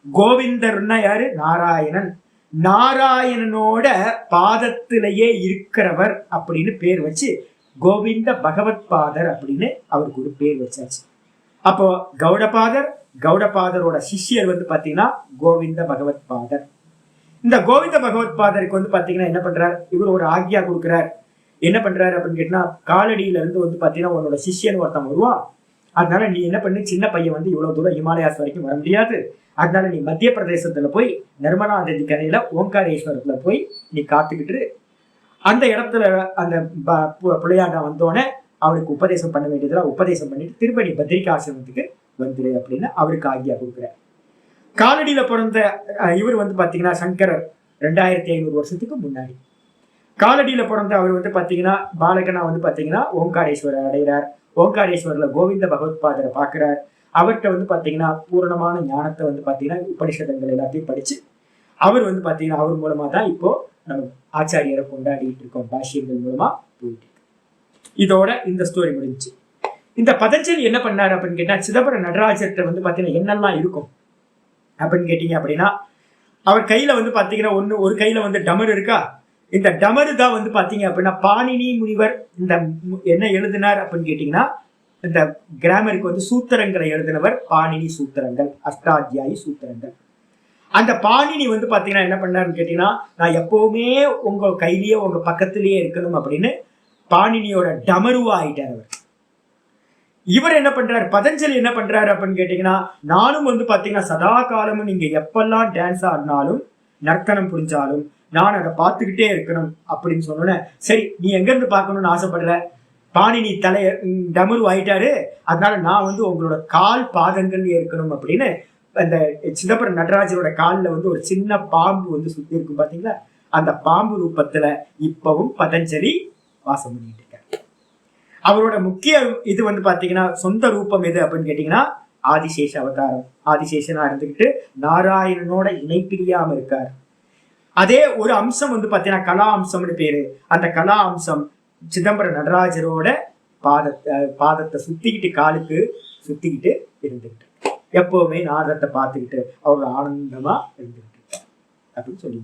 கோவிந்தர்னா யாரு? நாராயணன். நாராயணனோட பாதத்திலேயே இருக்கிறவர் அப்படின்னு பேர் வச்சு கோவிந்த பகவத் பாதர் அப்படின்னு அவருக்கு ஒரு பேர் வச்சாச்சு. அப்போ கௌடபாதரோட சிஷ்யர் வந்து பாத்தீங்கன்னா கோவிந்த பகவத் பாதர். இந்த கோவிந்த பகவத் பாதருக்கு வந்து பாத்தீங்கன்னா என்ன பண்றார்? இவர் ஒரு ஆக்யா கொடுக்கிறார். என்ன பண்றாரு அப்படின்னு கேட்டீங்கன்னா காலடியில இருந்து வந்து பாத்தீங்கன்னா உன்னோட சிஷ்யன் ஒருத்தன் வருவான். அதனால நீ என்ன பண்ணு, சின்ன பையன் வந்து இவ்வளவு தூரம் ஹிமாலயாஸ் வரைக்கும் வர முடியாது. அதனால நீ மத்திய பிரதேசத்துல போய் நர்மதா நதி கரையில ஓங்காரேஸ்வரத்துல போய் நீ காத்துக்கிட்டு அந்த இடத்துல அந்த பிள்ளையாண்டா வந்தோடனே அவனுக்கு உபதேசம் பண்ண வேண்டியதுல உபதேசம் பண்ணிட்டு திரும்ப நீ பத்ரிகாசிரமத்துக்கு வந்துரு அப்படின்னு அவருக்கு ஆக்யா கொடுக்குறார். காலடியில பிறந்த இவர் வந்து பாத்தீங்கன்னா சங்கரர் 2500 வருஷத்துக்கு முன்னாடி காலடியில பிறந்த அவர் வந்து பாத்தீங்கன்னா பாலகனா வந்து பாத்தீங்கன்னா ஓங்காரேஸ்வரர் அடைகிறார். ஓங்காரேஸ்வரர்ல கோவிந்த பகவத் பாதரை பாக்குறார். அவர்கிட்ட வந்து பாத்தீங்கன்னா பூரணமான ஞானத்தை வந்து பாத்தீங்கன்னா உபனிஷதங்கள் எல்லாத்தையும் படிச்சு அவர் வந்து பாத்தீங்கன்னா அவர் மூலமா தான் இப்போ நம்ம ஆச்சாரியரை கொண்டாடிட்டு இருக்கோம். பாஷ்யங்கள் மூலமா போயிட்டு இதோட இந்த ஸ்டோரி முடிஞ்சு. இந்த பதஞ்சலி என்ன பண்ணாரு அப்படின்னு கேட்டா சிதம்பரம் நடராஜர்கிட்ட வந்து பாத்தீங்கன்னா என்னெல்லாம் இருக்கும் அப்படின்னு கேட்டீங்க அப்படின்னா அவர் கையில வந்து பாத்தீங்கன்னா ஒரு கையில வந்து டமர் இருக்கா. இந்த டமரு தான் வந்து பாத்தீங்க அப்படின்னா பாணினி முனிவர் இந்த என்ன எழுதினார் அப்படின்னு கேட்டீங்கன்னா இந்த கிராமருக்கு வந்து சூத்திரங்களை எழுதினவர் பாணினி சூத்திரங்கள், அஷ்டாத்தியாயி சூத்திரங்கள். அந்த பாணினி வந்து பாத்தீங்கன்னா என்ன பண்ணாருன்னு கேட்டீங்கன்னா நான் எப்பவுமே உங்க கையிலேயே உங்க பக்கத்திலேயே இருக்கணும் அப்படின்னு பாணினியோட டமருவா ஆயிட்டார் அவர். இவர் என்ன பண்றாரு? பதஞ்சலி என்ன பண்றாரு அப்படின்னு கேட்டீங்கன்னா நானும் வந்து பாத்தீங்கன்னா சதா காலமும் நீங்க எப்பெல்லாம் டான்ஸ் ஆடினாலும் நர்த்தனம் புரிஞ்சாலும் நான் அதை பார்த்துக்கிட்டே இருக்கணும் அப்படின்னு சொன்னோன்னே சரி நீ எங்க இருந்து பார்க்கணும்னு ஆசைப்படுற? பாணினி தலைய டமரு ஆயிட்டாரு. அதனால நான் வந்து உங்களோட கால் பாதங்கள் இருக்கணும் அப்படின்னு அந்த சிதம்பரம் நடராஜரோட காலில் வந்து ஒரு சின்ன பாம்பு வந்து சுத்தி இருக்கும் பாத்தீங்களா? அந்த பாம்பு ரூபத்துல இப்பவும் பதஞ்சலி வாசம் பண்ணிட்டு இருக்காரு. அவரோட முக்கிய இது வந்து பாத்தீங்கன்னா சொந்த ரூபம் எது அப்படின்னு கேட்டீங்கன்னா ஆதிசேஷ அவதாரம். ஆதிசேஷனா இருந்துகிட்டு நாராயணனோட இணைப்பிரியாம இருக்காரு. அதே ஒரு அம்சம் வந்து பாத்தீங்கன்னா கலா அம்சம்னு பேரு. அந்த கலா அம்சம் சிதம்பரம் நடராஜரோட பாதத்தை சுத்திக்கிட்டு காலுக்கு சுத்திக்கிட்டு இருந்துகிட்டு எப்பவுமே நாதத்தை பார்த்துக்கிட்டு அவரோட ஆனந்தமா இருந்துகிட்டு அப்படின்னு சொல்லி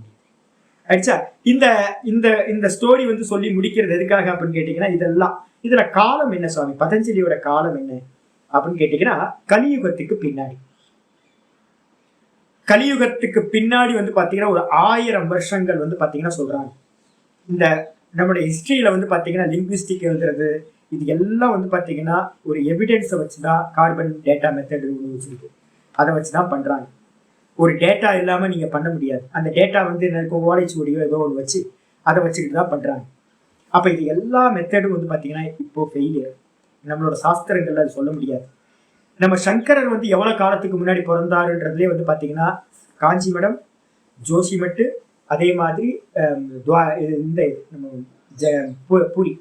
ஆயிடுச்சா. இந்த இந்த இந்த ஸ்டோரி வந்து சொல்லி முடிக்கிறது எதுக்காக அப்படின்னு கேட்டீங்கன்னா இதெல்லாம் இதுல காலம் என்ன சுவாமி, பதஞ்சலியோட காலம் என்ன அப்படின்னு கேட்டீங்கன்னா கலியுகத்துக்கு பின்னாடி. கலியுகத்துக்கு பின்னாடி வந்து பாத்தீங்கன்னா ஒரு 1000 வருஷங்கள் வந்து பாத்தீங்கன்னா சொல்றாங்க. இந்த நம்மளுடைய ஹிஸ்டரியில வந்து பாத்தீங்கன்னா லிங்குவிஸ்டிக் எழுதுறது இது எல்லாம் வந்து பாத்தீங்கன்னா ஒரு எவிடன்ஸை வச்சுதான் கார்பன் டேட்டா மெத்தட் வச்சிருக்கு. அதை வச்சுதான் பண்றாங்க. ஒரு டேட்டா இல்லாம நீங்க பண்ண முடியாது. அந்த டேட்டா வந்து எனக்கு ஓலைச்சுவடியோ ஏதோ ஒன்று வச்சு அதை வச்சுக்கிட்டு தான் பண்றாங்க. அப்ப இது எல்லா மெத்தடும் வந்து பாத்தீங்கன்னா இப்போ ஃபெயிலியர். நம்மளோட சாஸ்திரங்கள்ல அது சொல்ல முடியாது. நம்ம சங்கரர் வந்து எவ்வளவு காலத்துக்கு முன்னாடி பிறந்தாருன்றதுலேயே வந்து பாத்தீங்கன்னா காஞ்சி மடம், ஜோஷிமட்டு, அதே மாதிரி இந்த நம்ம பூரி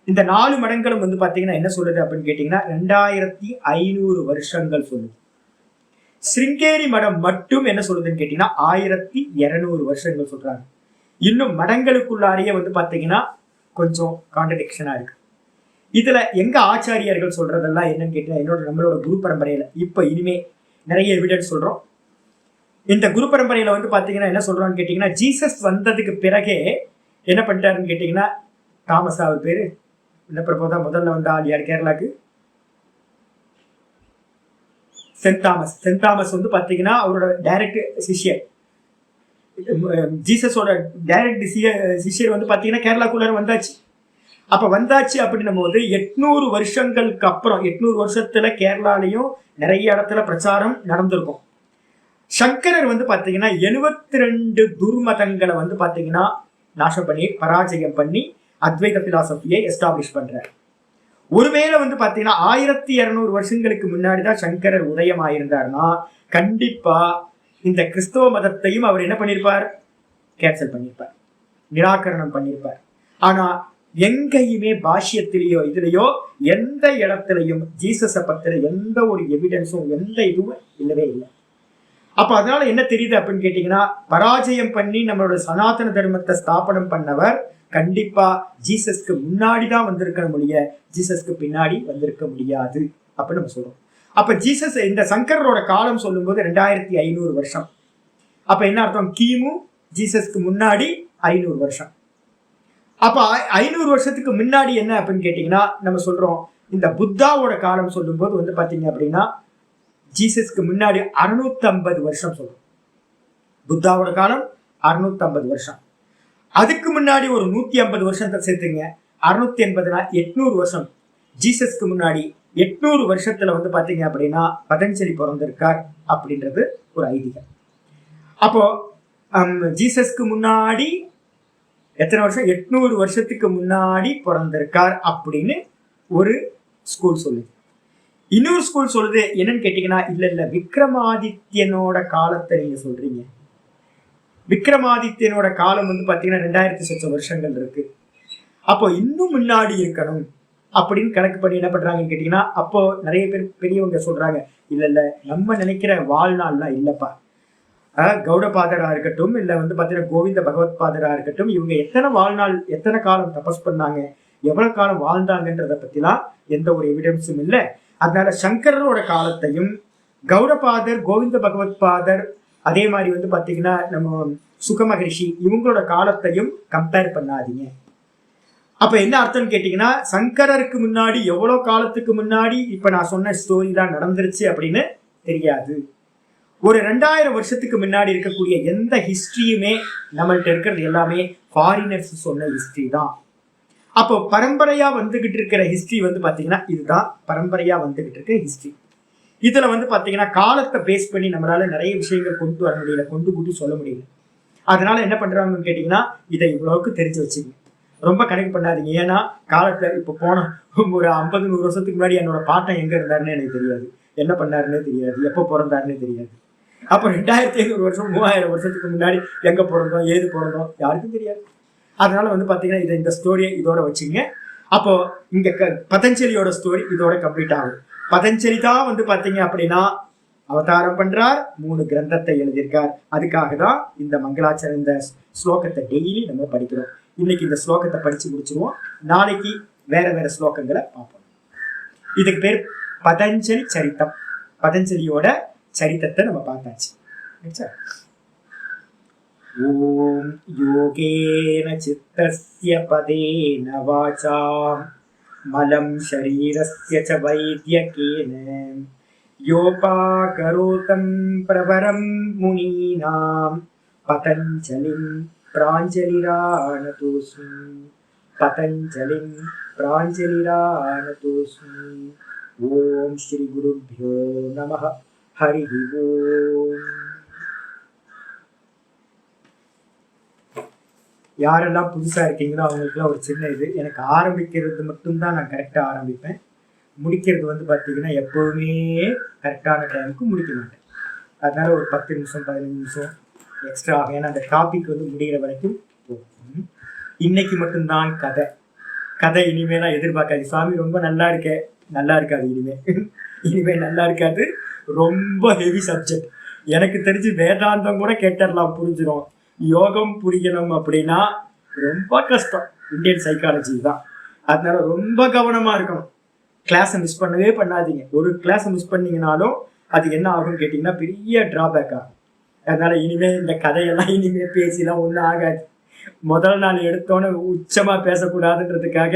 இந்த 4 மடங்களும் வந்து பாத்தீங்கன்னா என்ன சொல்லுது அப்படின்னு கேட்டீங்கன்னா 2500 வருஷங்கள் சொல்லுது. சிருங்கேரி மடம் மட்டும் என்ன சொல்லுதுன்னு கேட்டீங்கன்னா 1200 வருஷங்கள் சொல்றாங்க. இன்னும் மடங்களுக்குள்ளாரையே வந்து பாத்தீங்கன்னா கொஞ்சம் கான்ட்ரடிக்ஷனா இருக்கு. இதுல எங்க ஆச்சாரியர்கள் சொல்றதெல்லாம் என்னன்னு கேட்டீங்கன்னா நம்மளோட குரு பரம்பரையில இப்ப இனிமே நிறைய எவிடன்ஸ் சொல்றோம். இந்த குரு பரம்பரையில வந்து பாத்தீங்கன்னா என்ன சொல்றோம்னு கேட்டீங்கன்னா ஜீசஸ் வந்ததுக்கு பிறகே என்ன பண்ணிட்டாருன்னு கேட்டீங்கன்னா தாமஸ் அவர் பேரு என்ன பிரபோதான் முதல்ல வந்த ஆள் யார் கேரளாக்கு? சென்ட் தாமஸ் வந்து பாத்தீங்கன்னா அவரோட டைரக்ட் சிஷியர். ஜீசஸோட டைரக்ட் சிஷியர் வந்து பாத்தீங்கன்னா கேரளாக்குள்ள வந்தாச்சு. அப்ப வந்தாச்சு அப்படின்னும் போது 800 வருஷங்களுக்கு அப்புறம் 800 வருஷத்துல கேரளாலையும் நிறைய இடத்துல பிரச்சாரம் நடந்திருக்கும். சங்கரர் வந்து பாத்தீங்கன்னா 72 துர்மதங்களை வந்து பாத்தீங்கன்னா நாசம் பண்ணி பராஜயம் பண்ணி அத்வைத பிலாசபியை எஸ்டாப்ளிஷ் பண்றார். ஒருவேளை வந்து பாத்தீங்கன்னா 1200 வருஷங்களுக்கு முன்னாடிதான் சங்கரர் உதயம் ஆயிருந்தாருன்னா கண்டிப்பா இந்த கிறிஸ்தவ மதத்தையும் அவர் என்ன பண்ணிருப்பார், கேன்சல் பண்ணிருப்பார், நிராகரணம் பண்ணிருப்பார். ஆனா எங்கேயுமே பாஷ்யத்திலேயோ இதுலயோ எந்த இடத்துலயும் ஜீசஸை பத்தின எந்த ஒரு எவிடன்ஸும் எந்த இதுவும் இல்லவே இல்லை. அப்ப அதனால என்ன தெரியுது அப்படின்னு கேட்டீங்கன்னா, பராஜயம் பண்ணி நம்மளோட சனாதன தர்மத்தை ஸ்தாபனம் பண்ணவர் கண்டிப்பா ஜீசஸ்க்கு முன்னாடிதான் வந்திருக்க முடிய ஜீசஸ்க்கு பின்னாடி வந்திருக்க முடியாது அப்படின்னு நம்ம சொல்றோம். அப்ப ஜீசஸ் இந்த சங்கரோட காலம் சொல்லும் போது 2500 வருஷம். அப்ப என்ன அர்த்தம், கிமு ஜீசஸ்க்கு முன்னாடி 500 வருஷம். அப்ப 500 வருஷத்துக்கு முன்னாடி என்ன அப்படின்னு கேட்டீங்கன்னா நம்ம சொல்றோம், இந்த புத்தாவோட காலம் சொல்லும் போது வந்து பாத்தீங்க அப்படின்னா ஜீசஸ்க்கு முன்னாடி 650 வருஷம் சொல்றோம். புத்தாவோட காலம் 650 வருஷம். அதுக்கு முன்னாடி ஒரு 150 வருஷத்தை சேர்த்துங்க, 680 800 வருஷம். ஜீசஸ்க்கு முன்னாடி 800 வருஷத்துல வந்து பாத்தீங்க அப்படின்னா பதஞ்சலி பிறந்திருக்கார் அப்படின்றது ஒரு ஐதீகம். அப்போ ஜீசஸ்க்கு முன்னாடி எத்தனை வருஷம், 800 வருஷத்துக்கு முன்னாடி பிறந்திருக்கார் அப்படின்னு ஒரு ஸ்கூல் சொல்லுது. இன்னொரு ஸ்கூல் சொல்லுது என்னன்னு கேட்டீங்கன்னா, இல்ல விக்ரமாதித்யனோட காலத்தை நீங்க சொல்றீங்க. விக்ரமாதித்யனோட காலம் வந்து பாத்தீங்கன்னா 2000 சொச்ச வருஷங்கள் இருக்கு. அப்போ இன்னும் முன்னாடி இருக்கணும் அப்படின்னு கணக்கு பண்ணி என்ன பண்றாங்கன்னு கேட்டீங்கன்னா, அப்போ நிறைய பேர் பெரியவங்க சொல்றாங்க, இல்ல நம்ம நினைக்கிற வாழ்நாள்லாம் இல்லப்பா. கௌடபாதரா இருக்கட்டும், இல்ல வந்து பாத்தீங்கன்னா கோவிந்த பகவத் பாதரா இருக்கட்டும், இவங்க எத்தனை வாழ்நாள் எத்தனை காலம் தபஸ் பண்ணாங்க, எவ்வளவு காலம் வாழ்ந்தாங்கன்றத பத்திலாம் எந்த ஒரு எவிடன்ஸும் இல்லை. அதனால சங்கரோட காலத்தையும் கௌடபாதர், கோவிந்த பகவத் பாதர், அதே மாதிரி வந்து பாத்தீங்கன்னா நம்ம சுக மகரிஷி இவங்களோட காலத்தையும் கம்பேர் பண்ணாதீங்க. அப்ப என்ன அர்த்தம்னு கேட்டீங்கன்னா, சங்கரருக்கு முன்னாடி எவ்வளவு காலத்துக்கு முன்னாடி இப்ப நான் சொன்ன ஸ்டோரி தான் நடந்துருச்சு அப்படின்னு தெரியாது. ஒரு 2000 வருஷத்துக்கு முன்னாடி இருக்கக்கூடிய எந்த ஹிஸ்டரியுமே நம்மள்ட்ட இருக்கிறது எல்லாமே ஃபாரினர்ஸ் சொன்ன ஹிஸ்டரி தான். அப்போ பரம்பரையா வந்துகிட்டு இருக்கிற ஹிஸ்டரி வந்து பாத்தீங்கன்னா இதுதான் பரம்பரையா வந்துகிட்டு இருக்க ஹிஸ்டரி. இதுல வந்து பாத்தீங்கன்னா காலத்தை பேஸ் பண்ணி நம்மளால நிறைய விஷயங்கள் கொண்டு வர முடியல, கொண்டு கூட்டி சொல்ல முடியல. அதனால என்ன பண்றாங்கன்னு கேட்டீங்கன்னா, இதை இவ்வளவுக்கு தெரிஞ்சு வச்சுக்கோங்க, ரொம்ப கணக்கு பண்ணாதீங்க. ஏன்னா காலத்துல இப்ப போன ஒரு 50-100 வருஷத்துக்கு முன்னாடி என்னோட பாட்டன் எங்க இருந்தாருன்னு எனக்கு தெரியாது, என்ன பண்ணாருன்னு தெரியாது, எப்போ பிறந்தாருன்னு தெரியாது. அப்போ 2500 வருஷம் 3000 வருஷத்துக்கு முன்னாடி எங்க பிறந்தோம் ஏது பிறந்தோம் யாருக்கும் தெரியாது. அதனால வந்து பாத்தீங்கன்னா இதை இந்த ஸ்டோரியை இதோட வச்சுங்க. அப்போ இங்க பதஞ்சலியோட ஸ்டோரி இதோட கம்ப்ளீட் ஆகும். பதஞ்சலி தான் வந்து பாத்தீங்க அப்படின்னா அவதாரம் பண்றார், 3 கிரந்தத்தை எழுதியிருக்கார். அதுக்காக தான் இந்த மங்களாச்சரம் இந்த ஸ்லோகத்தை டெய்லி நம்ம படிக்கிறோம். இன்னைக்கு இந்த ஸ்லோகத்தை படிச்சு முடிச்சிருவோம், நாளைக்கு வேற வேற ஸ்லோகங்களை பார்ப்போம். இதுக்கு பேர் பதஞ்சலி சரித்தம். பதஞ்சலியோட சரித்தத்தை நம்ம பார்த்தாச்சு. ஓம் யோகேன சித்தஸ்ய பதேன வாசாம் மலம் ஷரீரஸ்ய ச வைத்யகேன யோபாகரோதம் பிரவரம் முனீனாம் பதஞ்சலிம் பிராஞ்சலிரானதோஸ்மி. பதஞ்சலிம் பிராஞ்சலிரானதோஸ்மி. ஓம் ஸ்ரீ குருப்யோ நமः. ஹரி ஓம். யாரெல்லாம் புதுசா இருக்கீங்களோ அவங்களுக்குலாம் ஒரு சின்ன இது, எனக்கு ஆரம்பிக்கிறது மட்டும்தான் நான் கரெக்டா ஆரம்பிப்பேன், முடிக்கிறது வந்து பாத்தீங்கன்னா எப்பவுமே கரெக்டான டைமுக்கு முடிக்க மாட்டேன். அதனால ஒரு 10 நிமிஷம் 15 நிமிஷம் எக்ஸ்ட்ரா ஆகும். ஏன்னா அந்த டாபிக் வந்து முடிகிற வரைக்கும் போகும். இன்னைக்கு மட்டும்தான் கதை. கதை இனிமேலாம் எதிர்பார்க்காது, சாமி ரொம்ப நல்லா இருக்க, நல்லா இருக்காது. இனிமே நல்லா இருக்காது, ரொம்ப ஹெவி சப்ஜெக்ட். எனக்கு தெரிஞ்சு வேதாந்தம் கூட கேட்டரலாம், புரிஞ்சிடும். யோகம் புரியணும் அப்படின்னா ரொம்ப கஷ்டம். இந்தியன் சைக்காலஜி தான். அதனால ரொம்ப கவனமா இருக்கணும். கிளாஸை மிஸ் பண்ணவே பண்ணாதீங்க. ஒரு கிளாஸை மிஸ் பண்ணீங்கனாலும் அது என்ன ஆகும்னு கேட்டீங்கன்னா பெரிய டிராபேக் ஆகும். அதனால இனிமே இந்த கதையெல்லாம் இனிமே பேசிலாம் ஒன்றும் ஆகாது. முதல் நாள் எடுத்தோன்னு உச்சமா பேசக்கூடாதுன்றதுக்காக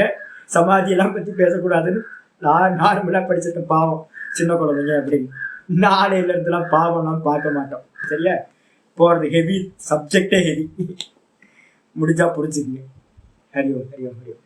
சமாதியெல்லாம் பத்தி பேசக்கூடாதுன்னு நான் நார்மலா படிச்சிருக்கேன். பாவம் சின்ன குழந்தைங்க அப்படின்னு நாளையில இருந்துலாம் பாவம்லாம் பார்க்க மாட்டோம். சரியா? போறது ஹெவி, சப்ஜெக்டே ஹெவி. முடிஞ்சா புரிஞ்சுக்குங்க. ஹரி ஓம், ஹரி ஓம், ஹரி ஓம்.